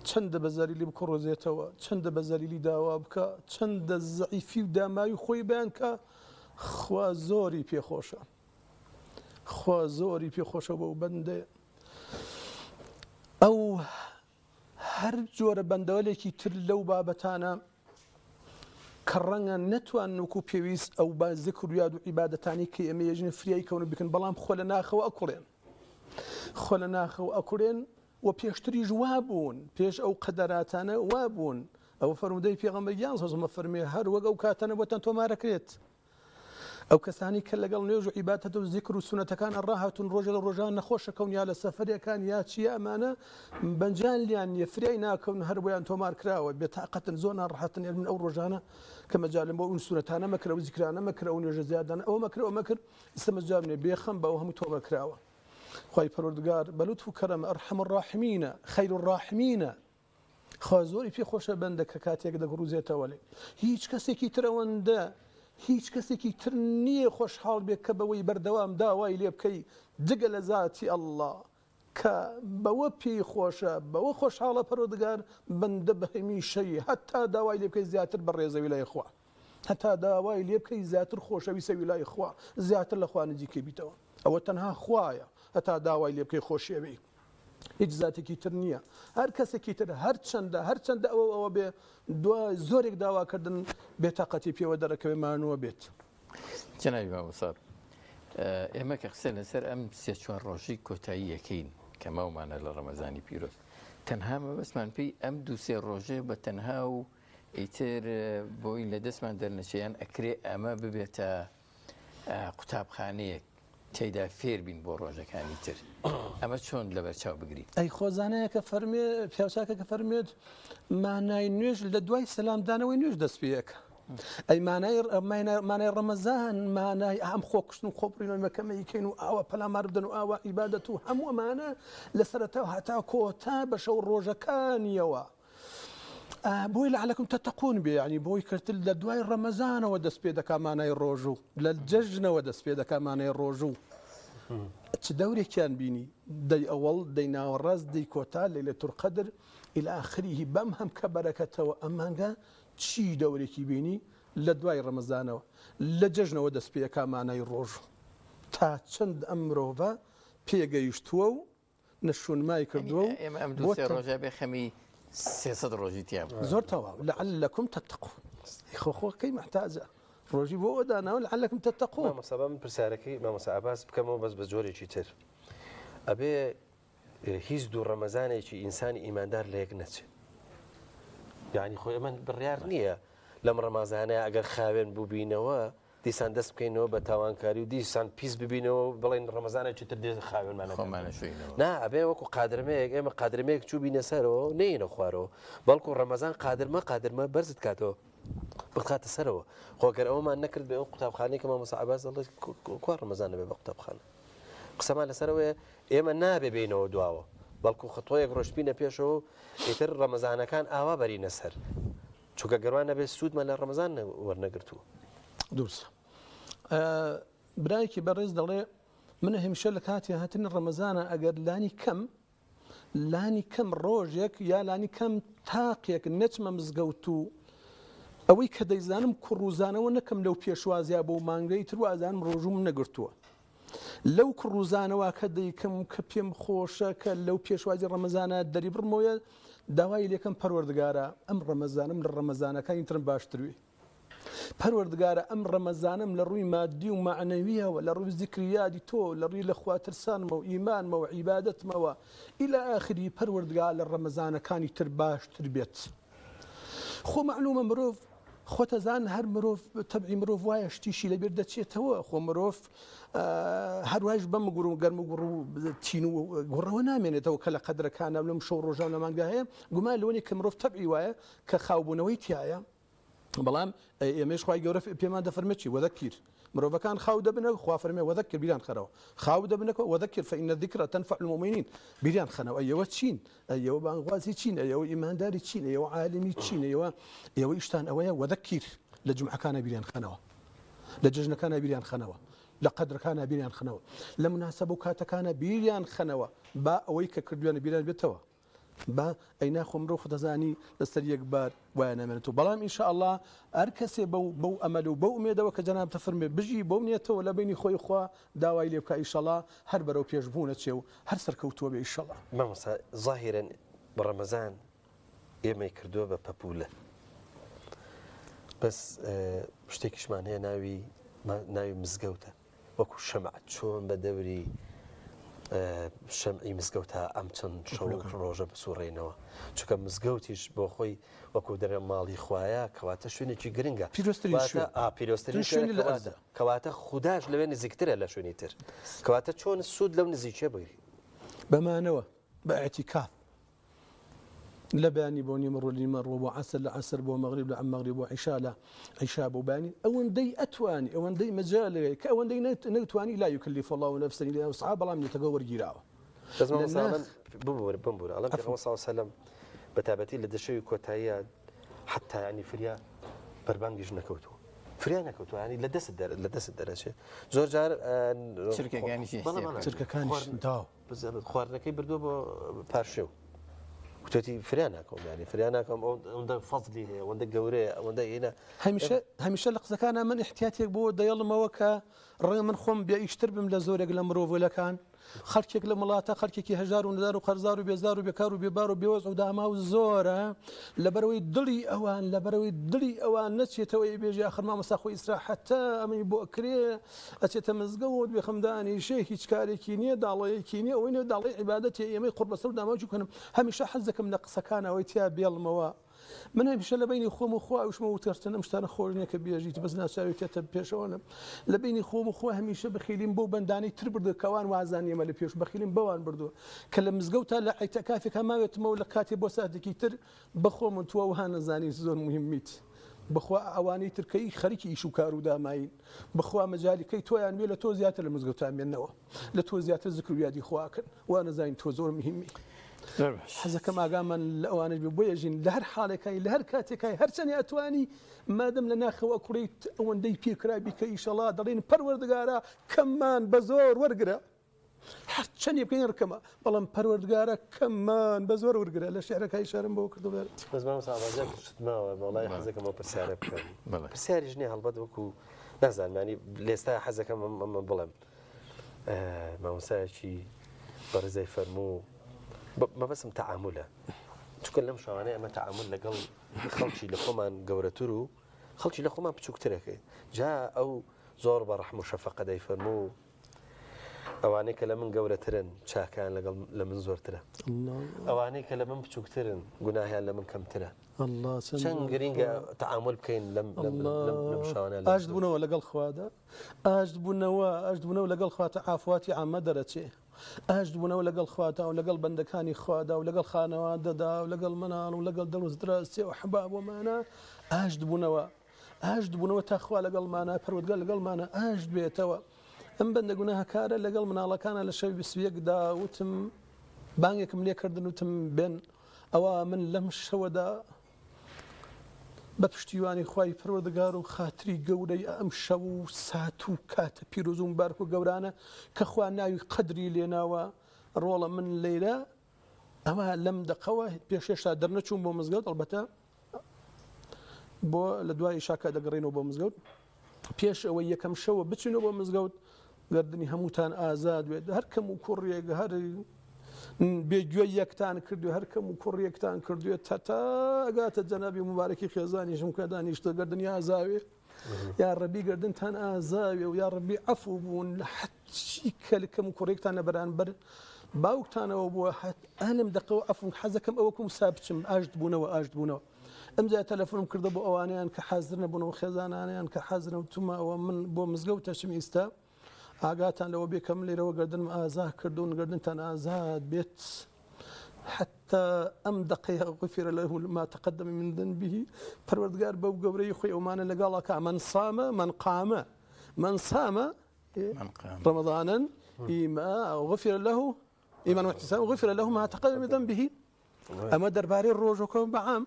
چەندە بە زەلیلی بکڕۆزێتەوە چەندە بە زەلیلی داوا بکە چەندە زەعیفی و داماوی خۆی بیان کە خوا زۆری پێخۆشە خوا زۆری پێخۆشە بە و بەندەیە ئەو هەر جۆرە بەندەوەلێکی تر لەو بابەتانە کە ڕەنگە نەتوان وەکو پێویست ئەو با ذکر و یاد و عیبادەتانی کە ئێمە ێژنە فریایی کەون بکەن بەڵام خۆ لە ناخەوە ئەکوڵێن خۆ لە ناخەوە ئەکوڵێن و پێشتریش وابوون پێش ئەو قەدەراتانە وابوون ئەو فەرمودەی پێغەمبەریان سەڵسەڵام فەرمێ هەر وەک ئەو کاتانە بۆتان تۆمارەکرێت ئەو کەسانی کە لەگەڵ نوێژ و عیبادەت و ذیکر و سونەتەکان ڕاهاتون ڕۆژە لە ڕۆژان نەخۆشەکەون یا لە سەفەرێکان یا چیە ئەمانە بەنجان لیان نیە فریای ناکەون هەر بۆیان تۆمار کراوە بێتاقەتن زۆر ناڕەحەتن من ئەو ڕۆژانە کە مەجالم بۆ ئەو سونەتانە مەکرە و ذیکرانە مەکرە و نوێژە زیادانە ئەوە مەکرە ئەوە مەکرد ئێستا مەجال نیە بێخەم بە ئەو هەموو تۆمە کراوە خوای پەروەردگار بەلوتف و کەرەم ئەرحەم الراحمینە خەیر الراحمینە خوا زۆری پێخۆشە بەندە کە کاتێک دەگڕوزێتەوە لێ هیچ کەسێکی ترەوەندە هیچ کەسێکی تر نییە خۆشحاڵ بێت کە بەوەی بەردەوام داوای لێ بکەی جگە لە ذاتی ئەڵڵا کە بەوە پێی خۆشە بەوە خۆشحاڵە پەروەردگار بەندە بە هەمیشەی هەتا داوای لێ بکەی زیاتر بەڕێزەوی لای خوا هەتا داوای لێ بکەی زیاتر خۆشەویستەوی لای خوا زیاتر لە خوا نزیکەی بیتەوە ئەوە تەنها خوایە هەتا داوای لێ بکەی خۆشیەوەی هیچ زاتێکی تر نییە هەر کەسێکی تر هەر چەندە ئەوە بێ دوای زۆرێک داواکردن بێتاقەتی پێوە دەرەکەوێمانەوە بێت جەنابی مامۆستا ئێمە کە قسە لەسەر ئەم سێ چوار ڕۆژی کۆتایی یەکەین کە ماومانە لە ڕەمەزانی پیرۆز تەنها مەبەستمان پێی ئەم دوو سێ ڕۆژێ بە تەنها و ئیتر بۆی لە دەستمان دەرنەچیان ئەکرێ ئەمە ببێتە قوتابخانەیەک تێیدا فێر بین بۆ ڕۆژەکانی تر ئەمە چۆن لەبەرچاو بگریت ئەی خۆزانەیە کە فەرمێ پیاوچاکە کە فەرمێت مانای نوێژ لە دوای سەلامدانەوەی نوێژ دەست پێیەکە ئەی مانای ڕەمەزان مانای ئەم خۆکشتن و خۆپڕینەوەکەمە یکەین و ئاوە پەلامار بدەن و ئاوە عیبادەت و هەموو ئەمانە لە سەرەتا هەتا کۆتا بە شەو ڕۆژەکانیەوە بۆی لەعلەکم تەتەقون بێ ینی بۆی کردتر لە دوای ڕەمەزانەوە دەست پێ دەکا مانای ڕۆژ و لە جەژنەوە دەست پێ دەکا مانای ڕۆژ و چ دەورێکیان بینی دەی ئەوەڵ دەی ناوەڕاست دەی کۆتا لەیلەتول قەدر إلى آخره بەم هەم کە بەرەکەتەوە ئەمانگە چی دەورێکی بینی لە دوای ڕەمەزانەوە لە جەژنەوە دەست پێ دەکا مانای ڕۆژ تا چەند ئەم مرۆڤە پێگەیشتووە و نەشونمای کردووە و ئێمە ئەم دوو سێ ڕۆژە بێ خەمی 300 ڕۆژی تیام زۆر تەواو لەعلەکم تەتەقون خۆخۆکەی محتاجە ڕۆژی بۆ ئەداناوە لەعلەکم تەتەقون مامۆستا من پرسیارەکەی مامۆستا عەباس بکەمەوە بەس بە جۆرێکی تر ئەبێ هیچ دوو ڕەمەزانێکی ئینسانی ئیماندار لە یەک نەچێت یعنی خۆی ئەمە بڕیار نییە لەم ڕەمەزانەیە ئەگەر خاوێن ببینەوە دیسان دەست بکەینەوە بە تاوانکاری و دیسان پیس ببینەوە بڵێن ڕەمەزانێکی تر دێ خاوێنمانەشوینەوە نا ئەبێ وەکو قادرمەیەک ئێمە قادرمەیەک چوو بینە سەرەوە نەینە خوارەوە بەڵکو ڕەمەزان قادرمە بەرزت کاتەوە بخاتە سەرەوە خۆگەر ئەومان نەکرد بێ ئەو قوتابخانەی کە مامۆستا عەباس دەڵێ کوا ڕەمەزان دەبێ بە قوتابخانە قسەمان لەسەرەوەیە ئێمە نابێ بینەوە دواوە بەڵکو خطوەیەک ڕۆژبینە پێشەوە ئیتر ڕەمەزانەکان ئاوا بەرینە سەر چونکە گەڕوان نەبێ سوودمان لە ڕەمەزان وەرنەگرتووە دووسە برایەکی بەڕێز دەڵێ منە هەمیشە لە کاتی هاتنی ڕەمەزانە ئەگەر لانی کەم ڕۆژێک یا لانی کەم تاقێک نەچمە مزگەوت و ئەوەی کە دەیزانم کوڕوزانەوە نەکەم لەو پێشوازیا بۆ مانگەی تر وازانم ڕۆژوم نەگرتووە لەو کوڕوزانەوە کە دەیکەم کە پێم خۆشە کە لەو پێشوازی ڕەمەزانە دەری بڕمەوە داوای لێکم پەروەردگارە ئەم ڕەمەزانم لە ڕەمەزانەکانی ترم باشتروی پەروەردگارە ئەم ڕەمەزانم لە ڕووی مادی و معنەویەوە لە ڕووی زیکریادی تۆ لە ڕووی لە خواترسانمە و ئیمانمەوە عیبادەتمەوە ئیلا ئاخری پەروەردگار لە ڕەمەزانەکانی تر باشتر بێت خۆ معلومە مرۆڤ خۆتەزان هەر مرۆڤ تەبعی مرۆڤ وایە شتیشی لەبێر دەچێتەوە خۆ مرۆڤ هەروایش بەم گوڕ و گەرم و گوڕ و تین و گوڕەوە نامێنێتەوە کە لە قەدرەکانە لەم شەو ڕۆژان لە مانگا هەیە گومان لەوەی کە مرۆڤ تەبعی وایە کە خاوبوونەوەی تایە بەڵام ئێمەش خوای گەورە پێمان دەفەرمێکی وەذەکیر مرۆڤەکان خاو دەبنەوە خوا فەرمێ وەذەکر بیریان خەرەوە خاو دەبنەوە وەذەکر فإن الذکرە تەنفع المؤمنین بیریان خەنەوە ئەوە چین ئەوە بانگوازی چین ئەوە ئیمانداری چین ئەوە عالمی چین ئەوە ئیشتان ئەوەیە وەذەکیر لە جومعەکانە بیریان خەنەوە لە جژنەکانە بیریان خەنەوە لە قەدرەکانە بیریان خەنەوە لە مناسبە و کاتەکانە بیریان خەنەوە با ئەوەی کە کردویانە بیریان بێتەوە با ئەینا خۆمڕۆ خدەزانی لەسەر یەکبار وایە نامێنێتەوە بەڵام ئینشاءالله هەر کەسێ بەو ئەمەل و بەو ئومێدەوە کە جەناب تەفەرمێ بژی بەو نیەتەوە لە بینی خۆی خوا داوای لێ بکە ئینشاءالله هەر بەرەو پێشبوونە چێ و هەر سەرکەوتووە بێ ئینشاءالله مامۆستا ظاهرا بەڕەمەزان ئێمەی کردووە بە پەپولە بەس شتێکیشمان هەیە ناوی مزگەوتە وەکو شەمع چۆن بە دەوری شەمعی مزگەوتە ئەم چەند شەو ڕۆژە بسوڕێنەوە چونکە مزگەوتیش بۆ خۆی وەکو دەرە ماڵی خوایە کەواتە شوێنێکی گرنگە پیرۆستترین کەواتە خودداش لەوێ نزیکترە لە شوێنی تر کەواتە چۆن سوود لەو نزیکێ بگری بەمانەوە بە ئەتیکاف لە بەیانی بۆ نیمەڕۆ لیمەڕۆ بۆ عەسر لە عەسر بۆ مەغریب لە مەغریب بۆ عیشا بۆ بانی ئەوەندەی ئەتوانی ئەوەندەی مەجالێ کە ئەوەندەی نەتوانی لا یکلف الله نفسا الا وسعها بەڵام لێتەگە وەرگیراوە بمبورە ئەڵەم پێغەمبەر صلی الله علیه وسلم بەتابەتی لە دەشەوی کۆتاییە حتا ینی فریا بەربانگیش نەکەوتووە فریا نەکەوتووە ینی لە دەست دەرەچێت زۆر جار چرکەکانیش داو خواردنەکەی بردووە بۆ پاشێو وتێتی فریا ناکەم ینی فریا ناکەم ئەوەندە فەزلی هەیە ئەوەندە گەورەیە ئەوەندە ئێنە هەمیشە لە قسەکانە من احتیاتێک بۆ دەیەڵمەوە کە ڕێ من خۆم بیا ئیشتر بم لە زۆرێک لە مرۆڤەکان خەڵکێک لە وڵاتە خەڵکێکی هەژار و نەدار و قەرزار و بێزار و بێکار و بێبار و بێوەز و داما و زۆرە لەبەرەوەی دڵی ئەوان نەچێتەوە بێژی آخر مامۆستا خۆی ئیسراحەتە ئەمەی بۆ ئەکرێ ئەچێتە مزگەوت بێخەمدانی شێ هیچ کارێکی نییە داڵەیەکی نییە ئەوەی داڵی عیبادەتی ئێمەی قورب بەسەر داماوی کنم هەمیشە حەز دەکەم لە قسەکانەوەی تیا بێڵمەوە من هەمیشە لە بینی خۆم و خوا وشمە وتەرتن ئەم شتانە خۆش نییە کە بێژیت بەس ناچاوێتێتە پێشەوەنم لە بینی خۆم و خۆ هەمیشە بخیلیم بۆ بەندانەی تر بردو کەوان وازان ئێمە لە پێش بخیلیم بەوان بردووە کە لە مزگەوتە لە عیتەکافێکە ماوێتمەوە لە کاتێ بۆ ساتێکی تر بەخۆم تووە وها نەزانی زۆر مهمیت بخوا ئەوانەی ترکەی خەریکی ئیش و کار و داماین بخوا مەجالیکەی تۆیان بێ لە تۆ زیاتر لە مزگەوتان بێنەوە لە تۆ زیاتر ذکر و یادی خواکەن وا نەزانین تۆ زۆر مهمی حەزەکەم ئاگامان لە ئەوانەی بۆ یەژین لە هەر حاڵێکای لە هەر کاتێکای هەرچەندی ئەتوانی مادەم لە ناخەوە کوڕیت ئەوەندەی پێکرابی کە ئیشەڵا دەڵێن پەروەردگارە کەممان بە زۆر وەرگرە هەرچەندی بکەین ڕکەمە بەڵام پەروەردگارە کەممان بە زۆر وەرگرە لە شعرەکەی شارم بۆ کردوبێت وڵای حەزەکەمەوە پرسیارە بکەم پرسیاریش نییە هەڵبەت وەکو نازانمانی لێستا حەزەکەم ئەمە بڵێم مامۆستایەکی بەڕێزەی فەرموو مەبەسم تەعاملە چونکە لەم شەوانەیە ئەمە تەعامل لەگەڵ خەڵکی لە خۆمان گەورەتر و خەڵکی لە خۆمان بچووکترەکەی جا ئەو زۆر بە ڕەحم و شەفەقە دەیفەرموو ئەوانەی کە لە من گەورەترن چاکیان لەگەڵ لە من زۆرترە ئەوانەی کە لە من بچووکترن گوناهیان لە من کەمترە چەند گرینگە تەعامل بکەین لەم شەوانە ئاشت بوونەوە لەگەڵ خوادا ئاشت بوونەوە لەگەڵ خواتە ئافواتی عامە دەرەچێ ئاشت بوونەوە لەگەڵ خواتە و لەگەڵ بەندەکانی خوادا و لەگەڵ خانەوادەدا و لەگەڵ مناڵ و لەگەڵ دەروزدراستێ و حباب ومانە ئاشت بوونەوە تاخوا لەگەڵمانە پەروەردگار لەگەڵمانە ئاشت بێتەوە ئەم بەندە گوناهکارە لەگەڵ مناڵەکانە لە شەوی 21دا وتم بانگێکم لێ کردن وتم بێن ئەوە من لەم شەوەدا بە پشتیوانی خوای پەروەردگار و خاتری گەورەی ئەم شەو و سات و کاتە پیرۆز و مبارک و گەورانە کە خوا ناوی قەدری لێناوە ڕۆڵە من لەیلە ئەمە لەم دقەوە پێشێشتا دەرنەچوون بۆ مزگەوت ئەڵبەتە بۆ لە دوای شاکە دەگەڕێنەوە بۆ مزگەوت پێش ئەوەی یەکەم شەوە بچینەوە بۆ مزگەوت گردنی هەمووتان ئازاد وێت هەرکەم و کوڕێک هەر بێگوێ یەکتان کردو هەرکەم و کوڕێکتان کردوێت تا ئەگاتە جەنابی مبارەکی خێزانیشم کە دانیشتە گردنی ئازاوێ یا ڕەبی گردنتان ئازاوێ و یا ڕەبی عەفو بوون لە حەچی کەلکەم و کوڕێکتان لە بەرانبەر باوکتانەوە بووە ئەلم دقەوە عەفو حەزەکەم ئەوەکم سابچم ئاشت بوونەوە ئەمجا تەلەفۆنم کردە بۆ ئەوانیان کە حەزر نەبوونەوە خێزانانیان کە حەزرە وتمە ئەوە من بۆ مزگەوتەچم ئیستا ئاگاتان لەوە بێکەم لێرەوە گردنم ئازاد کردوون گردنتان ئازاد بێت حتى ئەم دقەیە غفر له ما تقدم من ذنبه پەروەردگار بەو گەورەی خۆی ئەومانە لەگەڵەکە من صام رمضانا غفر له إيمان واحتساب غفر له ما تقدم من ذنبه ئەمە دەربارەی ڕۆژەکە بەعام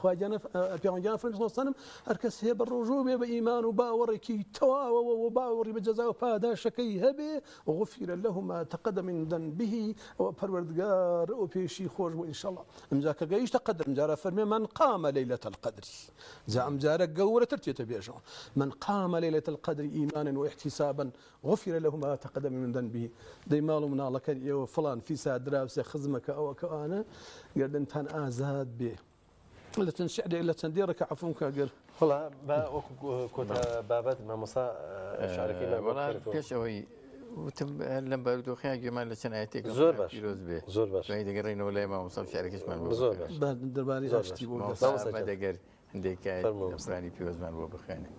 خواجانە پیاوەنجیان فرنجڵستانم هەرکەس هەیە بە ڕۆژوو بێ بە ئیمان و باوەڕێکی تەواوە و باوەڕی بە جەزا و پاداشەکەی هەبێ غفر له ما تقدم من ذنبه وپروردگار او پیشی خوش و ان شاء الله امجا که گیشت قدر امجا فرمی من قام ليله القدر زا امجا گوره ترتیت بیجو من قام ليله القدر ايمانا واحتسابا غفر له ما تقدم من ذنبه دي مالو من الله كان فلان في سادراوس خزمك او كانا قال انت ازاد به ولا تنشعر الا تنديرك عفوك قال والله با كنت بابات ما مصا شاركين والله كشوي وتم لم بردو خيا جمال لسنايتك زور باش زور باش فايده قرينا ولا ما وصل شعركش من زور باش بعد درباري اشتي بو ما دقر عندك فراني بيوز من بو بخانه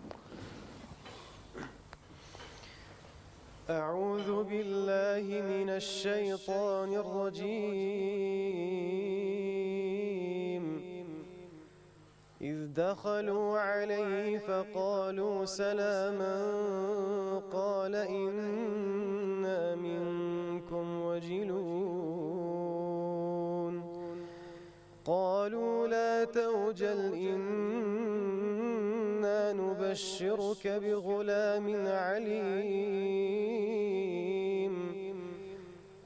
أعوذ بالله من الشيطان الرجيم إذ دخلوا عليه فقالوا سلاما قال إنا منكم وجلون قالوا لا توجل إنا نبشرك بغلام عليم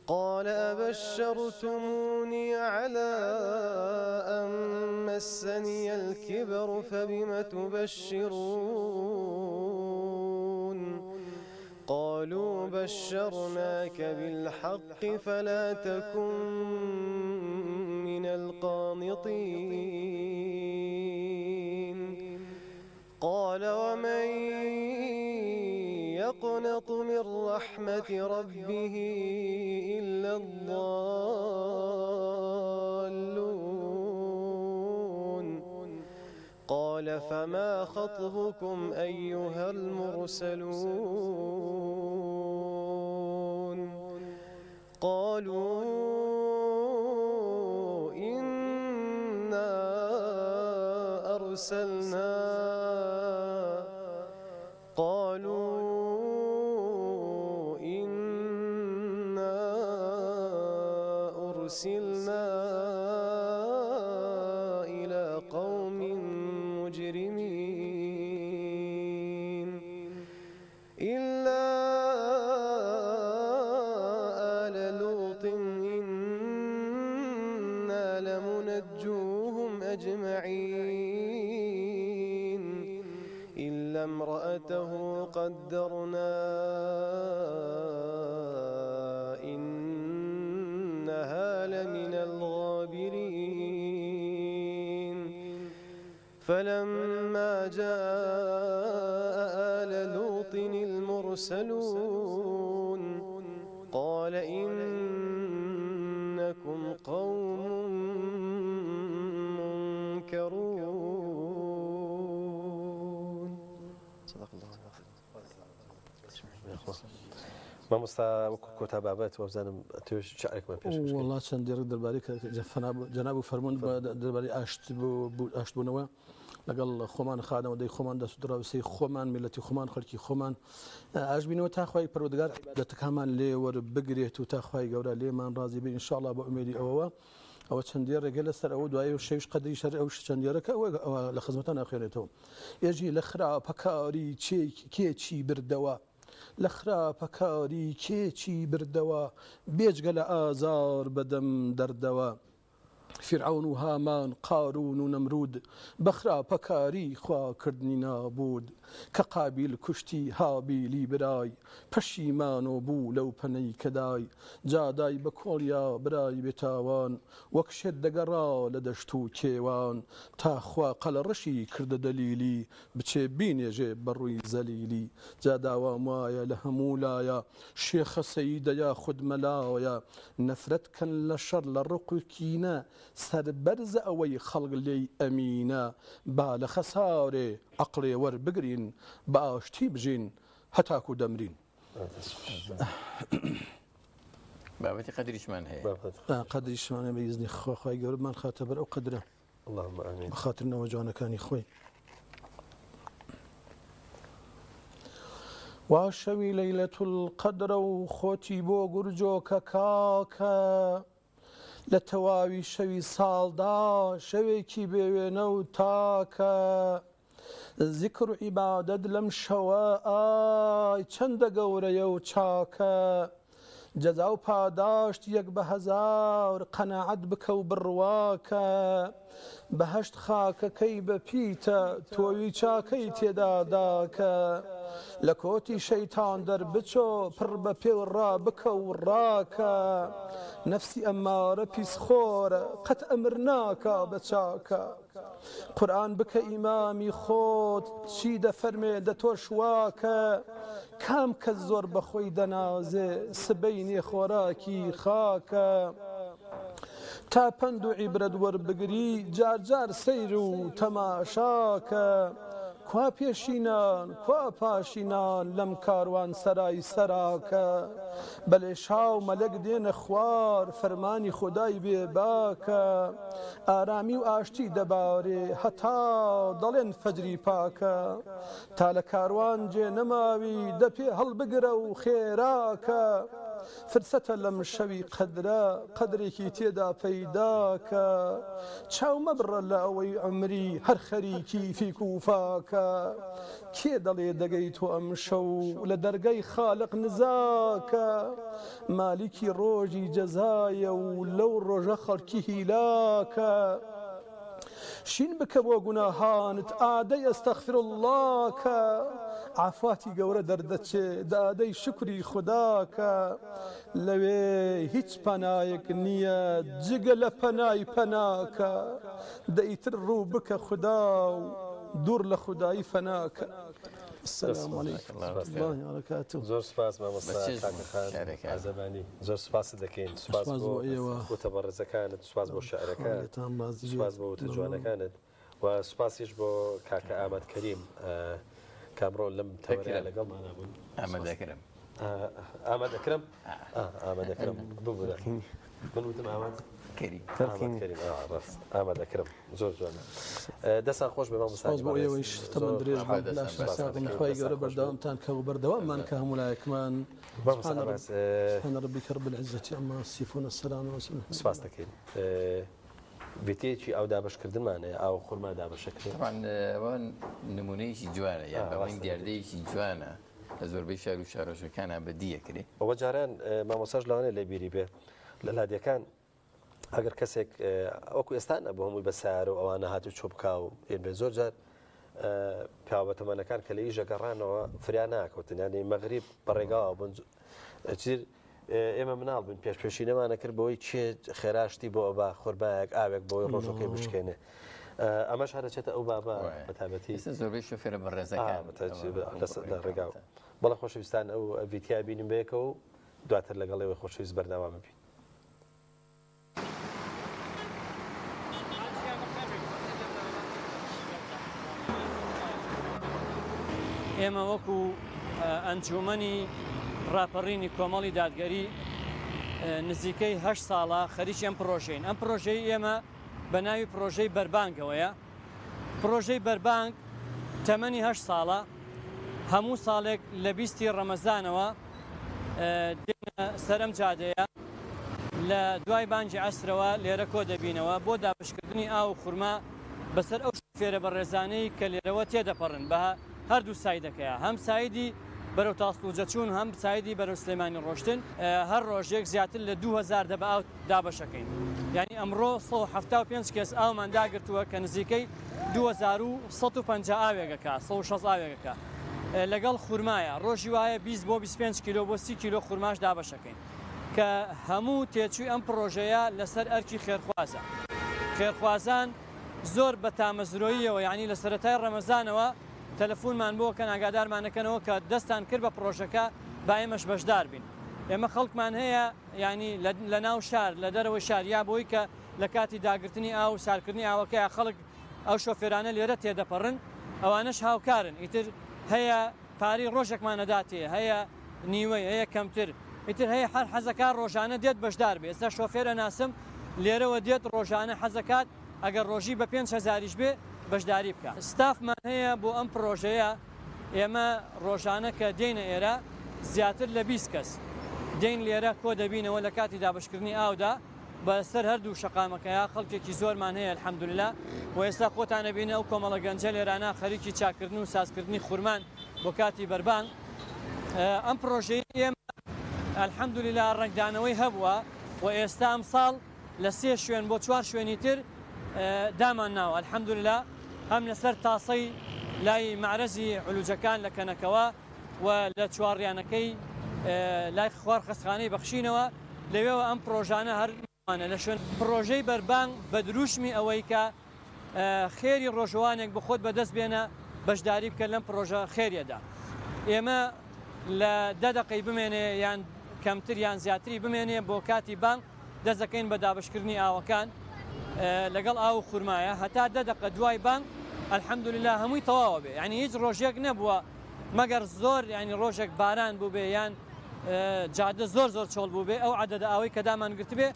قال أبشرتموني على أن مسني الكبر فبم تبشرون قالوا بشرناك بالحق فلا تكن من القانطين قال ومن يقنط من رحمة ربه إلا الضالون قال فما خطبكم أيها المرسلون قالوا إنا أرسلنا إلى قوم مجرمين إلا آل لوط إنا لمنجوهم أجمعين إلا امرأته قدرنا لمن الغابرين فلما جاء آل لوط المرسلون قال إنكم قوم منكرون صدق الله ما مستا كتاب بابات وبزانم توش شعرك ما فيش والله سندير درباري جناب فرمون درباري اشت بنوا لقال خمان خادم ودي خمان دست دراوسي خمان ملتي خمان خلقي خمان عجبيني تاخوي پروردگار عبادت كمان لي ور بقريت وتاخوي قورا لي من راضي بي ان شاء الله بأميدي او سندير رجال سر او دواي شيش قدري شر او سنديرك او لخدمتنا اخيرته يجي لخرا بكاري كي بردوا لخرا پکاری کێچی بردەوە بێجگە لە ئازار بەدەم دەردەوە فرعون و هامان قارون و نەمرود بەخرا پەکاری خواکردنی نابود کە قابیل کوشتی هابیلی برای پەشیمان و بوو لەو پەنەی کەدای جادای بە کۆڵیا برای بێتاوان وەک شێت دەگەڕا لە دەشت و کێوان تاخوا قەلە ڕەشی کردە دەلیلی بچێ بینێژێ بەڕووی زەلیلی جاداوام وایە لە هەموو لایە شێخە سەیدەیە خودمەلاوەیە نەفرەتکەن لە شەڕ لە ڕق و کینە سەربەرز ئەوەی خەڵک لێی ئەمینە با لە خەسارێ عەقڵێ وەربگرین بە ئاشتی بژین هەتاکو دەمرین بابەتی قەدریشمان هەیە قەدریشمان هەیە بەئیزنی خۆخوای گەورەمان خاتە بەر ئەو قەدرە اللهم ئامین بەخاتر نەوەجوانەکانی خۆی واشەوی لەیلەتول قەدرە و خۆتی بۆ گورجۆکە کاکە لە تەواوی شەوی ساڵدا شەوێکی بێوێنە و تاکە ذیکر و عیبادەت لەم شەوە ئای چەندە گەورەیە و چاکە جەزا و پاداشت یەک بە هەزار قەناعەت بکە و بڕواکە بەهەشت خاکەکەی بەپیتە تۆوی چاکەی تێداداکە لە کۆتی شەیتان دەربچۆ پڕ بە پێو ڕابکە و ڕاکە نەفسی ئەمارە پیسخۆرە قەت ئەمر ناکە بە چاکە قورآن بکە ئیمامی خۆت چی دەفەرمێ دەتۆش واکە کام کەس زۆر بەخۆی دەنازێ سبەینێ خۆراکی خاکە تا پند و عیبرەت وەربگری جار جار سەیر و تەماشاکە کوا پێشینان کوا پاشینان لەم کاروان سەرای سەراکە بەلێ شاو مەلەک دێنە خوار فەرمانی خودای بێباکە ئارامی و ئاشتی دەبارێ هەتا دەڵێن فەجری پاکە تا لە کاروان جێ نەماوی دەپێ هەڵبگرە و خێراکە فرسەتە لەم شەوی قەدرە قەدرێکی تێدا پەیداکە چاو مەبڕە لە ئەوەی عمری هەر خەریکی فیک و فاکە کێ دەڵێ دەگەی تۆ ئەم شەو لە دەرگەی خالق نزاکە مالیکی ڕۆژی جەزایە و لەو ڕۆژە خەڵکی هیلاکە شین بکە بۆ گوناهانت ئادەی ئەستەغفر اللهکە عافاتی گەورە دەردەچێ دادەی شکری خوداکە لەوێ هیچ پەنایەک نییە جگە لە پەنای پەناکە دەیتر ڕوو بکە خوددا و دوور لە خودایی فەناکە. السلام علیکم ورحمة الله وبركاته. زۆر سپاس مامۆستا ئازەبانی زۆر سپاس دەکەین سپاس بۆ تەبەڕێزەکانت سپاس بۆ شەعرەکانت سپاس بۆ وتە جوانەکانت و سپاسیش بۆ کاکە ئامەد کەریم کامڕۆ لەم تەوەریا لەگەڵمانە بوون. ئامادەکرم ئامادەکرم ئامادەکرم ببوورە من وتم ئاماد کەریم ئامادەکرم زۆر جوانە دەستان خۆش بێ سپاس بۆ ئێوەیش تەمەن درێژ خی گەورە بەردەوامتان کە و بەردەواممان کە هەموو لایەکمان سبحان ربك رب العزة عما يصفون السلام وسلم سپاس دەکەین. بێتێکی ئەو دابشکردنمانەیە ئاو خورما دابشەکرێت ئەوان نمونەیەکی جوانە یان بەڵین دیاردەیەکی جوانە لە زۆربەی شار و شارۆژەکانە بەدیەکرێ ئەوە جاران مامۆساژ لەوانێ لە بیری بێ لە لادیەکان ئەگەر کەسێک ئەوکو ئێستان نەبوو هەمووی بە سیارە و ئەوانە هاتو چۆ بکا و بێ زۆر جار پیاوەتەمەنەکان کە لە ئیژە گەڕانەوە فریان ناکەوتن ینی مەغریب بەڕێگاوە بن چیر ئێمە مناڵ بن پێشپێشینەمانە کرد بەوەی چێ خێراشتی بۆ ئەوبا خۆربایەک ئاوێک بۆی ڕۆژەکەی بشکێنێ ئەمەش هەرەچێتە ئەو بابا بەتابەتی زۆربەی شۆفێرە بەڕێزەکان لە ڕێگاوە بەڵە خۆشەویستان ئەو ڤیتیا بینیم بەیەکەوە و دواتر لەگەڵەوەی خۆشەویست بەردەوام ببین. ئێمە وەکو ئەنجومەنی ڕاپەڕینی کۆمەڵی دادگەری نزیکەی 8 ساڵە خەریکی ئەم پرۆژەین. ئەم پرۆژەی ئێمە بە ناوی پرۆژەی بەربانگەوەیە. پرۆژەی بەربانگ تەمەنی 8 ساڵە هەموو ساڵێک لە 20 ڕەمەزانەوە دێنە سەرم جادەیە لە دوای بانگی عەسرەوە لێرە کۆ دەبینەوە بۆ دابشکردنی ئاو خوورما بەسەر ئەو شوفێرە بەڕێزانەی کە لێرەوە تێدەپەڕن بە هەردوو سایدەکەیە هەم سایدی بەرەو تاستوجە چوون هەم سایدی بەرەو سلێمانی ڕۆشتن هەر ڕۆژێک زیاتر لە 2000 دەبە ئاو دابەشەکەین. یعنی ئەمڕۆ 175 کەس ئاومان داگرتووە کە نزیکەی 2150 ئاوێگەکە 160 ئاوێگەکە لەگەڵ خوورمایە ڕۆژی وایە 20 بۆ 25 کیلۆ بۆ 30 کیلۆ خوورماش دابەشەکەین کە هەموو تێچووی ئەم پرۆژەیە لەسەر ئەرکی خێرخوازە. خێرخوازان زۆر بە تامەزرۆییەوە یعنی لە سەرەتای ڕەمەزانەوە تەلەفۆنمان بۆ کە ئاگادارمانەکەنەوە کە دەستان کرد بە پرۆژەکە با ئێمەش بەشدار بین. ئێمە خەڵکمان هەیە ینی لە ناو شار لە دەرەوەی شار یا بۆی کە لە کاتی داگرتنی ئاو و سارکردنی ئاوەکەی خەڵک ئەو شۆفێرانە لێرە تێدەپەڕن ئەوانش هاوکارن ئیتر هەیە پاری ڕۆژێکمانەداتێ هەیە نیوەی هەیە کەمتر ئیتر هەیە هەر حەزەکان ڕۆژانە دێت بەشدار بێ. ئێستا شۆفێرە ناسم لێرەوە دێت ڕۆژانە حەزەکات ئەگەر ڕۆژی بە 5000 بێ بەشداری بکە. ستافمان هەیە بۆ ئەم پرۆژەیە ئێمە ڕۆژانە کە دێنە ئێرە زیاتر لە 20 کەس دێن لێرە کۆ دەبینەوە لە کاتی دابشکردنی ئاودا بەسەر هەردوو شەقامەکەیە خەڵکێکی زۆرمان هەیە الحەمدوللا و ئێستا خۆتانە بینە ئەو کۆمەڵە گەنجە لێرانە خەریکی چاکردن و سازکردنی خورمان بۆ کاتی بەربان ئەم پرۆژەی ئێمە الحەمدوللا ڕنگدانەوەی هەبووە و ئێستا ئەم ساڵ لە 3 شوێن بۆ 4 شوێنی تر دامان ناوە الحەمدوللا هەم لەسەر تاسەی لای معرەزی علوجەکان لە کەنەکەوە و لە چوارڕیانەکەی لای خوار خەسخانەی بەخشینەوە لەوێەوە ئەم پرۆژانە هەرمانە لە شوێن پرۆژەی بەربانگ بە دروشمی ئەوەی کە خێری ڕۆژوانێک بخۆت بەدەست بێنە بەشداری بکە لەم پرۆژە خێریەدا ئێمە لە 10 دقەی بمێنێ یان کەمتر یان زیاتری بمێنێ بۆ کاتی بانگ دەست دەکەین بە دابشکردنی ئاوەکان لەگەڵ ئاو خورمایە هەتا 10 دقە دوای بانگ الحەمدوللا هەمووی تەواوە بێ ینی هیچ ڕۆژێک نەبووە مەگەر زۆر ینی ڕۆژێک باران بوو بێ یان جادە زۆر چۆڵ بوو بێ ئەو عەدەدە ئاوەی کە دامان گرت بێ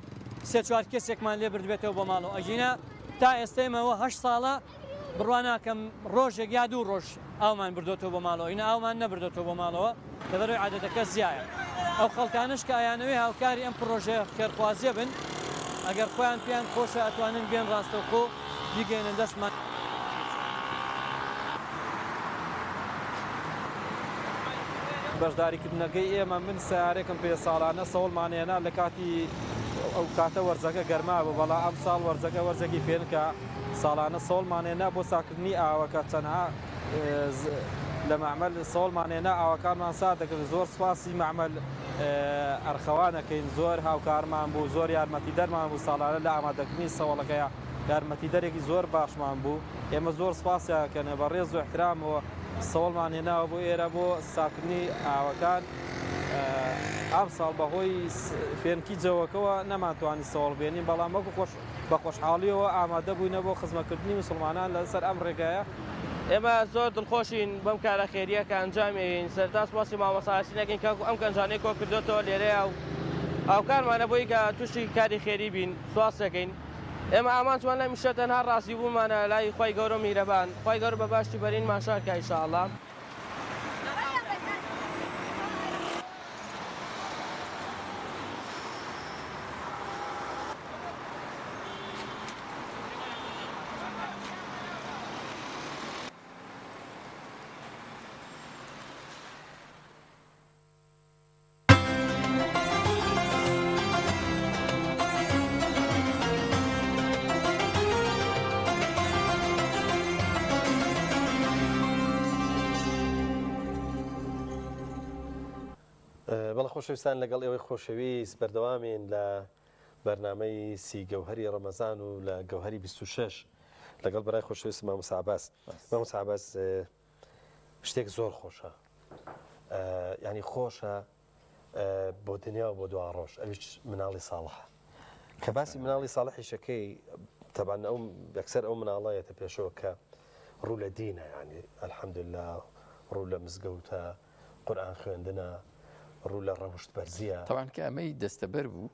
3-4 کەسێکمان لێ بردبێتەوە بۆ ماڵەوە ئەژینە تا ئێستەمەوە 8 ساڵە بڕواناکەم ڕۆژێک یا 2 ڕۆژ ئاومان بردۆتەوە بۆ ماڵەوە ئینە ئاومان نەبردۆتەوە بۆ ماڵەوە لەبەرەوەی عەدەدەکە زیایە ئەو خەڵکانش کە ئایانەوەی هاوکاری ئەم پرۆژە خێرخوازیە بن ئەگەر خۆیان پێیان خۆشە ئەتوانن بێن ڕاستەوخۆ بیگەێنن دەستمان بەشداریکردنەکەی ئێمە من سیارێکم پێ ساڵانە سەوڵمانێنا لە کاتی ئەو کاتە وەرزەکە گەرما بوو بەڵام ئەم ساڵ وەرزەکی فێنکە ساڵانە سەوڵمانێنا بۆ ساکردنی ئاوەکە چەندها لە معمەل سەوڵمانێنا ئاوەکانمان سا دەکرد زۆر سپاسی معمەل ئەرخەوانەکەین زۆر هاوکارمان بوو زۆر یارمەتی دەرمان بوو ساڵانە لە ئامادەکردنی سەوڵەکەیە یارمەتی دەرێکی زۆر باشمان بوو ئێمە زۆر سپاسیاکەنە بە ڕێز و احترامەوە سەوڵمان هێناوە بۆ ئێرە بۆ ساکردنی ئاوەکان ئەم ساڵ بەهۆی فێنکی جەوەکەوە نەمانتوانی سەوڵ بێنین بەڵام وەکو بە خۆشحاڵیەوە ئامادە بووینە بۆ خزمەتکردنی مسلمانان لەسەر ئەم ڕێگایە ئێمە زۆر دڵخۆشین بەم کارە خێریە کە ئەنجامین سەرتا سپاسی مامۆساسی نەکەین کە ئەم گەنجانەی کۆ کردوێتەوە لێرەیە و ئاوکارمانە بۆی کە تووشی کاری خێری بین سواس دەکەین ئێمە ئامانتوان لە میشە تەنها ڕاستی بوومانە لای خی گەورە میرەبان خی گەورە بە باشی بەرین ماشارکە ئینشاءڵڵا بەڵە خۆشەویستان لەگەڵ ئێوەی خۆشەویست بەردەوامین لە بەرنامەی سی گەوهەری ڕەمەزان و لە گەوهەری 26 لەگەڵ بەرای خۆشەویست مامۆستا عەباس مامۆستا عەباس شتێک زۆر خۆشە ینی خۆشە بۆ دنیا و بۆ دوا ڕۆژ ئەویش مناڵی ساڵحە کە باسی مناڵی ساڵحی شەکەی تەبان ئەو یەکسەر ئەو مناڵایەتە پێشەوە کە ڕوو لە دینە ینی ئەلحەمدوللا ڕوو لە مزگەوتە قورئان خوێندنە ڕوو لە ڕەوشت بەرزیە تاوان کە ئەمەی دەستەبەر بوو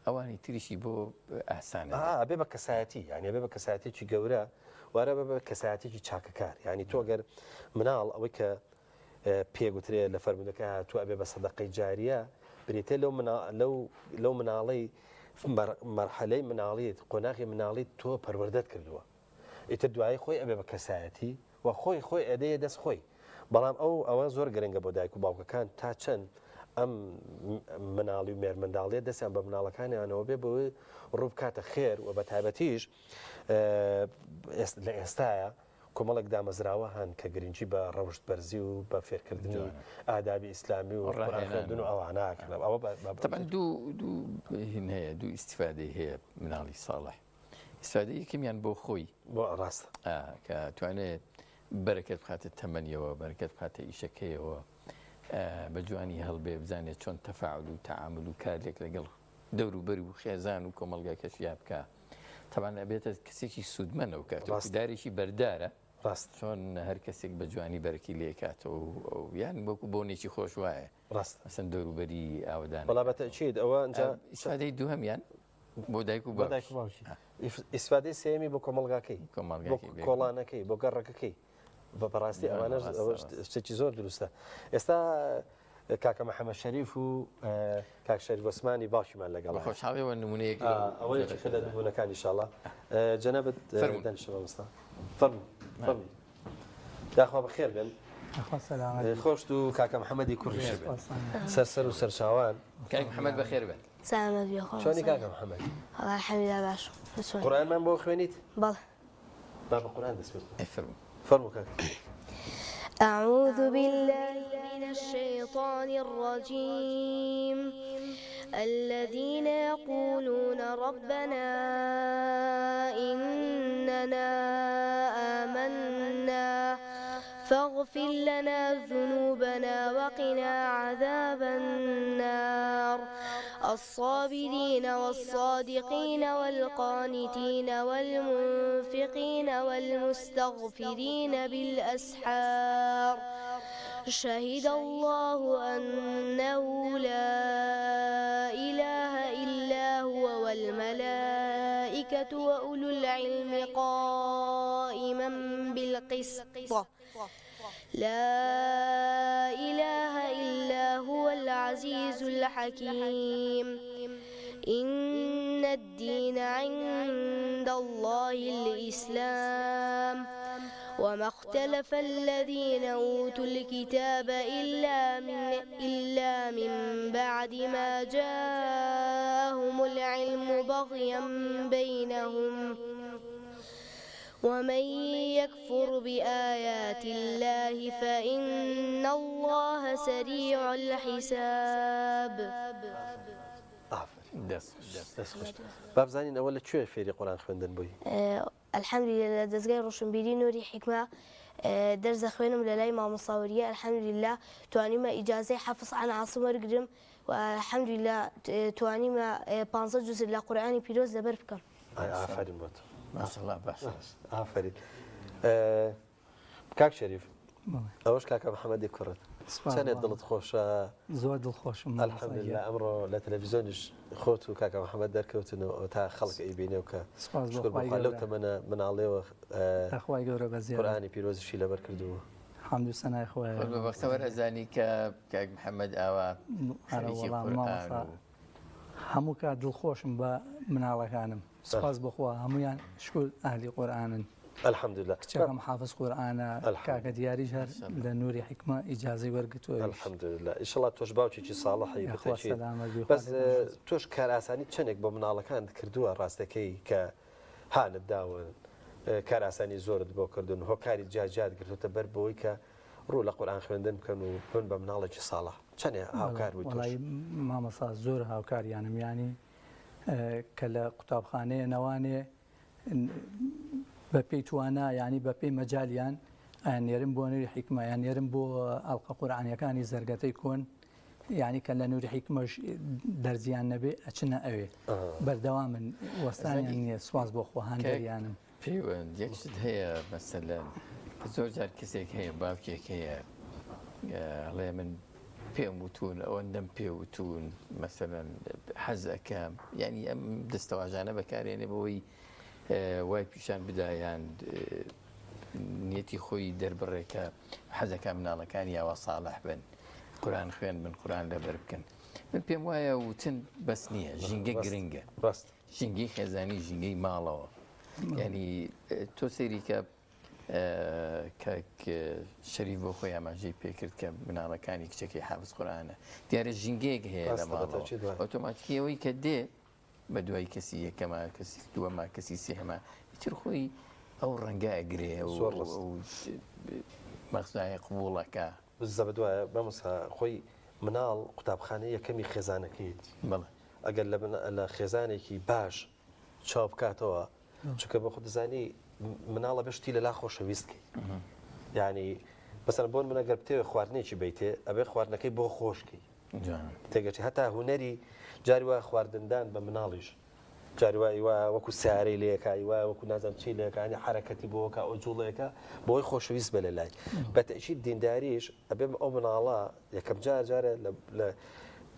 ئەوانی تریشی بۆ ئاسانە بێ بە کەسایەتی یعنی بێ بە کەسایەتێکی گەورە وارە بە کەسایەتێکی چاکەکار ینی تۆ گەر مناڵ ئەوەی کە پێگوترێ لە فەرمودەکە تو ئەبێ بە سەدەقەی جاریە بریتێ لەو مناڵەی مەرحەلەی مناڵیت قۆناغی مناڵیت تۆ پەروەردەت کردووە ئیتر دوایی خۆی ئەبێ بە کەسایەتی و خۆی ئەدەیە دەست خۆی بەڵام ئەوە زۆر گرنگە بۆ دایک و باوکەکان تا چەند ئەم مناڵی و مێرمەنداڵیە دەستیان بە مناڵەکانیانەوە بێ بەوەی ڕوو بکاتە خێر و بە تایبەتیش لە ئێستاە کۆمەڵێک دامەزراوە هەن کە گرنگی بە ڕەوشت بەرزی و بە فێرکردنی ئادابی ئیسلامی و ڕاهێناندن و ئەواناکەن طبعا دوو هەیە دوو ئیسیفادەی هەیە مناڵی ساڵح ئیسیفادەی یەکەمیان بۆ خۆی بۆ ڕاستە کە توانێت بەرەکەت بخاتە تەمەنیەوە بەرەکەت بخاتە ئیشەکەیەوە بە جوانی هەڵبێ بزانێت چۆن تەفاعل و تەعامل و کارێک لەگەڵ دەوروبەری و خێزان و کۆمەڵگەکەشیا بکە تەبان ئەبێتە کەسێکی سوودمەنەوە کاتەوە دارێکی بەردارە ڕاست چۆن هەر کەسێک بە جوانی بەرەکی لێکاتەوە یان وەکو بۆنێکی خۆش وایە ڕاست مەسەن دەوروبەری ئاودان بەڵابەتە چیت ئەوە ئیسفادەی دووهەمیان بۆ دایک و باوکی ئیسفادەی سێمی بۆ کۆمەڵگاکەی کۆڵانەکەی بۆ گەڕەکەکەی بەڕاستی ئەوانە شتێکی زۆر دروستە ئێستا کاکە محەممەد شەریف و کاک شەریف عوسمانی باوشیمان لەگەڵ خۆشحاڵیەوە نمونەیەک ئەوەیەکی خە لە نمونەکانی ئینشاءڵڵا جەنەبت دەنیشەوە مستا فەرمووی داخوا بەخێر بن خۆشت و کاکە محەممەدی کوڕی سەر و سەرچاوان کاک محەممەد بەخێر بن چۆنی کاکە محەممەد باش قورآنمان بۆ خوێنیت بەڵێ با بە قورآن دەست فەرموو کاکە أعوذ بالله من الشيطان الرجيم الذين يقولون ربنا إننا آمنا فاغفر لنا ذنوبنا وقنا عذاب النار الصابرين والصادقين والقانتين والمنفقين والمستغفرين بالأسحار شهد الله أنه لا إله إلا هو والملائكة وأولو العلم قائما بالقسط لا إله إلا هو العزيز الحكيم إن الدين عند الله الإسلام وما اختلف الذين أوتوا الكتاب إلا من بعد ما جاءهم العلم بغيا بينهم ومن يكفر بآيات الله فإن الله سريع الحساب بابزانین ئەوە لە کوێ فێری قورآن خوێندن بووی؟ الحەمدولillah لە دەستگای ڕۆشنبیری نوری حیکمە دەرس دەخوێنم لە لای مامۆستاوەریە الحەمدولillah توانیمە ئیجازەی حەفظ عن عاصم وەرگرم و الحەمدولillah توانیمە 15 جوز لە قورئانی پیرۆز لەبەر بکەم. ئافرین بۆ تۆ. ماشەڵڵا باش. ئافرین. کاک شەریف ئەوەش کاکە محەممەدی کوڕت. چەندێک دڵت خۆشە؟ زۆر دڵخۆشم. الحەمدولillah ئەمڕۆ لە تەلەڤیزیۆنیش خۆت و کاکە محەممەد دەرکەوتنەوە تا خەڵک ئەیبینێ و کە لەو تەمەنە مناڵێەوە خی گەورە بەزیێ قورئانی پیرۆزیشی لەبەر کردووە. حەمد و سەنای خۆی بەختەوەر ئەزانی کە کاک محەممەد ئاوا هەموو کات دڵخۆشم بە مناڵەکانم سپاس بخوا هەمویان شکر ئاهلی قورئانن. الحمدلله کچەکەم حافظ قورئانە کاکە دیاریش هەر لە نوری حیکمە ئیجازەی وەرگتووە. الحمدلله ئینشەڵڵا تۆش باوکێکی ساڵحی بتەچیت بەس تۆش کار ئاسانی چەندێک بۆ مناڵەکان کردووە ڕاستەکەی کە هانت داون کار ئاسانی زۆرت بۆ کردن هۆکاری جاجات گرتوتە بەر بۆی کە ڕوو لە قورئان خوێندن بکەن و بن بە مناڵێکی ساڵح چەندێ هاوکار بوویت؟ وەڵی مامەسا زۆر هاوکاریانم یانی کە لە قوتابخانەیە نەوانێ بە پێی توانە ینی بە پێی مەجاالیان نێرم بۆ نوری حیکمە یان نێرم بۆ ئەڵقە قورئانیەکانی زەرگەتەی کۆن یعنی کە لە نوری حیکمەش دەرزیان نەبێ ئەچنە ئەوێ بەردەوامن وەستانیان نییە سواز بۆ خۆهاندەریانم پەیوەند یەکشت هەیە مەسەلەن زۆر جار کەسێک هەیە باوکێک هەیە هەڵێ من پێم وتون ئەوەندەم پێوتون مەسەلەن حەز ئەەکەم ینی ئەم دەستەواژانە بەکارێنێ بەوەی وای پیشان بدایان نیەتی خۆی دەربڕێکە حەزەکە مناڵەکانی یاوە ساڵح بن قورئان خوێن بن قورئان لەبەر بکەن من پێم وایە وتن بەس نییە ژینگە گرنگە ژینگەی خێزانی ژینگەی ماڵەوە ینی تۆ سەیری کە کاک شەریف بۆ خۆی ئاماژەی پێکرد کە مناڵەکانی کچەکەی حافظ قورئانە دیارە ژینگەیەک هەیە لە ماڵەوە ئۆتۆماتیکی ئەوەی کە دێ بە دوای کەسی یەکەمە کەسی دووەمە کەسی سێهەمە تر خۆی ئەو ڕەنگە ئەگرێ مەخزای قبوڵەکە بزە بە دوایە بەمەسا خۆی مناڵ قوتابخانەی یەکەمی خێزانەکەیت ئەگەر لە خێزانێکی باش چاو بکاتەوە چونکە بە خۆ دەزانی مناڵە بەشتی لەلا خۆشەویستکەی یعنی بەسەر بۆن من ئەگەر بتێوێ خواردنێکی بیتێ ئەبێ خواردنەکەی بۆ خۆشکی تێگەچی هەتا هوەری جاری وایە خواردندان بە مناڵیش جاری وای وەکو سارەی لەکای وای وەکو نازانم چی لەکانی حرەکەتی بۆکە ئەو جوڵەکە بۆی خۆشەویست بە لە لای بەتەشی دینداریش ئەبێ ئەو مناڵە یەکەم جارە لە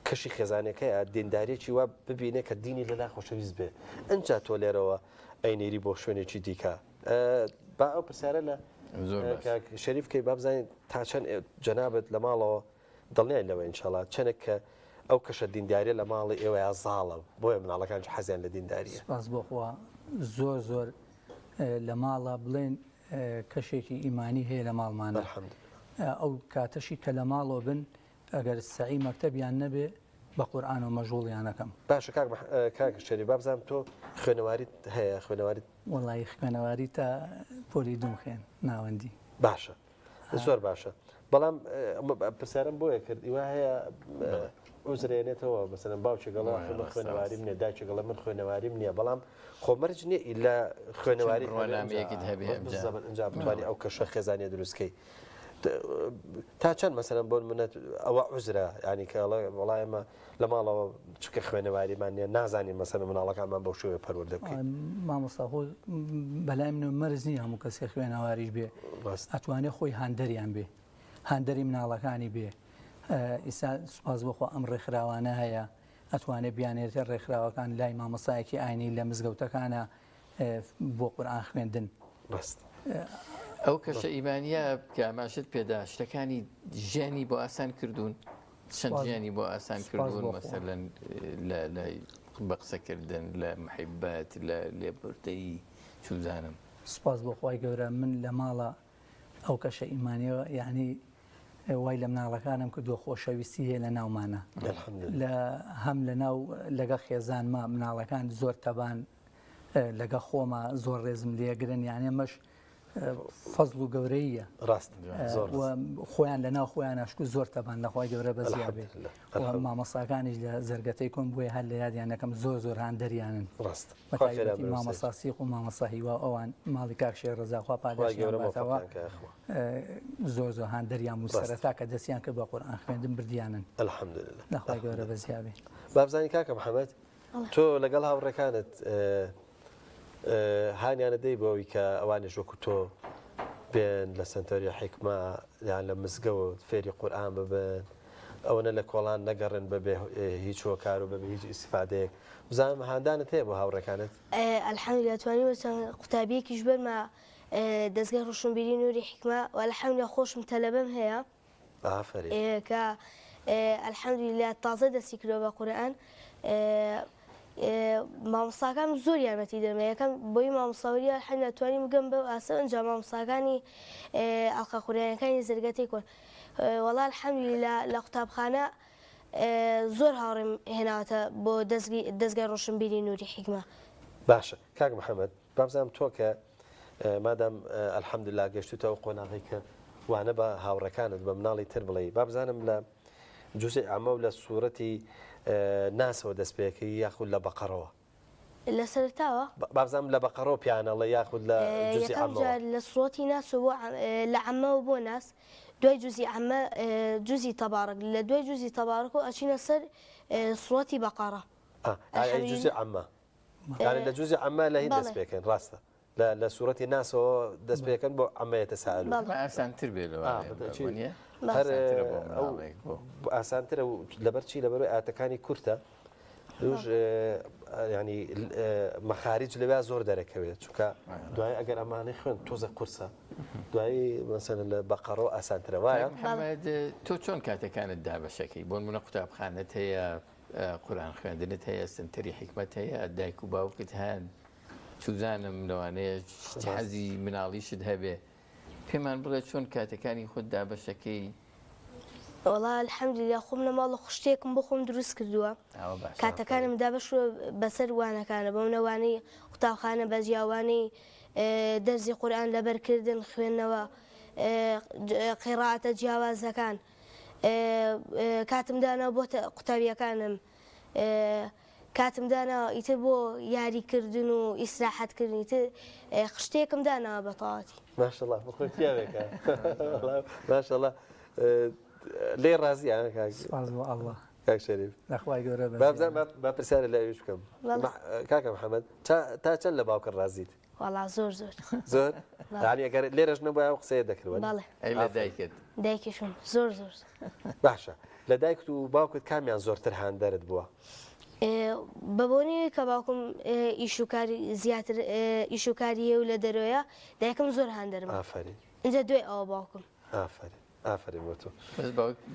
کەشی خێزانەکەیە دینداریێکی وا ببینێ کە دینی لەلا خۆشەویست بێ ئەجا تۆ لێرەوە ئەینێری بۆ شوێنێکی دیکە با ئەو پرسیارە لە شەریفکەی بابزانین تا چەند جەنابەت لە ماڵەوە دڵنیان لەوە ئینشاڵات چەنێک کە ئەو کەشە دینداریە لە ماڵی ئێوەیە زاڵە بۆیە مناڵەکان حەزیان لە دینداریە سپاس بۆخوا زۆر لە ماڵە بڵێن کەشێکی ئیمانی هەیە لە ماڵمانە ئەو کاتەشی کە لە ماڵۆ بن ئەگەر سعی مەکتەبیان نەبێ بە قورئان و مەژوڵیانەکەم باشە کاک شەری بابزانم تۆ خوێنەواریت هەیە خوێنەواریت وەڵی خوێنەواری تا پۆلی دوم خوێن ناوەندی باشە زۆر باشە بەڵام پرسیارم بۆیە کرد ئیوا هەیە ئوزرێنێتەوە مەسەلەن باوچێگەڵا من خوێنەواریم نییە داچێگەڵە من خوێنەواریم نییە بەڵام خۆمەرج نییە لە خوێنەواری ئەنجام بتوانانی ئەو کەشە خێزانێ دروستکەی تا چەند مەسەلەن بۆ منەت ئەوە عوزرە ینی کە وڵایمە لە ماڵەوە چکە خوێنەواریمان نیە نازانین مەسەلەن مناڵەکانمان بەو شوێ پەروەردە بکەین مامۆستاخۆ بەلای من مەرز نییە هەموو کەسێک خوێنەواریش بێ ئەتوانێت خۆی هاندەریان بێ هاندەری مناڵەکانی بێ ئیسا سوپاس بۆخۆ ئەم ڕێکخراوانە هەیە ئەتوانێت بیانێتە ڕێکخراوەکان لای مامۆستایەکی ئاینی لە مزگەوتەکانە بۆ قورئان خوێندن ئەو کەشە ئیمانیە کە ئاماژت پێدا شتەکانی ژیانی بۆ ئاسان کردوون چەند ژیانی بۆ ئاسان کردوون مەسەلەن لە بە قسەکردن لە محیبەت لە لێبوردەیی چوزانم سپاس بۆ خۆی گەورە من لە ماڵە ئەو کەشە ئیمانیەوە یعنی وای لە مناڵەکانم کردووە خۆشەویستی هەیە لە ناومانە هەم لە ناو لەگە خێزانمە مناڵەکان زۆر تەبان لەگە خۆمە زۆر ڕێزم لێگرن یانێ مەش فەزڵ و گەورەیە ڕاست خۆیان لە ناو خۆیان ئاشکو زۆر تەبان لەخوای گەورە بەزیابێ مامۆستاکانیش لە زەرگەتەی کۆم بۆیە هەر لە یادیانەکەم زۆر هاندەریانن ڕاست مامۆستاسیق و مامۆستاهیوا ئەوان ماڵی کاکشێ ڕزاخوا پاداشیانەوە زۆر هاندەریان و سەرەتا کە دەستیان کرد بە قورئان خوێندن بردیانن ئەلحەمدولillah لەخوای گەورە بەزیابێ بابزانی کاکە محەممەد تۆ لەگەڵ هاوڕێکانت هانیانە دەی بۆەوەی کە ئەوانش وەکو تۆ بێن لە سنتەری حیکمە یان لە مزگەوت فێری قورئان ببن ئەوەنە لە کۆڵان نەگەڕن بەبێ هیچ هۆکار و بەبێ هیچ ئیسفادەیەک بزانم هاندانت هەیە بۆ هاوڕێکانت الحەمدولillah توانیوە قوتابیەکیش بەرمە دەستگای ڕۆشنبیری نووری حیکمە و الحەمدولillah خۆشم تەلەبەم هەیە کە الحەمدولillah تازە دەستی کردەوە بە قورئان مامۆستاکان زۆر یارمەتی دەرمە یەکەم بۆی مامۆستاوەریە الحەمدولillah توانیم بگەم بەو ئاسە ئەنجا مامۆستاکانی ئەڵقە قورئانیەکانی زەرگەتەی کۆن وەڵا الحەمدولillah لە قوتابخانە زۆر هاوڕێم هێناوەتە بۆ دەستگای ڕۆشنبیری نووری حیکمە باشە کاک محەممەد بابزانم تۆ کە مادام الحەمدولillah گەشتوتەوە قۆناغی کە وانە بە هاوڕەکانت بە مناڵی تر بڵێ بابزانم لە جوزئی عەمە و لە سوورەتی ناسەوە دەستپێکی یاخود لە بەقەرەوە لە سەرتاوە بابزانم لە بەقەرەوە پیانەڵە یاخود لە جوزئی عەمەوە لە سوڕەتی ناسەوە لە عەمەوە بۆ ناس دوای جوزئی عەمە جوزی تەبارەک لە دوای جوزی تەبارەک و ئەچینە سەر سوڕەتی بەقەرە جوزئی عەمە یعنی لە جوزئی عەمە لە هی دەست پێکەن ڕاستە لە سوورەتی ناسەوە دەست پێکەن بۆ عەمەیەتە سائەل ئاسانتر بێ ئاسانترە و لەبەر چی لەبەر ئاتەکانی کورتە دوژ ینی مەخارج لەوێ زۆر دەرەکەوێت چونکە دوای ئەگەر ئەمانەی خوێن تۆزە قورسە دوایی مەسەلەن لە بەقەرەوە ئاسانترە وایە تۆ چۆن کاتەکانت دابەشەکەی بۆ منە قوتابخانەت هەیە قورئان خوێندنت هەیە سنتەری حیکمەت هەیە دایک و باوکت هەن چوزانم لەوانەیە حەزی مناڵیشت هەبێ پێمان بڵێ چۆن کاتەکانی خۆت دابەشەکەی وەڵا الحەمدولillah خۆم لە ماڵە خوشتێکم بۆ خۆم دروست کردووە کاتەکانم دابەشوە بەسەر وانەکانە بەو نەوانەی قوتابخانە بە جیاوانەی دەرزی قورئان لەبەرکردن خوێندنەوە قیرائەتە جیاوازەکان کاتم داناوە بۆ قوتابیەکانم کاتم داناوە ئیتر بۆ یاریکردن و ئیسراحەتکردن ئیتر خشتێکم داناوە بە تەواوەتی ماشەڵڵا بخۆی پیاوێکە ماشەڵڵا لێ ڕازییان کاک شەریف بابزان با پرسیارە لەویش بکەم کاکە محەممەد تا چەند لە باوکە ڕازیت وەڵا زۆر زۆر ئەگەر لێرەش نەبووە قسەیە دەکردوە لە دایکت دایکیشم زۆر باشە لە دایکت و باوکت کامیان زۆرتر هاندەرت بووە بەبوونی کە باوکم زیاتر ئیشوکاریە و لە دەرەوەیە دایکم زۆر هاندەرم ئافرین اینجا دوێ ئەوە باوکم ئافرین بۆ تۆ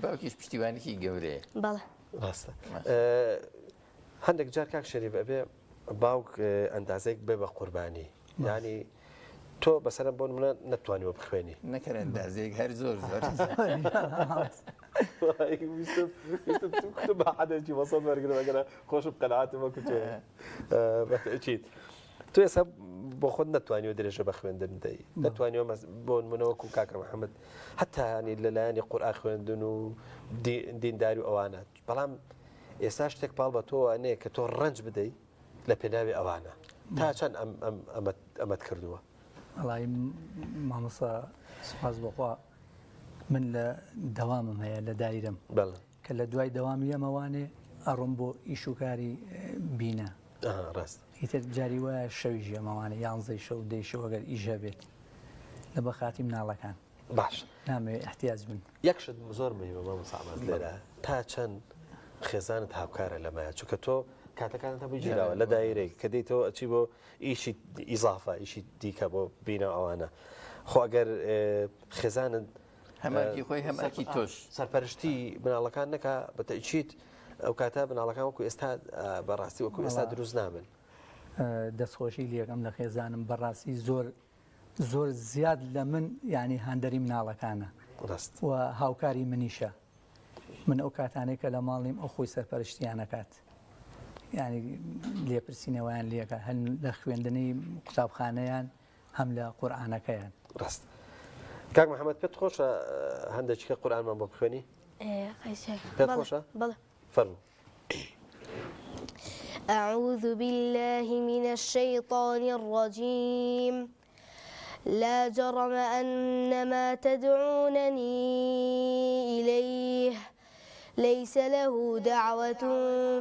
باوکیش پشتیوانێکی گەورەیە بەڵێ ڕاستە هەندێک جار کاک شەریف ئەبێ باوک ئەندازێک بێ بە قوربانی یعنی تۆ بەسەرم بۆ منە نەتوانیوە بخوێنی نەکەن ئەندازێک هەر زۆر زۆر بە عادێکی وەسەد وەرگرەوەگەرە خۆشم قەناعەتم وەکو تۆ بەتەکید تو ئێستا بۆ خۆت نەتوانیوە درێژە بە خوێندن دەی نەتوانیوە بۆ منەوەکو کاکە محەممەد حتا ینی لەلایەنی قورئان خوێندن و دینداری و ئەوانە بەڵام ئێستا شتێک پاڵ بە تۆ ئەنەیە کە تۆ ڕەنج بدەیت لە پێناوی ئەوانە تا چەند ئەمەت کردووە وڵی مامۆستا سوپاس بەخوا من لە دەوامم هەیە لە دایرم کە لە دوای دەوامی ئەمەوانێ ئەڕۆم بۆ ئیشوکاری بینە ڕاست ئیتر جاری وایە شەویژی ئەمەوانە 11 شەو دەی شەو ئەگەر ئیژە بێت لە بە خاتی مناڵەکان باش نامەوێت احتیاج بن یەکشت زۆر مهمە مامۆستا لێرە تا چەند خێزانت هاوکارە لەمایە چونکە تۆ کاتەکانت هەمووی جیراوە لە دایرێک کە دەیتەوە ئەچی بۆ ئیشی ئیزافە ئیشی دیکە بۆ بینە ئەوانە خۆ ئەگەر خێزانت هەماکی خۆی هەماکی تۆش سەرپەرشتی مناڵەکان نەکا بە تەئکید ئەو کاتە مناڵەکان وەکو ئێستا بەڕاستی وەکو ئێستا دروست نابن دەستخۆشی لێکم لە خێزانم بەڕاستی زۆر زیاد لە من ینی هەندەری مناڵەکانە و هاوکاری منیشە من ئەو کاتانێک کە لە ماڵیم ئەو خۆی سەرپەرشتیانەکات ینی لێپرسینەوەیان لێکە هەن لە خوێندنی قوتابخانەیان هەم لە قورئانەکەیان ڕاست کاک محەممەد پێت خۆشە هەندێکیکە قورئانمان بۆ بخوێنی پێت خۆشە بەڵێ فەرموو أعوذ بالله من الشيطان الرجيم لا جرم أن ما تدعونني إليه ليس له دعوة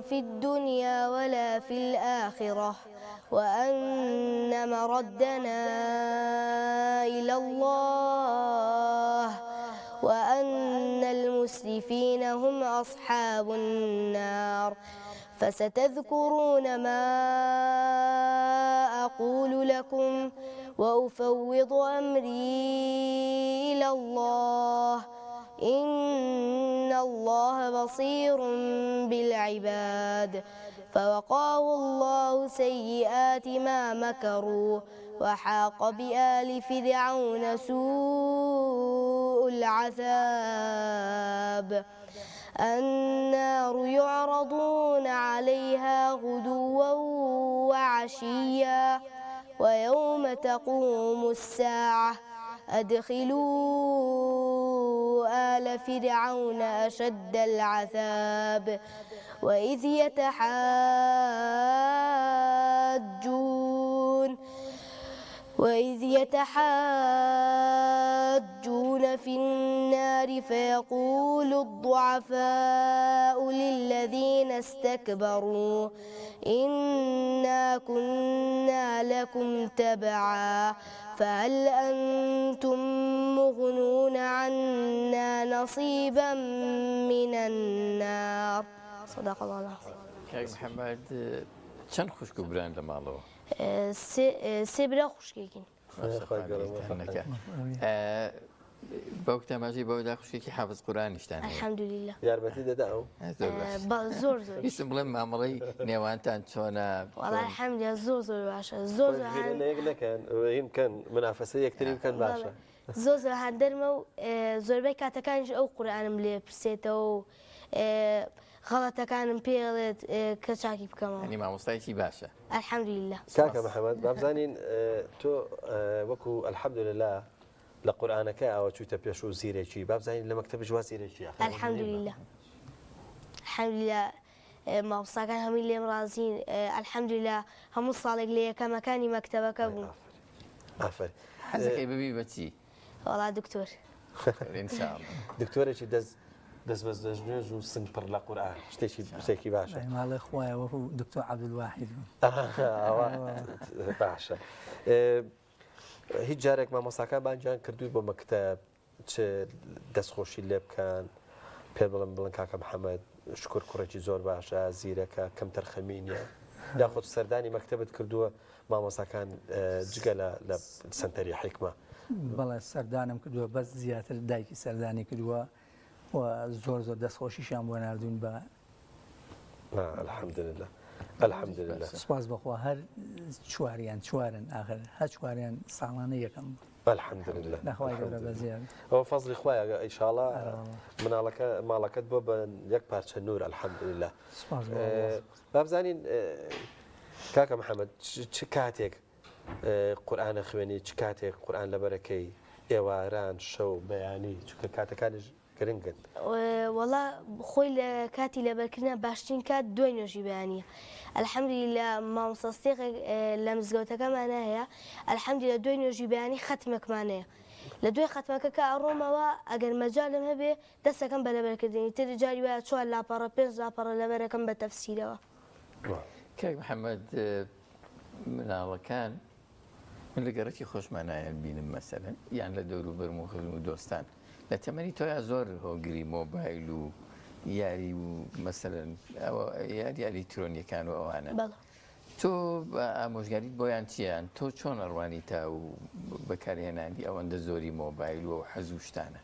في الدنيا ولا في الآخرة وأن مردنا إلى الله وأن المسرفين هم أصحاب النار فستذكرون ما أقول لكم وأفوض أمري إلى الله إن الله بصير بالعباد فوقاه الله سيئات ما مكروا وحاق بآل فرعون سوء العذاب النار يعرضون عليها غدوا وعشيا ويوم تقوم الساعة أدخلوا آل فرعون أشد العذاب وإذ يتحاجون في النار فيقول الضعفاء للذين استكبروا إنا كنا لكم تبعا فهل أنتم مغنون عنا نصيبا من النار صدق الله العظيم. کاک محەممەد چەند خوشک و بران لە ماڵەوە سێ برا خوشکێکین باوک تاماژەی بەوەدا خوشکێکی حافظ قورئانیشتان الحەمدولله یارمەتی دەدا ئەو زۆر ویستم بڵێم مامەڵەی نێوانتان چۆنە وەڵای الحەمدولله زۆر باشە زۆر نەکەن هینکەن منافەسە یەکتری بکەن باشە زۆر هەندەرمە و زۆربەی کاتەکانیش ئەو قورئانم لێ پرسێتەوە و غەڵەتەکانم پێڵێت کە چاکی بکەمەوە ینی مامۆستایکی باشە الحەمدولله. کاکە محەممەد بابزانین تۆ وەکو الحەمدولله لە قورئانەکە ئەوە چوویتە پێش و زیرێکی بابزانین لە مەکتەبی وا زیرێکی الحەمدولله الحەمدولله مامۆستاکان هەمووی لێم ڕازین الحەمدولله هەموو ساڵێک لە یەکەمەکانی مەکتەبەکە بووم. ئافرین حەزەکەی ببی بە چی؟ وەڵا دکتۆر دکتۆرێکی دەست بەس دەژنێژ و سنگ پڕ لە قورئان شتێکی باشە ماڵی خۆیە وەکو دکتۆر عەبدولواحید باشە. هیچ جارێک مامۆستاکان بانگیان کردووی بۆ مەکتەب چ دەستخۆشی لێ بکەن پێ بڵێن کاکە محەممەد شکر کوڕێکی زۆر باشە زیرەکە کەم تەرخەمینە یاخۆت سەردانی مەکتەبت کردووە مامۆستاکان جگە لە سنتەری حیکمە بەڵێ سەردانم کردووە بەس زیاتر دایکی سەردانی کردووە و زۆر دەستخۆشیشان بۆ نردوون بە الحەمدلله الحەمدلله سپاس بەخوا هەر چوارن ئاخر هەر چواریان ساڵانە یەکەم الحەمدلله نەخوای گەورە بە زیاد ئەوە فەزلی خوایە ئیشاڵا ماڵەکەت بۆ بە یەک پارچە نور الحەمدلله بابزانین کاکە محەممەد چ کاتێک قورآانە خوێنی چ کاتێک قورآان لەبەرەکەی ئێواران شەو بەیانی چکە کاتەکانش گرنگن وەڵا خۆی لە کاتی لەبەرکردە باشترین کات دوای نوێژی بەیانە الحەمدولیلا مامۆستاستێقێک لە مزگەوتەکەمان هەیە الحەمدولیلا دوای نوێژی بەیانی ختمەکمانەیە لە دوای ختمەکە کە ئەڕۆمەوە ئەگەر مەجالم هەبێ دەستەکەم بە لەبەرکردنی تر جاری وایە 4 لاپەڕە 5 لاپەڕە لەبەرەکەم بە تەفسیرەوە کاک محەممەد مناڵەکان من لە گەڕێکی خۆشمانایان بینم مەسەرەن یان لە دەور و بەرم و خزم و دۆستان لە تەمەنی تۆیان زۆر هۆگری مۆبایل و یاری و مەسەرەن یاری ئەلیکترۆنیەکان و ئەوانە تۆ ئامۆژگاریت بۆیان چیان تۆ چۆن ئەڕوانی تا و بەکارهێنانی ئەوەندە زۆری مۆبایل و حەزوو شتانە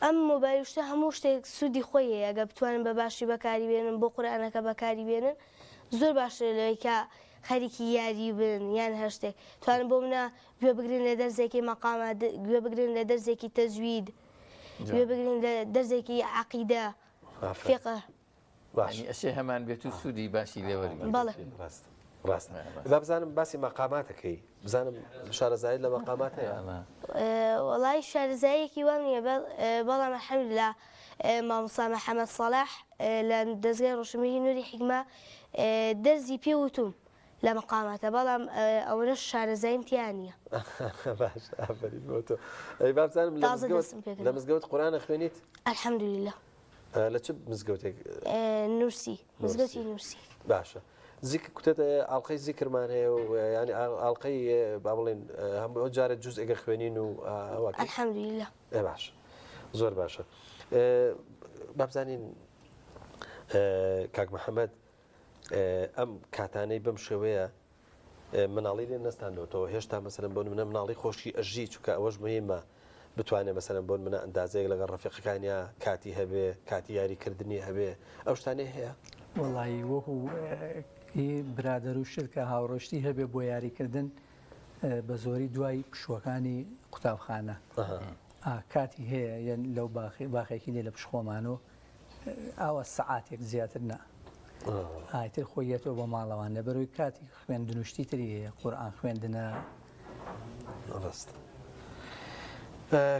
ئەم مۆبایل شتە هەموو شتێک سوودی خۆیە ئەگە بتوانن بە باشی بەکاری بێنن بۆ قورئانەکە بەکاری بێنن زۆر باشتر لەوەی کە خەریکی یاری بن یان هەر شتێک توانن بۆ منە گوێ بگرن لە دەرزێکی مەقامە گوێ بگرن لە دەرزێکی تەجوید گوێ بگرن لە دەرزێکی عەقیدە فقه ئەشێ هەمان بێت و سوودی باشی لێوەرگرن بەڵێ ڕاست بزانم باسی مەقاماتەکەی بزانم شارەزایی لە مەقامات هەیە وەڵای شارەزاییەکی وان نییە بەڵام الحەمدوللا مامۆستا محەممەد سەلاح لە دەستگای ڕۆشنبیری نووری حیکمە دەرزی پێوتوم لە مەقاماتە بەڵام ئەوەنە شارەزایم تیان نییە بابزانم لە مزگەوت قورئانە خوێنیت الحەمدوللا لە چ مزگەوتێک نورسی مزگەوتی نورسی باشە کوتێتە ئاڵلقەی زیکرمان هەیە و ینی ئاڵلقەی با بڵێن هەموو جارە جوز ئەگەر خوێنین و الحەمدوللا باش زۆر باشە بابزانین کاک محەممەد ئەم کاتانەی بەم شێوەیە مناڵی لێ نەستاندەوەتەوە هێشتا مەسەرم بۆ منە مناڵی خۆشی ئەژی چووکە ئەوەش مهمە بتوانێت مەسەرم بۆن منە ئەندازەیەک لەگەڵ ڕەفیقەکانیا کاتی هەبێ کاتی یاریکردنی هەبێ ئەو شتانەی هەیە وەڵی وەکو برادەر و شرکە هاوڕۆشتی هەبێ بۆ یاریکردن بە زۆری دوای پشوەکانی قوتابخانە کاتی هەیە یان لەو باخێکی لێ لە پشخۆمانەوە ئاوە سەعاتێک زیاتر نا ئایتر خۆیەتەوە بۆ ماڵەوان لە بەرەوەی کاتی خوێندنوشتی تری هەیە قورئان خوێندنە ڕاست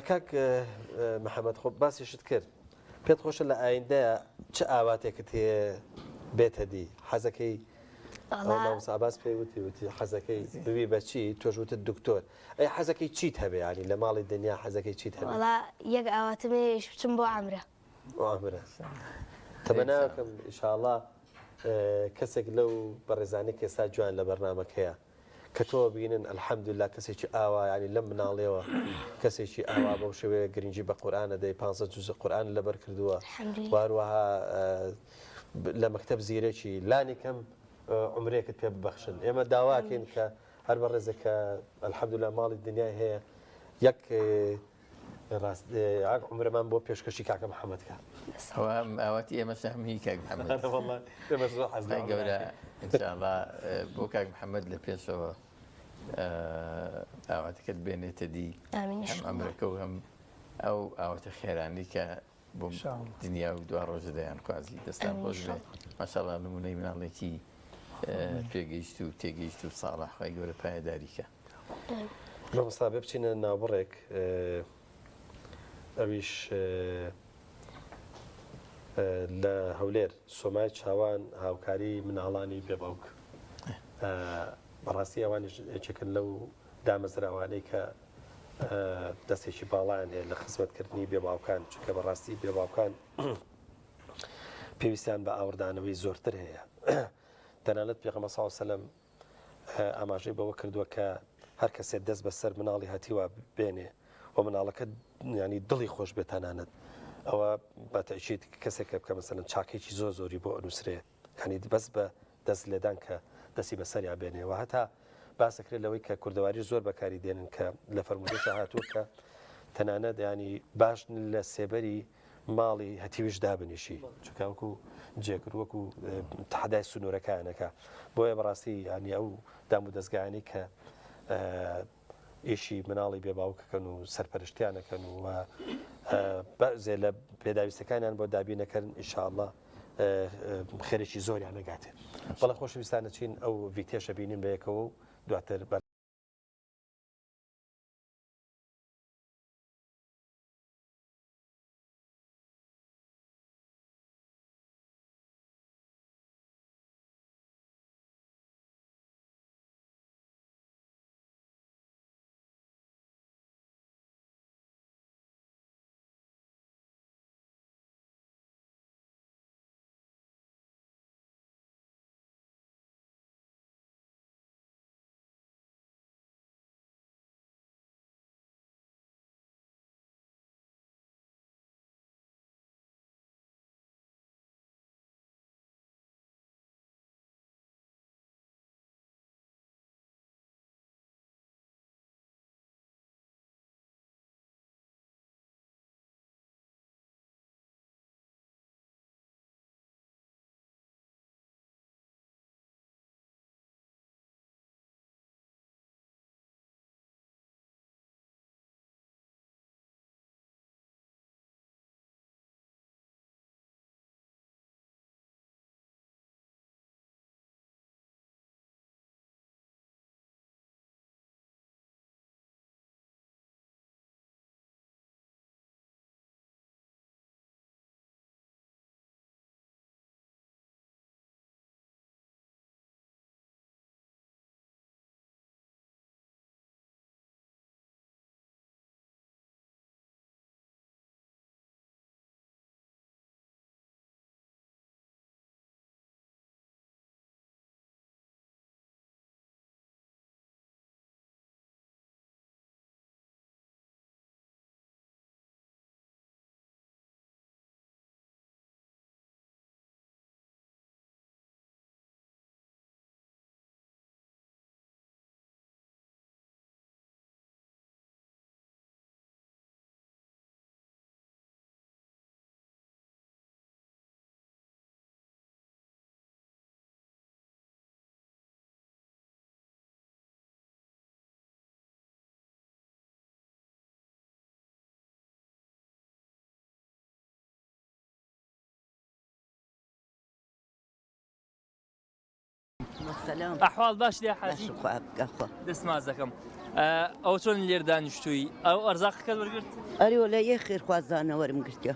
کاک محەممەد خۆ باسیشت کرد پێت خۆشە لە ئایندەیە چ ئاواتێکت هەیە بێتە دی حەزەکەی مامۆستا پێی وتی حەزەکەی ببی بەچی تۆژوتت دکتۆر ئەی حەزەکەی چیت هەبێ ینی لە ماڵی دنیا حەزەکەی چیت هەبێ یەک ئاواتمێش بچم بۆ عەمرە تەمەناکەم ئینشاءڵڵا کەسێک لەو بەڕێزانەی ئێستا جوان لە بەرنامەکەیە کە تۆ بینن الحەمدوللا کەسێکی ئاوا ینی لەم مناڵێەوە کەسێکی ئاوا بەو شێوەیە گرنگی بە قورئانە دەی 500 جوزە قورئان لەبەر کردووە واروەها لە مەکتەب زیرێکی لانی کەم عمرێکت پێ ببەخشن ئێمە داواکەین کە هەر بە ڕێزەکە الحەمدوللا ماڵی دنیای هەیە یەک عمرمان بۆ پێشکەشی کاکە محەممەدکە ئاواتی ئێمە شەهمی کاک محەممەد گەورە ئینشاءڵڵا بۆ کاک محەممەد لە پێشەوە ئاواتەکەت بێنێتە دی هەم ئەمرەکە و هەم ئەو ئاواتە خێرانی کە بۆ دنیا و دوا ڕۆژە دەیان خوازی دەستان خۆش بێ ماشەڵڵا نمونەی مناڵێکی پێگەیشت و تێگەیشت و ساڵح خوای گەورە پایەداریکە مامۆستا بێ بچینە ناوبڕێک ئەویش لە هەولێر سۆمای چاوان هاوکاری مناڵانی بێباوک بەڕاستی ئەوانش یەکێکن لەو دامەزراوانەی کە دەستێکی باڵیان هەیە لە خزمەتکردنی بێباوکان چونکە بەڕاستی بێباوکان پێویستیان بە ئاوردانەوەی زۆرتر هەیە تەنانەت پێغەمبەر سەڵڵەهو عەلەیهی وسەلەم ئاماژەی بەوە کردووە کە هەر کەسێ دەست بەسەر مناڵی هاتیوە بێنێ و مناڵەکە ینی دڵی خۆش بێت تەنانەت ئەوە بە تەئکید کەسێکە بکە مەسەلەن چاکێکی زۆری بۆ ئەنووسرێ ینی بەس بە دەست لێدان کە دەستی بەسەریا بێنێەوە هەتا باسەکرێت لەوەی کە کوردەواری زۆر بەکاری دێنن کە لە فەرموودەش هاتووە کە تەنانەت ینی باش لە سێبەری ماڵی هەتیویش دابنیشی چکاوکو جێکرووەکو تحدای سنوورەکانەکە بۆیە بەڕاستی ینی ئەو دام و دەستگایانی کە ئیشی مناڵی بێباوکەکەن و سەرپەرشتیانەکەن و بەزێ لە پێداویستەکانیان بۆ دابینەکەن ئینشاءالله خێرێکی زۆریان نەگاتێ بەڵام خۆشەویستانە چین ئەو ڤیکتێشە بینین بەیەکەوە و دواتر ئەحواڵ باش لێ حاجی دەست ماز دەکەم ئەو چۆن لێر دانیشتووی ئەو ئەرزاقەکەت وەرگرت ئەریوە لە یە خێرخوازانە وەرم گرتە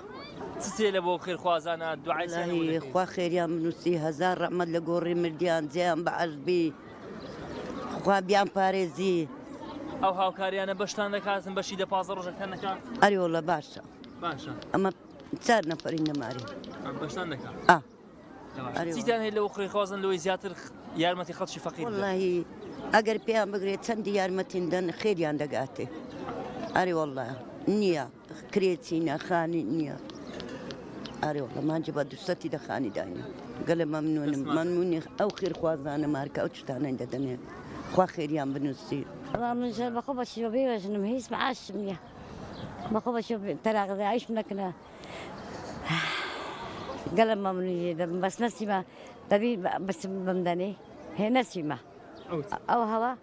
چێ لە بۆ خێرخوازانە دوعای خوا خێریان بنووسی هەزار ڕەحمەت لە گۆڕی مردیان جێیان بەعەزبی خوا بیان پارێزی ئەو هاوکاریانە بەشتان دەکاتن بەشی لە 15 ڕۆژەکان نەکات ئەریوەڵە باشە ئەمە 4 نەفەری نەماری بەشتان دەکات چیتان هەیە لەو خێرخوازن لەوەی زیاتر یارمەتی خەڵکی فەقیر وەڵڵاهی ئەگەر پێیان بگرێت چەندی یارمەتین دەن خێریان دەگاتێ ئەری وەڵڵا نییە کرێچی نەخانی نییە ئەری وەڵڵا مانجە بە دووسەتی دەخانی داینە گەلە مەمنونم مەمنونی ئەو خێرخوازانە مارکە ئەو شتانەی دەدەنێ خوا خێریان بنووسی من بەخۆ بەشی بێژنم هیچ معاشم نییە بەخۆ بەشی تەراغدا عیشم نەکنە قال ممنوع بس نسيمة تبي بس بمدني هي نسيمة أو هوا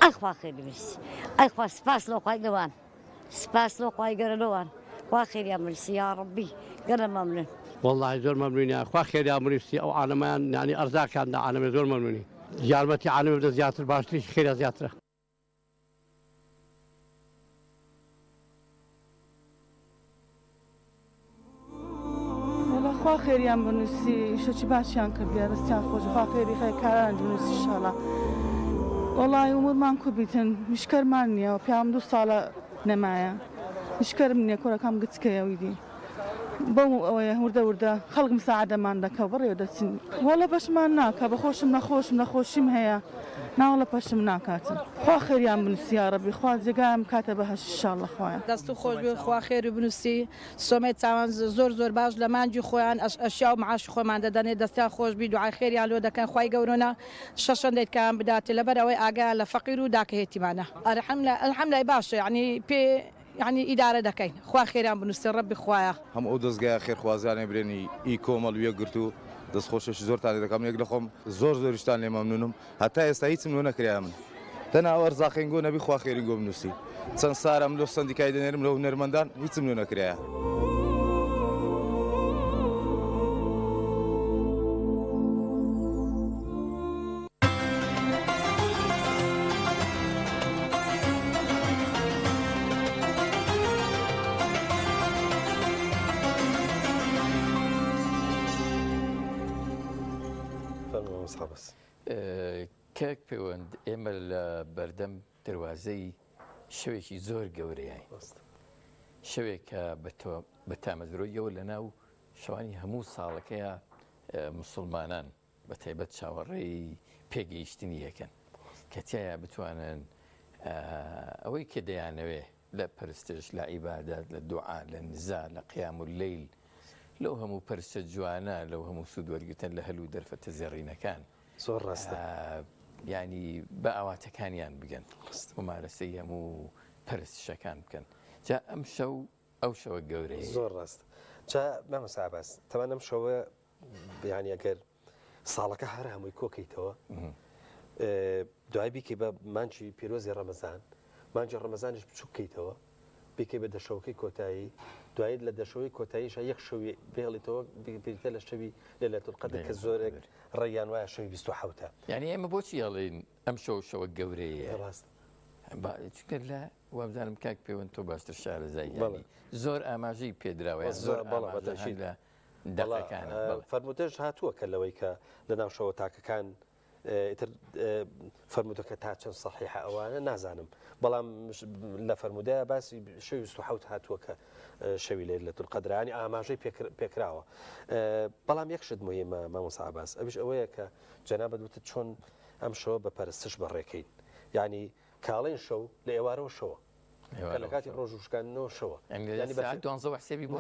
أخوا خير بس أخوا سباس لو قاي جوان سباس لو قاي جرلوان واخير يا مرسي يا ربي قال ممنوع والله زور ممنوني أخوا خير يا مرسي أو عالمان يعني أرزاق كان عالم زور ممنوني جارمتي عالم بدأ زيادة باشتري خير زيادة خوا خێریان بنووسی شەچی باشیان کردیا دەستیان خۆش خوا خێری خێرکاران بنووسی ئینشاڵڵا وەڵای عمرمان کوبیتن میشکەرمان نییە و پێم 2 ساڵە نەمایە میشکەرم نییە کۆرەکەم گچکەیەوی دی بەو ئەوەیە وردە وردە خەڵک مساعدەمان دەکە بڕێ دەچین وەڵە بەشمان ناکە بەخۆشم نەخۆشم هەیە ناوەڵە پەشم ناکاتم خوا خێریان بنووسی یا ڕەبی خوا جێگایم کاتە بەهەش ئینشاڵڵا خوایە دەست و خۆش بێ خوا خێری بنووسی سۆمەی چاوان زۆر باش لە مانجی خۆیان ئەشیا و معاش خۆمان دەدەنێت دەستیان خۆش بی دوعای خێریان لۆ دەکەن خوای گەورۆنە شەشەندێک کام بداتێ لەبەر ئەوەی ئاگایان لە فەقیر و داکەهێتیمانە ئەلحەمدولای باشە یعنی پێ يعني ئیدارە دەکەین خوا خێران بنووسی ڕەبی خوایە هەم ئەو دەستگای خێرخوازیانێ برێنی ئی کۆمەڵ ویە گرت و دەستخۆشەش زۆرتان دەکەم یەک لە خۆم زۆریشتان لێ مەمنونم هەتا ئێستا هیچم لۆ نەکریا من تەناوە ئەرزاقینگۆ نەبی خوا خێرینگۆ بنووسی چەند سارم لۆ سندیکای دەنێرم لەو هونەرمەندان هیچم لۆ نەکرایە کاک پەیوەند ئێمە لە بەردەم دەواازەی شەوێکی زۆر گەورەیە شەوێک کە بە تامەزرۆیەوە لە ناو شەوانی هەموو ساڵەکەیە مسلمانان بە تایبەت چاوەڕێی پێگەیشتنی یەکەن کە تایە بتوانن ئەوەی کە دەیانەوێ لە پەرستش لە عیبادات لە دوعا لە نزا لە قیام اللەیل لەو هەموو پەرستە جوانە لەو هەموو سوود وەرگتن لە هەلوو دەرفەتە زێڕینەکان زۆر ڕاستە ینی بە ئاواتەکانیان بگەن ممارەسەی هەموو پەرستشەکان بکەن جا ئەم شەو ئەو شەوە گەورەیە زۆر ڕاست جا مەمەسا باس تەوان ئەم شەوە یانی ئەگەر ساڵەکە هەر هەمووی کۆکەیتەوە دوای بیکەی بە مانجی پیرۆزی ڕەمەزان مانجی ڕەمەزانش بچووکەیتەوە بیکەی بە دەشەوەکەی کۆتایی دوایت لە دەشەوەی کۆتاییش یەک شەوی بێڵیتەوە بیتە لە شەوی لەیلەتول قەدر کە زۆرێک ڕێیان وایە شەوی 27 یعنی ئێمە بۆچی هەڵێن ئەم شەوە گەورەیە ڕاست چکە لە وابزانم کاک پەیوەند تۆ باشتر شارەزایی زۆر ئاماژەی پێدراوە زۆر لە دەقەکانە فەرموودەش هاتووە کە لەوەی کە لە ناو شەوە تاکەکان ئیتر فەرموودەکە تا چەند سەحیحە ئەوانە نازانم بەڵام لە فەرمودەیە باسی شەوی 27 هاتووە کە شەوی لەیلەتول قەدرانی ئاماژەی پێکراوە بەڵام یەک شت مهمە مامۆستا عەباس ئەویش ئەوەیە کە جەنابەت وتت چۆن ئەم شەوە بە پەرستش بەڕێکەین یعنی کاڵین شەو لە ئێوارەوە شەوە لە کاتی ڕۆژ و شکاندنەوە شەوە حسێبی بۆ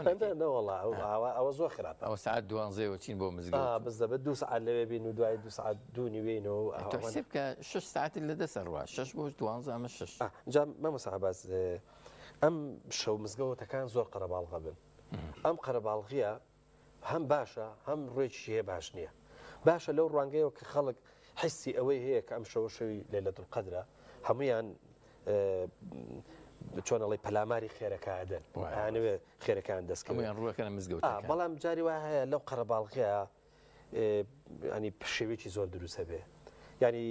ئەوە زۆر خراپە ئەو ساعت 12 چین بۆ مزگەوت بزدەبێت 2 ساعت لەوێ بین و دوای 2 ساعت دوونی وێنەوە حسێب کە 6 ساعتی لە دەسەڕوا 6 بۆ 12 ئەمە 6 جا مامۆستا عەباس ئەم شەو مزگەوتەکان زۆر قەرەباڵغە بن ئەم قەرەباڵغیە هەم باشە هەم ڕێکی هەیە باش نییە باشە لەو ڕوانگەیەوە کە خەڵک حسی ئەوەی هەیە کە ئەم شەوە شەوی لەیلەتول قەدرە هەمویان چۆنەڵی پەلاماری خێرەکەدەن هانوێ خێرەکان دەستکەویان ڕوەکەن مزگەوت بەڵام جاری وا هەیە لەو قەرەباڵغەیە ینی شێوێکی زۆر دروستە بێ ینی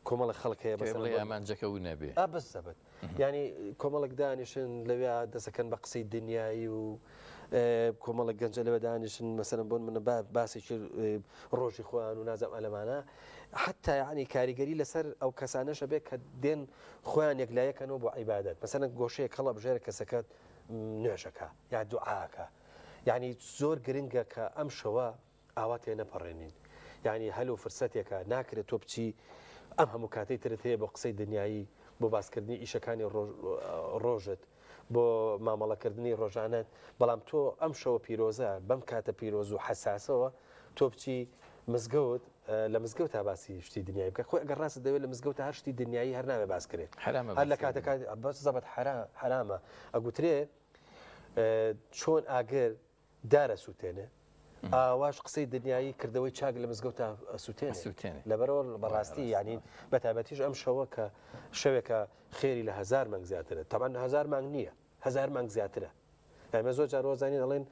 کۆمەڵی خەڵک هەیە بەڵێ ئامانجەکە و نەبێ بەسەبەت ینی کۆمەڵک دانیشن لەوێ دەسەکەن بە قسەی دنیایی و کۆمەڵک گەنجە لەوێ دانیشن مەسەرم بۆن منە باسێکی ڕۆژی خۆیان و نازەم ئەلەمانە حتا ینی کاریگەری لەسەر ئەو کەسانەشە بێت کە دێن خۆیان یەکلایەکەنەوە بۆ عیبادەت مەسەرەن گۆشەیە کەڵە بژێرە کەسەکەت نوێژەکە یا دوعاکە یعنی زۆر گرنگە کە ئەم شەوە ئاوا تێ نەپەڕێنین یعنی هەلو فرسەتێکە ناکرێت تۆ بچی ئەم هەموو کاتەی ترت هەیە بۆ قسەی دنیایی بۆ باسکردنی ئیشەکانی ڕۆژت بۆ مامەڵەکردنی ڕۆژانەت بەڵام تۆ ئەم شەوە پیرۆزە بەم کاتە پیرۆز و حساسەوە تۆ بچی مزگەوت لە مزگەوت تا باسی شتی دنیای بکە خۆی ئەگەر ڕاست دەوێت لە مزگەوت هەر شتی دنیایی هەر ناوێ باسکرێت هەر لە کاتەکان بەس زەبەت حرامە ئەگوترێ چۆن ئاگر دارە سووتێنێ ئاواش قسەی دنیایی کردەوەی چاک لە مزگەوت تا سووتێنێ لەبەرەوە بەڕاستی یعنی بەتابەتیش ئەم شەوە کە شەوێکە خێری لە 1000 مانگ زیاترە تەمان 1000 مانگ نییە 1000 مانگ زیاترە ئەمە زۆر جار وەزانین ئەڵێن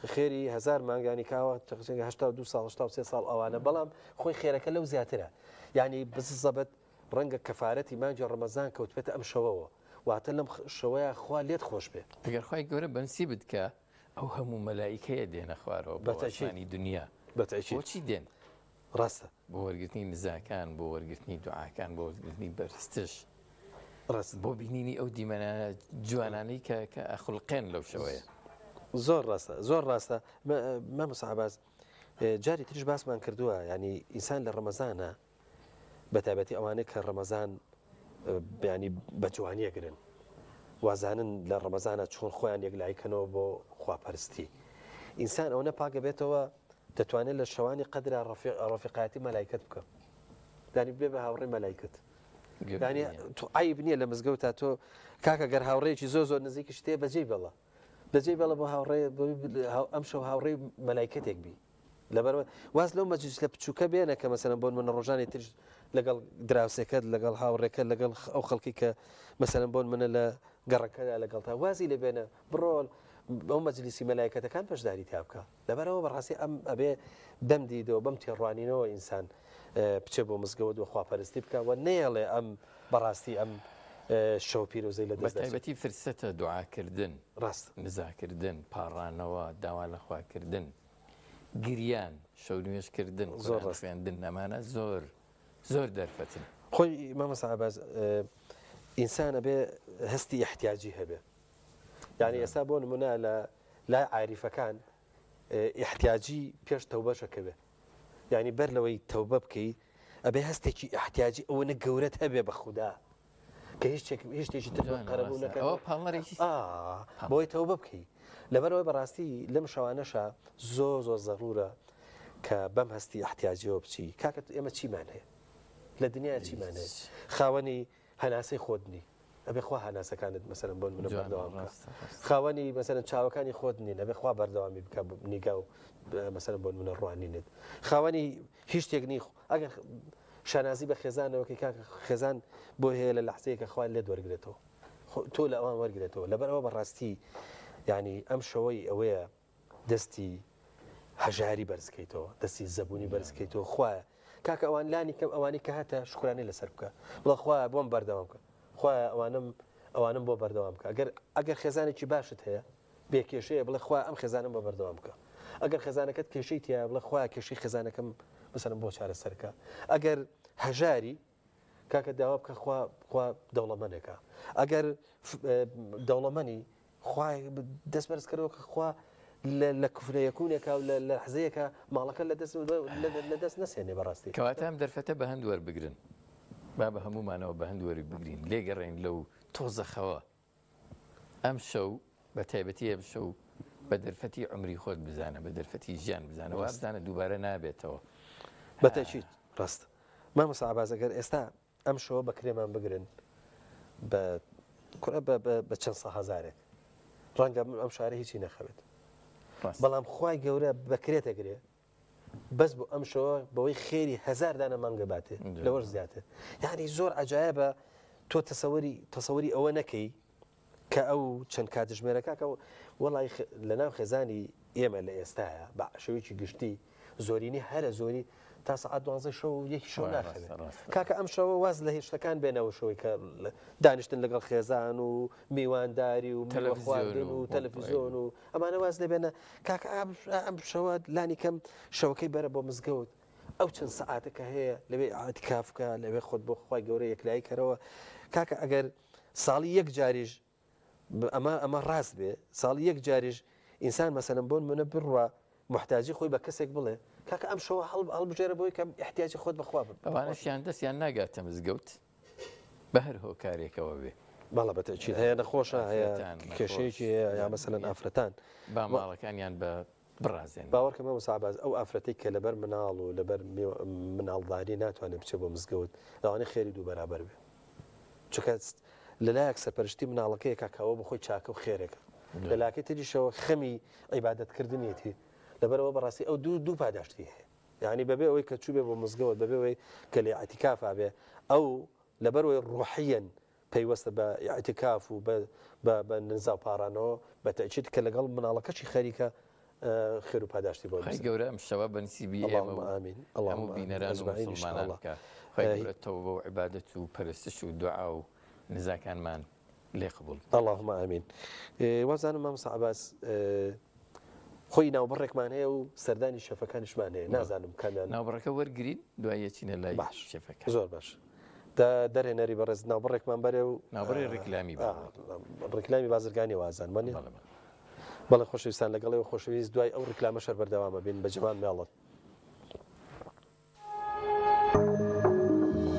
خێری 1000 مانگانی کاوە 82 ساڵ 3 ساڵ ئەوانە بەڵام خۆی خێرەکە لەو زیاترە یعنی بزەبەت ڕەنگە کەفارەتی مانجی ڕەمەزان کەوت بێتە ئەم شەوەوە واتە لەم شەوەیە خوا لێت خۆش بێت ئەگەر خی گەورە بەنسی بکە ئەو هەموو مەلایکەیە دێنە خوارەوە بەتەشانی دنیا بۆچی دێن ڕاستە بۆ وەرگرتنی نزاکان بۆ وەرگرتنی دوعاکان بۆ وەرگرتنی بەرزتش بۆ بینینی ئەو دیمەنە جوانانەی کە ئەخڵقێن لەو شەوەیە زۆر ڕاستە مامۆستا جاری تریش باسمان کردووە ینی ئینسان لە ڕەمەزانە بە تایبەتی ئەوانەی کە ڕەمەزان ینی بە جوانیەگرن وازانن لە ڕەمەزانە چۆن خۆیان یەکلایکەنەوە بۆ خواپەرستی ئینسان ئەو نەپاگە بێتەوە دەتوانێت لە شەوانی قەدرا ڕەفیقاتی مەلایکەت بکە دانی بێ بە هاوڕێی مەلایکەت ینی تو عیب نییە لە مزگەوت تۆ کاکە گەر هاوڕێکی زۆر نزیکی شتێ بەجێ بەڵە بۆ هاوڕێ ئەم شەو هاوڕێی مەلایکەتێک بی لەبەرەوە واز لەو مەجلیس لە بچووکە بێنە کە مەسەلەن بۆن منە ڕۆژانی ترش لەگەڵ دراوسێکەت لەگەڵ هاوڕێکە لەگەڵ ئەو خەڵکی کە مەسەلەن بۆن منە لە گەڕەکەدا لەگەڵ تا وازی لێ بێنە بڕۆن ئەو مەجلیسی مەلایکەتەکان پەشداری تا بکە لەبەرەوە بەڕاستی ئەم ئەبێ دەم دیدەوە بەم تێڕوانینەوە ئینسان بچێ بۆ مزگەوت و خواپەرستی بکە و نێڵێ ئەم بەڕاستی ئەم شەو پیرۆزەی لە دەست بەتایبەتی فرسەتە دوعاکردن ڕاست نزاکردن پاڕانەوە داوا لە خواکردن گریان شەو نوێشکردن زۆر خوێندن ئەمانە زۆر دەرفەتن خۆی مامۆستا عەباس ئینسانە بێ هەستی احتیاجی هەبێ یعنی ئێستا بۆ نمونە لە لای عاریفەکان احتیاجی پێش تەوبەشەکە بێ یعنی بەر لەوەی تەوبە بکەی ئەبێ هەستێکی احتیاجی ئەوەنە گەورەت هەبێ بە خودا کە هیچ شتێکی تر قەرەبوو نەکەن بۆی تەوبە بکەی لەبەرەوەی بەڕاستی لەم شەوانەشە زۆر زەڕورە کە بەم هەستی احتیاجیەوە بچی کاکە ئێمە چیمان هەیە لە دنیا چیمان هەیە خاوەنی هەناسەی خۆتنی ئەبێ خوا هەناسەکانت مەسەلەن بۆن منە بەردەوام بکە خاوەنی مەسەلەن چاوەکانی خۆت نین ئەبێ خوا بەردەوامی بکە نیگا و مەسەلەن بۆن منە ڕوانینت خاوەنی هیچ شتێک نی ئەگەر شانازی بە خێزانەوەکە کاکە خێزان بۆ هەیە لە لەحزەیەکە خوای لێت وەرگێتەوە تۆ لە ئەوان وەرگێتەوە لەبەرەوە بەڕاستی ینی ئەم شەوەی ئەوەیە دەستی هەژاری بەرزکەیتەوە دەستی زەبوونی بەرزکەیتەوە خوایە کاکە ئەوان لانی کەم ئەوانی کە هاتە شکرانی لەسەر بکە بڵە خوایە بۆم بەردەوام بکە خوایە ئەوانم بۆ بەردەوام بکە ئەگەر خێزانێکی باشت هەیە بێکێشەیە بڵێ خوایە ئەم خێزانم بۆ بەردەوام بکە ئەگەر خێزانەکەت کێشەی تیا بڵێ خوایە کێشەی خێزانەکەم مثلا بۆ چارەسەرکە ئەگەر هەژاری کاکە داوا بکە خوا دەوڵەمەندێکە ئەگەر دەوڵەمەنی خوای دەست بەرزکردەوە کە خوا لە کوفرەیەکوونێکە و لە حزەیەکە ماڵەکە لە دەست نەسێنێ بەڕاستی کەواتە ئەم دەرفەتە بە هەند وەربگرن با بە هەمومانەوە بە هەند وەری بگرین لێگەڕێن لەو تۆزەخەوە ئەم شەو بە تایبەتی ئەم شەو بە دەرفەتی عمری خۆت بزانە بە دەرفەتی ژیان بزانە وابزانە دووبارە نابێتەوە بەتەچیت ڕاست مامۆستا عەباس ئەگەر ئێستا ئەم شەوە بەکرێمان بگرن بە چەند سە هەزارێک ڕەنگە ئەم شارە هیچی نەخەوێت بەڵام خوای گەورە بەکرێتەگرێ بەس بۆ ئەم شەوە بەوەی خێری 1000 دانە مانگە باتێ لەوەش زیاتر یعنی زۆر عەجایبە تۆ تەسەوەری ئەوە نەکەی کە ئەو چەند کاتژمێرەکە کە وەڵی لەناو خێزانی ئێمە لە ئێستاە بە شەوێکی گشتی زۆرینی هەرە زۆری تا سعات 12 شەو یەکی شەو ناخەوێت کاکە ئەم شەوە واز لە هێشتەکان بێنەوە شەوەی کە دانیشتن لەگەڵ خێزان و میوانداری و میوەخواردن و تەلەڤیزۆن و ئەمانە واز لێ بێنە کاکە ئەم شەوە لانی کەم شەوەکەی بەرە بۆ مزگەوت ئەو چەند سەعاتەکە هەیە لەوێ ئاعتیکافکە لەوێ خۆت بۆ خوای گەورە یەکلایی کەرەوە کاکە ئەگەر ساڵی یەک جاریش ئەمە ڕاست بێ ساڵی یەک جاریش ئینسان مەسەلەن بۆن منە بڕوە محتاجی خۆی بە کەسێک بڵێ کاکە ئەم شەوە هەڵبژێرە بۆی کەم احتیاجی خۆت بەخوا بن ئەوانەشیان دەستیان ناگاتە مزگەوت بە هەر هۆکارێکەوە بێ بەڵە بەتەچیت هەیە نەخۆشە هەیە کێشەیەکی هەیە یا مەسەلەن ئافرەتان با ماڵەکانیان بە بڕازێن باوەڕکە مامۆستا عەباس ئەو ئافرەتێک کە لەبەر مناڵ و لەبەر مناڵداری ناتوانێت بچێت بۆ مزگەوت لەوانەیە خێری دوو بەرابەر بێ چونکە لەلایەک سەرپەرشتی مناڵەکەی کاکاوە بەخۆی چاکە و خێرێکە لەلاکەی تریشەوە خەمی عیبادەتکردنیەتی لەبەرەوە بەڕاستی ئەو دوو پاداشتی هەیە یعنی بەبێ ئەوەی کە چوو بێ بۆ مزگەوت بەبێ ئەوەی کە لێ ئەعتیکافا بێ ئەو لەبەرەوەی ڕوحیەن پەیوەستە بە ئەعتیکاف و بە نزا پارانەوە بە تەئکید کە لەگەڵ مناڵەکەشی خەریکە خێر و پاداشتی بۆ گەورە ئەم شەوە بەنسیبی ئێمە هەموو بینەران و مسلمانان بکە خۆی بۆ عیبادەت و پەرستش و دوعا و نزاکانمان لێ قبوڵ اللهم ئامین وازانم مامۆستا عەباس خۆی ناوبڕێکمان هەیە و سەردانی شەفەکانیشمان هەیە نازانم کامیان ناوبڕەکە وەرگین دوایە چینە لای شەفەکە زۆر باش دەرێنەری بەڕێز ناوبڕێکمان بەرێ و ناوبڕی ڕێکلامی ڕێکلامی بازرگانی وازانمانێ بەڵێ خۆشەویستان لەگەڵەوە خۆشەویست دوای ئەو ڕکلامە شەر بەردەوامە بین بە جەمان مێڵەت.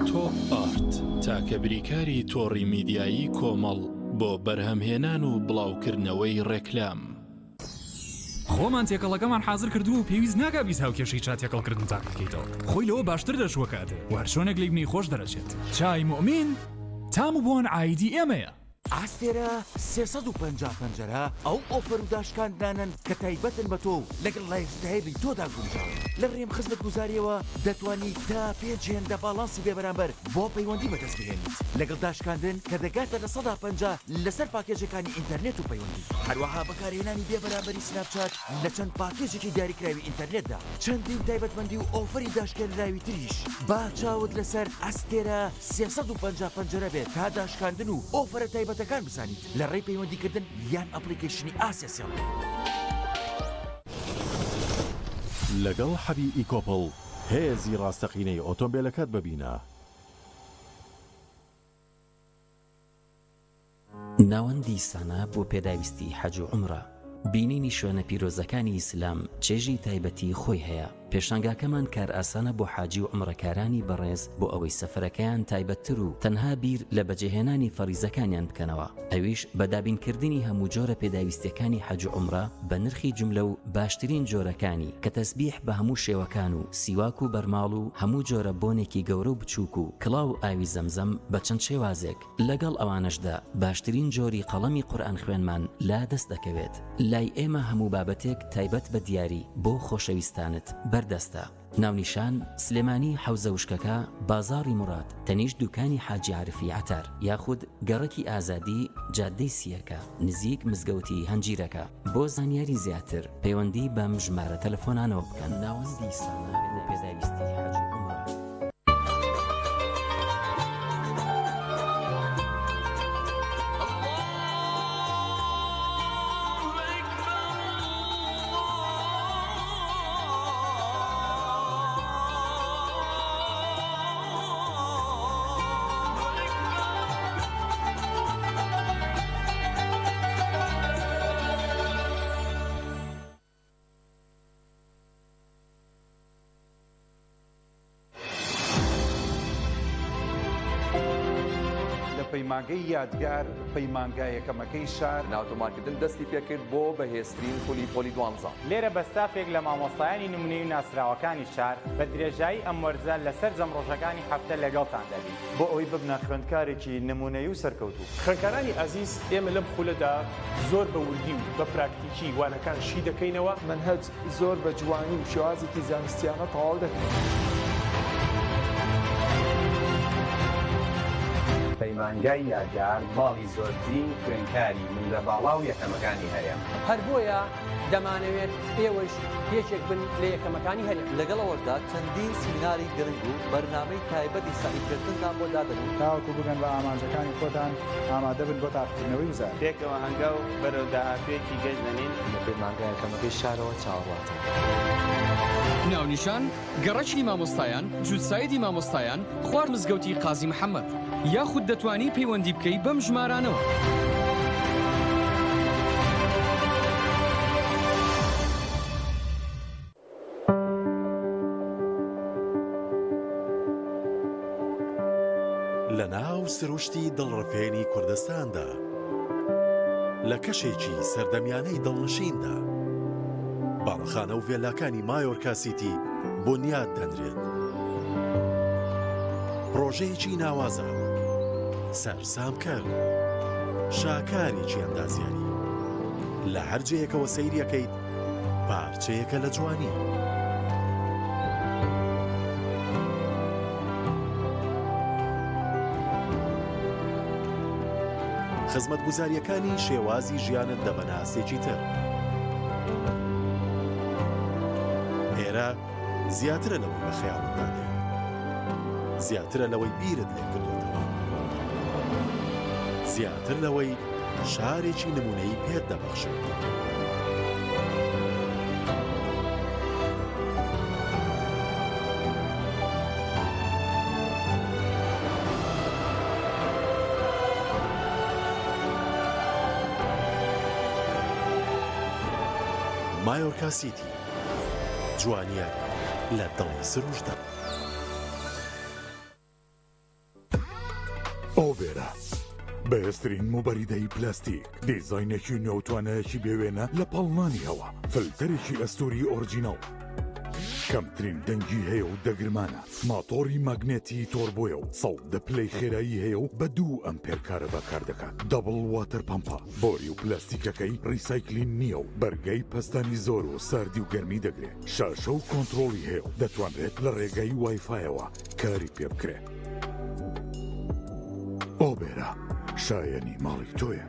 تۆپ ئارت تاکە بریکاری تۆڕی میدیایی کۆمەڵ بۆ بەرهەمهێنان و بڵاوکردنەوەی ڕێکلام. خۆمان تێکەڵەکەمان حاضر کردو و پێویست ناکا بیست هاوکێشەی چا تێکەڵکردن تاک بکەیتەوە. خۆی لەوە باشتر دەشوەکاتێ و هەر شۆنێک لیبنی خۆش دەرەچێت. چای مؤمین تام و بۆن ئایدی ئێمەیە. ئاستێرە 350 پەنجەرە ئەو ئۆفەر و داشکاندانن کە تایبەتن بە تۆ لەگەڵ لایفستایلی تۆدا گونجاون. لە ڕێم خزمەت گوزاریەوە دەتوانیت تا 5 هێندە باڵانسی بێبەرامبەر بۆ پەیوەندی بەدەست بهێنیت لەگەڵ داشکاندن کە دەگاتە لە 150 لەسەر پاکێجەکانی ئینتەرنێت و پەیوەندی. هەروەها بەکارهێنانی بێبەرامبەری سناپچات لە چەند پاکێجێکی دیاریکراوی ئینتەرنێتدا چەندین تایبەتمەندی و ئۆفەری داشکێنراوی تریش. با چاوت لەسەر ئاستێرە 350 پەنجەرە بێت تا داشکاندن و ئۆفەرە تایبەتەکان بزانیت لە ڕێی پەیوەندیکردن یان ئەپلیکیشنی ئاسیا. لەگەڵ حەبی ئیکۆپڵ هێزی ڕاستەقینەی ئۆتۆمبیلەکەت ببینە. ناوەندی سانە بۆ پێداویستی حەج و عومرە. بینینی شوێنە پیرۆزەکانی ئیسلام چێژی تایبەتی خۆی هەیە. پێشانگاکەمان کار ئاسانە بۆ حاجی و عومرەکارانی بەڕێز بۆ ئەوەی سەفەرەکەیان تایبەتتر و تەنها بیر لە بەجێهێنانی فەریزەکانیان بکەنەوە. ئەویش بە دابینکردنی هەموو جۆرە پێداویستیەکانی حەج و عومرە بە نرخی جملە و باشترین جۆرەکانی کە تەسبیح بە هەموو شێوەکان و سیواک و بەرماڵ و هەموو جۆرە بۆنێکی گەورە و بچووک و کڵاو ئاوی زەمزەم بە چەند شێوازێک. لەگەڵ ئەوانەشدا باشترین جۆری قەڵەمی قورئان خوێنمان لا دەست دەکەوێت. لای ئێمە هەموو بابەتێک تایبەت بە دیاری بۆ خۆشەویستانت بەردەستە. ناونیشان سلێمانی حەوزە وشکەکە بازاڕی مراد تەنیشت دوکانی حاجی عارفی عتار یاخود گەڕەکی ئازادی جادەی سیەکە نزیک مزگەوتی هەنجیرەکە. بۆ زانیاری زیاتر پەیوەندی بەم ژمارە تەلەفۆنانەوە بکەن. ناوەندی سانە بۆ پێداویستی حاج و عومرە. پەیمانگەی یادگار پەیمانگایەکەمەکەی شار ناوتۆمارکردن دەستی پێکرد بۆ بەهێزترین پۆلی 12. لێرە بەستافێک لە مامۆستایانی نمونەی و ناسراوەکانی شار بە درێژایی ئەم وەرزە لەسەر جەمڕۆژەکانی هەفتە لەگەڵتان دەبین بۆ ئەوەی ببنە خوێندکارێکی نمونەیی و سەرکەوتوو. خوێندکارانی ئازیز ئێمە لەم خولەدا زۆر بە وردی و بە پراکتیکی وانەکان شی دەکەینەوە. منهەج زۆر بە جوانی و شێوازێکی زانستیانە تەواو دەکەین. پەیمانگای یادگار باڵی زۆرترین خوێندکاری من لە باڵا و یەکەمەکانی هەیە. هەر بۆیە دەمانەوێت ئێوەش یەکێک بن لە یەکەمەکانی هەیە. لەگەڵەوەشدا چەندین سیمیناری گرنگ و بەرنامەی تایبەتی سەعیکردنتان بۆ دادەن. تاوەکو بگەن بە ئامانجەکانی خۆتان ئامادە بن بۆ تاقیکردنەوەی وزار. پێکەوە هەنگا و بەرەو داهاتوێکی گەشت دەنین لە پەیمانگای یەکەمەکەی شارەوە چاوەڕاتن. ناونیشان گەڕەکی مامۆستایان جووتسایدی مامۆستایان خوار مزگەوتی قازی محەممەد یاخود دەتوانی پەیوەندی بکەی بەم ژمارانەوە. لە ناو سروشتی دڵڕفێنی کوردستاندا لە کەشێکی سەردەمیانەی دڵنشیندا باڵخانە و ڤێلاکانی مایۆرکا سیتی بنیاد دەنرێت. پرۆژەیەکی ناوازە سەرسامکەر شاکارێکی ئەندازیاری لە هەر جەیەکەوە سەیریەکەیت پارچەیەکە لە جوانی. خزمەتگوزاریەکانی شێوازی ژیانت دەبەناسێکی تر. ئێرە زیاترە لەوەی بە خەیاڵت نادێت، زیاترە لەوەی بیرت لێ کردوتەوە، زیاتر لەوەی شارێکی نمونەیی پێت دەبەخشێت. مایۆرکا سیتی جوانیاری لە دڵی سروشدا. ئۆبێرە بەهێزترین موبەریدەی پلاستیک، دیزاینێکی نێوتوانەیەکی بێوێنە لە پاڵنانی هەوا، فلتەرێکی ئەستوری ئۆرجیناڵ، کەمترین دەنگی هەیە و دەگرمانە، ماتۆری ماگنێتی تۆربۆیە و 100 پلەی خێرایی هەیە و بە 2 ئەمپێر کارە بەکار دەکات. دەبڵ واتەر پەمپە، بۆری و پلاستیکەکەی ڕیسایکلین نییە و بەرگەی پەستانی زۆر و ساردی و گەرمی دەگرێت. شاشە و کۆنتڕۆڵی هەیە و دەتوانرێت لە ڕێگەی وایفایەوە کاری پێ بکرێت. ئۆبێرە شایەنی ماڵی تۆیە.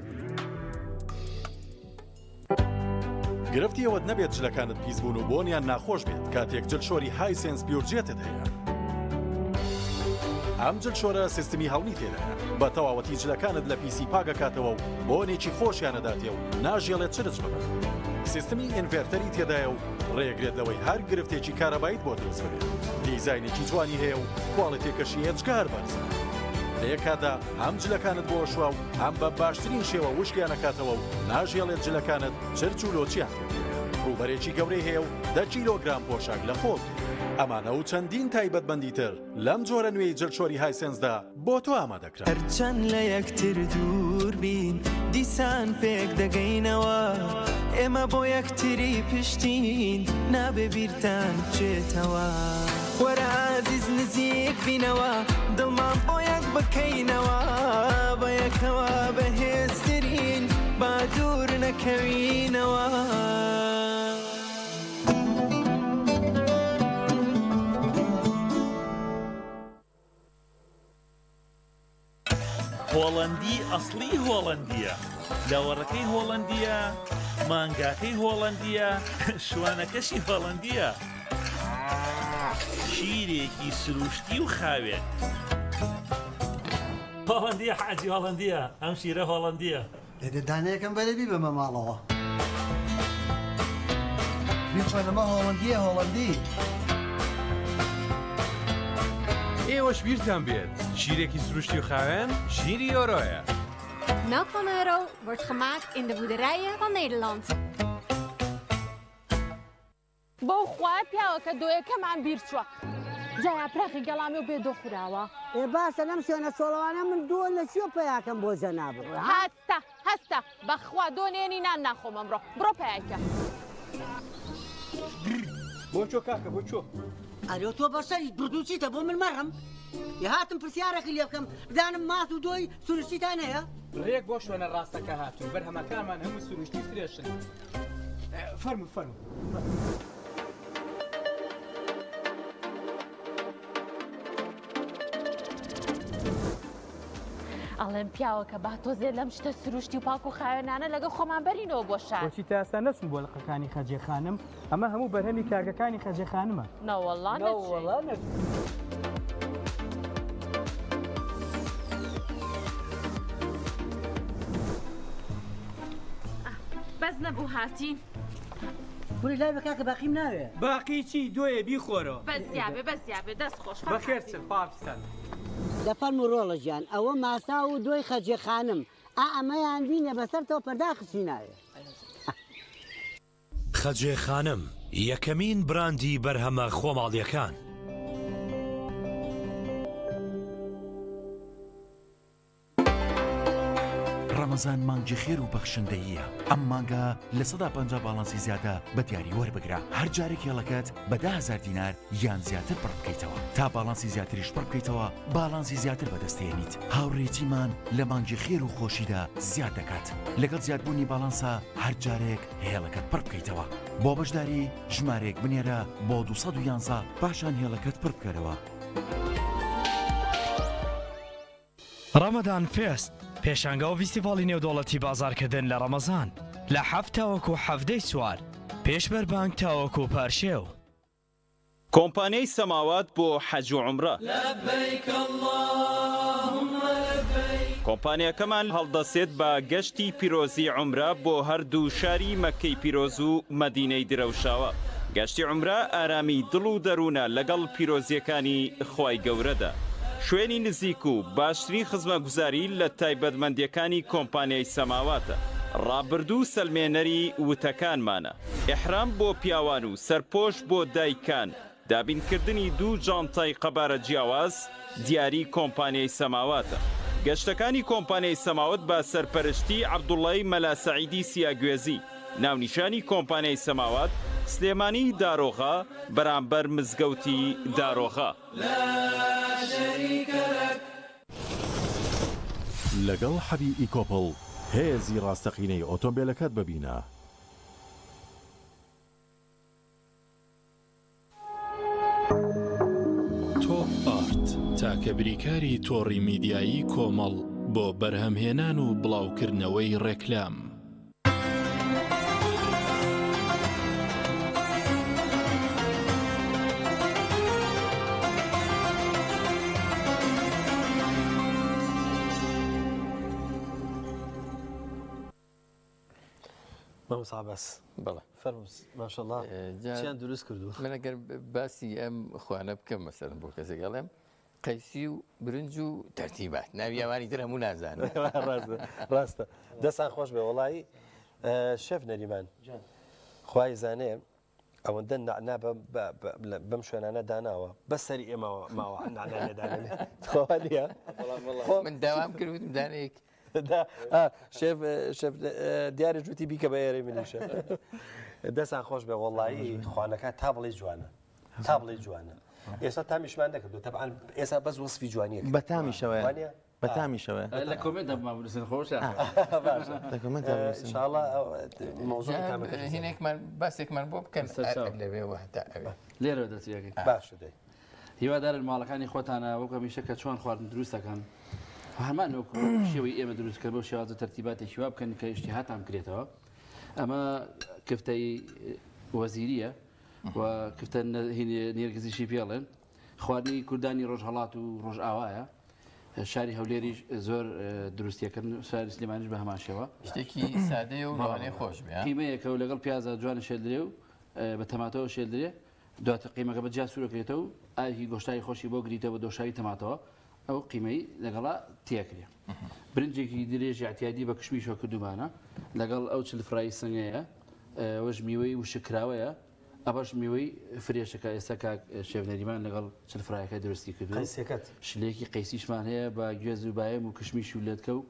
گرفتی ئەوەت نەبێت جلەکانت پیس بوون و بۆنیان ناخۆش بێت کاتێک جلشۆری هایسنس پیورجێتت هەیە. ئەم جلشۆرە سیستمی هەڵمی تێدایە بە تەواوەتی جلەکانت لە پیسی پاگەکاتەوە و بۆنێکی خۆشیانەداتێ و ناژێڵێت چرج ببن. سیستمی ئینڤێرتەری تێدایە و ڕێگرێت لەوەی هەر گرفتێکی کارەبایت بۆ دروست بێت. دیزاینێکی جوانی هەیە و کواڵیتێکەشی هێچگار بەرزە. لە یەکادا هەم جلەکانت بۆ شووە و هەم بە باشترین شێوە وشکیانەکاتەوە و ناژێڵێت جلەکانت چرچ و لۆچیان ڕوبەرێکی گەورەی هەیە و 10 کیلۆگرام پۆشاک لە خۆت. ئەمانە و چەندین تایبەتمەندیتر لەم جۆرە نوێی جلشۆری هایسنسدا بۆ تۆ ئامادەکرا. هەرچەند لە یەکتر دوور بین دیسان پێک دەگەینەوە، ئێمە بۆ یەکتری پشتین نابێ بیرتان بچێتەوە. وەرە عەزیز نزیک بینەوە، دڵمان بۆ یەک بکەینەوە، بە یەکەوە بەهێزترین با دوور نەکەوینەوە. هۆڵەندی ئەسڵی هۆڵەندیە، لاوەڕەکەی هۆڵەندیە، مانگاکەی هۆڵەندیە، شوانەکەشی هۆڵەندیە، شیرێکی سروشتی و خاوێن. هۆڵەندیە حاجی هۆڵەندیە، ئەم شیرە هۆڵەندیە. دانەیەکەم بەرەبی بەمە ماڵەوە بیخۆنەمە هۆڵەندیە هۆڵەندی. ئێوەش بیرتان بێت شیرێکی سروشتی و خاوێن شیری ئۆرۆیە. Melk van Euro wordt gemaakt in de boerderijen van Nederland. بۆ خوای پیاوەکە دۆیەکەمان بیر چووە. جایا پرەخی گەڵامی و بێ دۆخوراوە. باشە لەم شوێنە سۆڵەوانە من دۆ لە چیۆ پێیاکەم بۆ جەناب. هەستە بەخوا دۆنێنی نان ناخۆم ئەمڕۆ. بڕۆ پێیاکە. بۆ چۆ کاکە بۆ چۆ؟ ئەرێ تۆ بەسەری بردوچیتە بۆ من مەڕم؟ هاتم پرسیارێکی لێ بکەم بدانم ماس و دۆی سروشتیتان هەیە؟ ڕێک بۆ شوێنە ڕاستەکە هاتوون بەرهەمەکانمان هەموو سروشتی فرێشن. فەرموو فەرموو. ئەڵێم پیاوەکە با تۆزێ لەم شتە سروشتی و پاک و خاوێنانە لەگە خۆمان بەرینەوە بۆ شار. بۆچی تا ئێستا نەچوون بۆ لقەکانی خەجێ خانم؟ ئەمە هەموو بەرهەمی کارگەکانی خەجێ خانمە. نەوەڵڵا نەچوون. بەس نەبوو هاتین. کوری لای بە کاکە باقیم ناوێ. باقی چی دۆیە بیخۆرەوە. بەزیابێ دەست خۆش. بەخێرچن پاپستان. دەفەرموو ڕۆڵە ژیان ئەوە ماسا و دۆی خەجێ خانم ئەمەیان بینێ بەسەرتەوە پەرداخچی ناوێ. خەجێ خانم یەکەمین براندی بەرهەمە خۆماڵیەکان. ڕەمەزان مانگی خێر و بەخشندەییە. ئەم مانگە لە 150 باڵانسی زیادە بە دیاری وەربگرە. هەر جارێک هێڵەکەت بە 10,000 دینار یان زیاتر پڕ بکەیتەوە. تا باڵانسی زیاتریش پڕ بکەیتەوە باڵانسی زیاتر بەدەستێنیت. هاوڕێتیمان لە مانگی خێر و خۆشیدا زیاد دەکات. لەگەڵ زیادبوونی باڵانسا هەر جارێک هێڵەکەت پڕ بکەیتەوە. بۆ بەشداری ژمارێک بنێرە بۆ 211 پاشان هێڵەکەت پڕ بکەرەوە. ڕەمەدان فێست پێشانگە و فیستیڤاڵی نێودوڵەتی بازارکردن لە ڕەمەزان لە 7 تاوەکو 7 سوار پێشبەربانگ تاوەکو پارشێو. کۆمپانیای سەماوات بۆ حەج و عومرە. کۆمپانیەکەمان هەڵدەسێت بە گەشتی پیرۆزی عومرە بۆ هەردوو شاری مەککەی پیرۆز و مەدینەی درەوشاوە. گەشتی عومرە ئارامی دڵ و دەروونە لەگەڵ پیرۆزیەکانی خوای گەورەدا. شوێنی نزیک و باشترین خزمەتگوزاری لە تایبەتمەندیەکانی کۆمپانیای سەماواتە. ڕابردوو سەلمێنەری وتەکانمانە. ئحرام بۆ پیاوان و سەرپۆش بۆ دایکان دابینکردنی دوو جانتای قەبارە جیاواز دیاری کۆمپانیای سەماواتە. گەشتەکانی کۆمپانیای سەماوت بە سەرپەرشتی عەبدوڵڵای مەلاسەعیدی سیاگوێزی ناونیشانی کۆمپانیای سەماوات سلێمانی دارۆغا بەرامبەر مزگەوتی دارۆغا. لەگەڵ حەبی ئیکۆپڵ هێزی ڕاستەقینەی ئۆتۆمبیلەکەت ببینە. تۆپ ئارت تاکە بریکاری تۆڕی میدیایی کۆمەڵ بۆ بەرهەمهێنان و بڵاوکردنەوەی ڕێکلام. مامۆستا بەس بەڵێ فەرمووس ماشەڵڵا چیان دروست کردو من ئەگەر باسی ئەم خوانە بکەم مەسەرم بۆ کەسێک گەڵێم قەیسی و برنج و تەرتیبات ناویاوانی تر هەموو نازانم ڕاستە دەستان خۆش بێ وەڵایی شێف نەریمان خوای زانێ ئەوەندە نعنا بەم شوێنانە داناوە بە سەری ئێمەوە ماوە نعنا تۆوانە من داوام کردوتم دانەیەک شێف دیارە جوتی بیکە بە ئێرە منیشە دەستان خۆش بێ وەڵایی خوانەکە تا بڵێ جوانە تا بڵێ جوانە ئێستا تامیشمان نەکردو تەبعاان ئێستا بەس وەسفی جوانیە بە تامیشەوە بە تامیشەوە لە کۆمنت دەمابرسن خۆش انشاءالله موضوع هینێکمان باسێکمان بۆ بکەن لەوێەوە هەتا لێرە دەستیەکە باش دەی هیوادارن ماڵەکانی خۆتانە وەک هەمیشە کە چۆن خواردن دروستەکەن هەمان شێوەی ئێمە دروستکرد بۆ شێوازە تەرتیباتێکی وا بکەن کە ئیشتیهاتان بکرێتەوە ئەمە کفتەی وەزیریە و کفتە نێرگزیشی پێڵێن خواردنی کوردانی ڕۆژهەڵات و ڕۆژئاوایە شاری هەولێریش زۆر دروستیەکەن شاری سلێمانیش بە هەمان شێوە شتێکی سادەیە و ڕوانەی خۆش بێ قیمەیەکە و لەگەڵ پیازە جوانە شێدرێ و بە تەماتەوە شێدرێ دواتە قیمەکە بە جیا سوورەکرێتەوە و ئاهی گۆشتای خۆشی بۆ گریتەوە دۆشاوی تەماتەوە ئەو قیمەی لەگەڵا تێکرێ برنجێکی درێژی احتیادی بە کشمیشەوە کردومانە لەگەڵ ئەو چل فرای سنگەیە وەش میوەی وشکراوەیە ئەبەش میوەی فرێشەکە ئێستا کاک شێف نەریمان لەگەڵ چل فرایەکە درستی کردو شلێکی قەیسیشمان هەیە بە گوێز و باەم و کشمیش و لێتکە و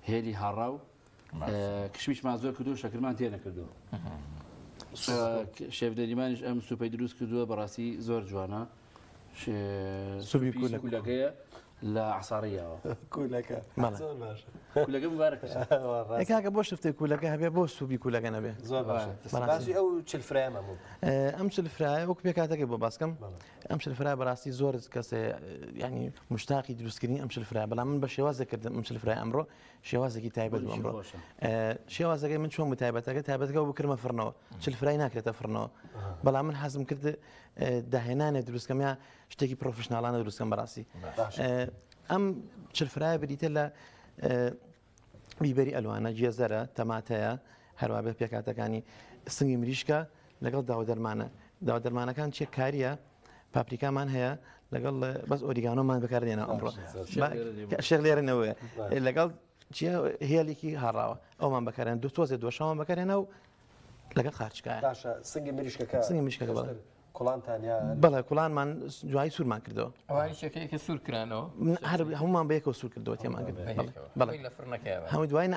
هێلی هاڕاو کشمیشمان زۆر کردو شەکرمان تێ نەکردووە شێف نەریمانیش ئەم سوپەی دروست کردووە بەڕاستی زۆر جوانە سوپی کولەکەیە لە عساڕیەوە کولەکە مبارەکە کاکە بۆ شفتەی کولەکە هەبێ بۆ سوبی کولەکە نەبێ زۆر باشی ئەو چل فرایە ئەم چل فرایە وەک پێ کاتەکە بۆ باسکەم ئەم چل فرای بەڕاستی زۆر کەسێ ینی مشتاقی دروستکردنی ئەم چل فرای بەڵام من بە شێوازە کردم ئەم چل فرای ئەمڕۆ شێوازێکی تایبەت ئەمڕۆ شێوازەکەی من چۆن تایبەتەکە تایبەتەکە بکردمە فرنەوە چل فرای ناکرێتە فرنەوە بەڵام من حەزم کرد داهێنانێ دروستکەم یا شتێکی پرۆفشناڵانە دروستکەم بەڕاستی ئەم چل فرایە بریتە لە بیبەری ئەلوانە جێزەرە تەماتەیە هەروە بە پێکاتەکانی سنگی مریشکە لەگەڵ داودەرمانە داودەرمانەکان چێ کاریە پاپریکامان هەیە لەگەڵ بەس ئۆریگانۆمان بەکاردێنە ئەمڕۆ شێر لێرنەوەیە لەگەڵ چیە هێلێکی هاڕاوە ئەومان بەکارێن دو تۆزێ دۆشەوان بەکارێنە و لەگەڵ خارچکایە سنگی مریشکەکە سنگی مریشکەکە بڵێ کوڵانتانیا بەڵێ کوڵانمان جوای سوورمان کردەوە ئەوانی شەکەیەکە سوور کرانەوە هەمومان بەیەکەوە سوور کردەوە تێمان کرد هەمووی دوای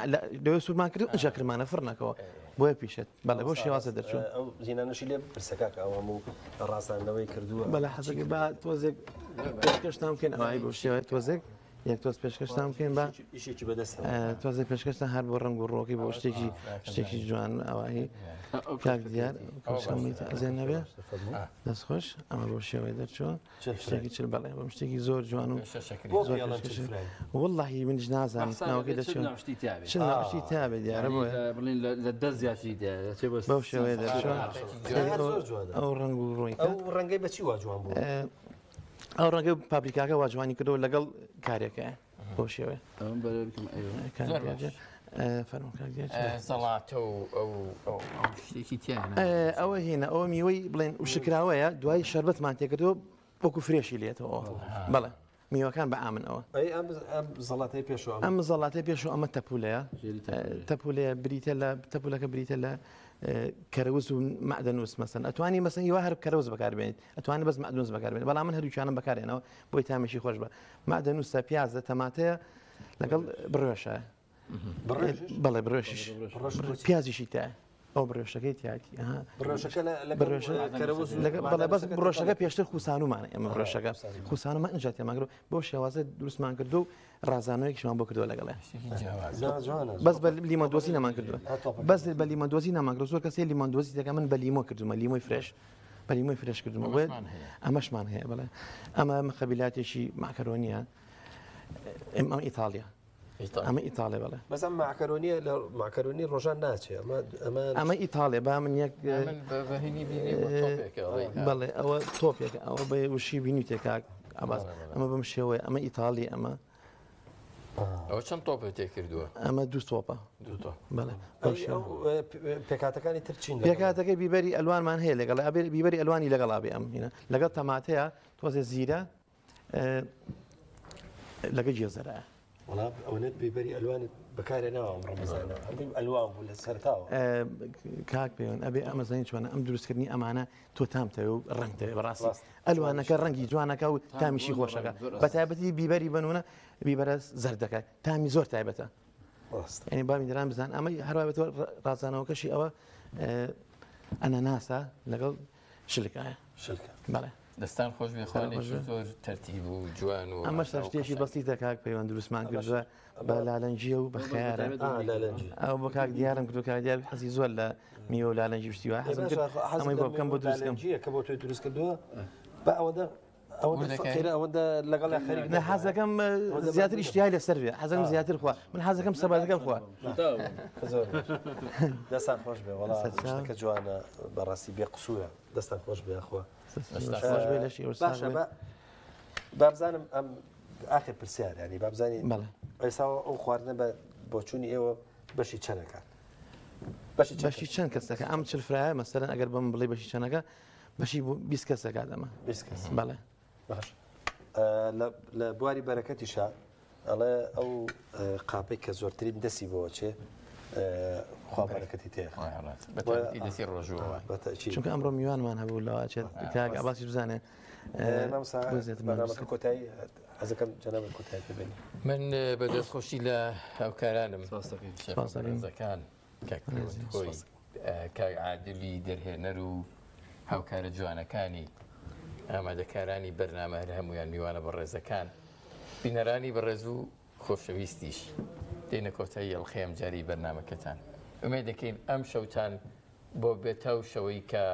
لەوێ سوورمان کرد ژەکرمانە فرنەکەەوە بۆیە پیشێت بەڵێ بۆ شێوازە دەرچوو ئەو زیینانەشی لێ پرسەکە ئەو هەموو ڕاستاندنەوەی کردووە بەڵێ حەزەکە با تۆزێک پێشکەشتان بکەین ئەوای بۆ شێوەیە تۆزێک یەک تۆز پێشکەشتان بکەین بە ئیشێکی بەدەست تۆزێک پێشکەشتان هەر بۆ ڕنگ و ڕۆکی بۆ شتێکی جوان ئەوایی کاک دیار ئەزێن نەبێ دەست خۆش ئەمە بۆ شێوەی دەرچوە شتێکی چل بەڵێ بەم شتێکی زۆر جوان و وەڵڵاهی منیش نازانم ناوەکەی دەچێت چ ناوشتی تابێ دیارە بۆیە بڵین لە دەست زیاتی بەو شێوەیە دەرچوە ئەو ڕنگ و ڕۆی ئەو ڕەنگەی بەچی وا جوان بوو ئەو ڕەنگە پاپریکاکە واجوانی کردەوە لەگەڵ کارێکە بۆ شێوێ سەڵاتە و شتێکی تیانە ئەوە هێنە ئەوە میوەی بڵێن وشکراوەیە دوای شەربەتمان تێکردەوە وەکو فرێشی لێتەوە بەڵێ میوەکان بە ئامنەوە زەڵاتەی پێشەوە ئەم زەڵاتەی پێش ئەمە تەپولەیە تەپولەیە بریتە لە تەپولەکە بریتە لە کەرەوز و معدەنووس مەسەن ئەتوانی مەسەن هیوا هەر کەرەوز بەکاربێنیت ئەتوانی بەس معدنووس بەکاربێنێت بەڵام من هەردووچانم بەکارێنەوە بۆی تامیشی خۆش بە معدەنووسە پیازە تەماتەیە لەگەڵ بڕێشە بەڵێ بڕێشیش پیازیشی تایە ئەو بڕێشەکەی تیاتی بەڵێ بەس بڕۆشەکە پێشتر خوسانومانە ئێمە بڕۆشەکە خوسانومان نجات تێماگرۆ بۆ شێوازە دروستمان کردو و ڕازانەوەیکیشمان بۆ کردووە لەگەڵێ بەس بە لیمۆدۆزی نەمان کردووە بەس بە لیمۆدۆزی ناماگرۆ زۆر کەسێ لیمۆدۆزی دەکە من بە لیمۆ کردومە لیمۆی فرێش بە لیمۆی فرێش کردومە ئەمەشمان هەیە بڵێ ئەمە مەخەبیلاتێکی ماکەرۆنیە ئەمە ئیتالیا ئەمە ئیتاالێ بڵێ بەس ئەم ماکەرۆنیە لە ماکەرۆنی ڕۆژان ناچێ ئەمە ئیتاالێ با من یەک بڵێ ئەوە تۆپێک ئەوە بە وشی بینی تێکاک ئاباس ئەمە بەم شێوەیە ئەمە ئیتاالی ئەمە ئەوە چەند تۆپە تێ کردووە ئەمە دوو تۆپە بڵێ پێکاتەکانی ترچین پێکاتەکەی بیبەری ئەلوانمان هەیە لەگەڵ بیبەری ئەلوانی لەگەڵابێ ئەم هینە لەگەڵ تەماتەیە تۆزێ زیرە لەگە جێزەرە وڵام ئەوەت بیبەری ئەلوانت بەکارێنەوە ڕەمەزانە ئەلوان بوو لە سەرتاوە کاک پێوەن ئەبێ ئەمەزانی چۆنە ئەم دروستکردنی ئەمانە تۆ تامتەوە و ڕنگتەوێ بەڕاستی ئەلوانەکە ڕەنگی جوانەکە و تامیشی خۆشەکە بە تایبەتی بیبەری بنونە بیبەرە زەردەکە تامی زۆر تایبەتە ینی بامی دەران بزان ئەمە هەروایەوە ڕازانەوەکەشی ئەوە ئەنەناسە لەگەڵ شلکایە بەڵێ دەستان خۆش بێخوانێکی زۆر تەرتیب و جوان و ئەمە شتێکی بەستی دەکاک پەیوەند دروستمان کردووە بە لالەنجیە و بە خیارە ئەو بۆ کاک دیارم کردو کاک دیار حەزی زۆر لە میوە و لالەنجی شتیوە حەزم کرد ئەمەی بۆ بکەم بۆ دروستکەم کە بۆ تۆی دروست کردووە بە ئەوەندە لەگەڵ خەریک لە حەزەکەم زیاتر ئیشتیای لەسەر بێ حەزەکەم زیاتر خوا من حەزەکەم سەباتەکەم خوا دەستان خۆش بێ وەڵا شتەکە جوانە بەڕاستی بێ قسووە دەستان خۆش بێ خوا باشە بابزانم ئەم ئاخر پرسیار ینی بابزانی ئێساوە ئەو خواردنە بە بۆچوونی ئێوە بەشی چەنەکە بەشی چەند کەسەکە ئەم چلفرایە مەسەرەن ئەگەر بم بڵێ بەشی چەنەکە بەشی 20 کەسەکە دەمە 20 کەس بەڵێ باش لە بواری بەرەکەتیشا ئەڵێ ئەو قاپێک کە زۆرترین دەسی بۆ چێ خوا بەرەکەتی تێ دەسی ڕۆژوە چونکە ئەمڕۆ میوانمان هەبوو لەوە چێت کاک ئاباسی بزانێ بەنامەکە کۆتایی حەزەکەم جەناب کۆتایی ببینی من بە دەستخۆشی لە هاوکارانم ڕێزەکان خۆی کاک عادلی دەرهێنەر و هاوکارە جوانەکانی ئامادەکارانی بەرنامە هەر هەمویان میوانە بە ڕێزەکان بینەرانی بەڕێز و خۆشەویستیش دێنە کۆتایی ئەڵخەیەم جاری بەرنامەکەتان ئومێد دەکەین ئەم شەوتان بۆ بێتە و شەوەی کە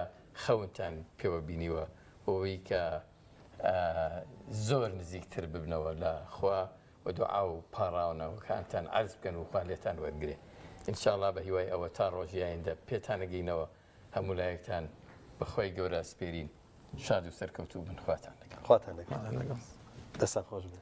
خەونتان پێوە بینیوە بۆەوەی کە زۆر نزیکتر ببنەوە لە خوا و دوعا و پاڕاونەوەکانتان عەرز بکەن و خوا لێتان وەرگرێ ئینشاءڵڵا بە هیوای ئەوە تا ڕۆژی ئایندە پێتانەگەینەوە هەموو لایەکتان بەخۆی گەورە سپێرین شاد و سەرکەوتوو بن خواتان لەگەڵ خواتان لەگەڵ دەستان خۆش بێ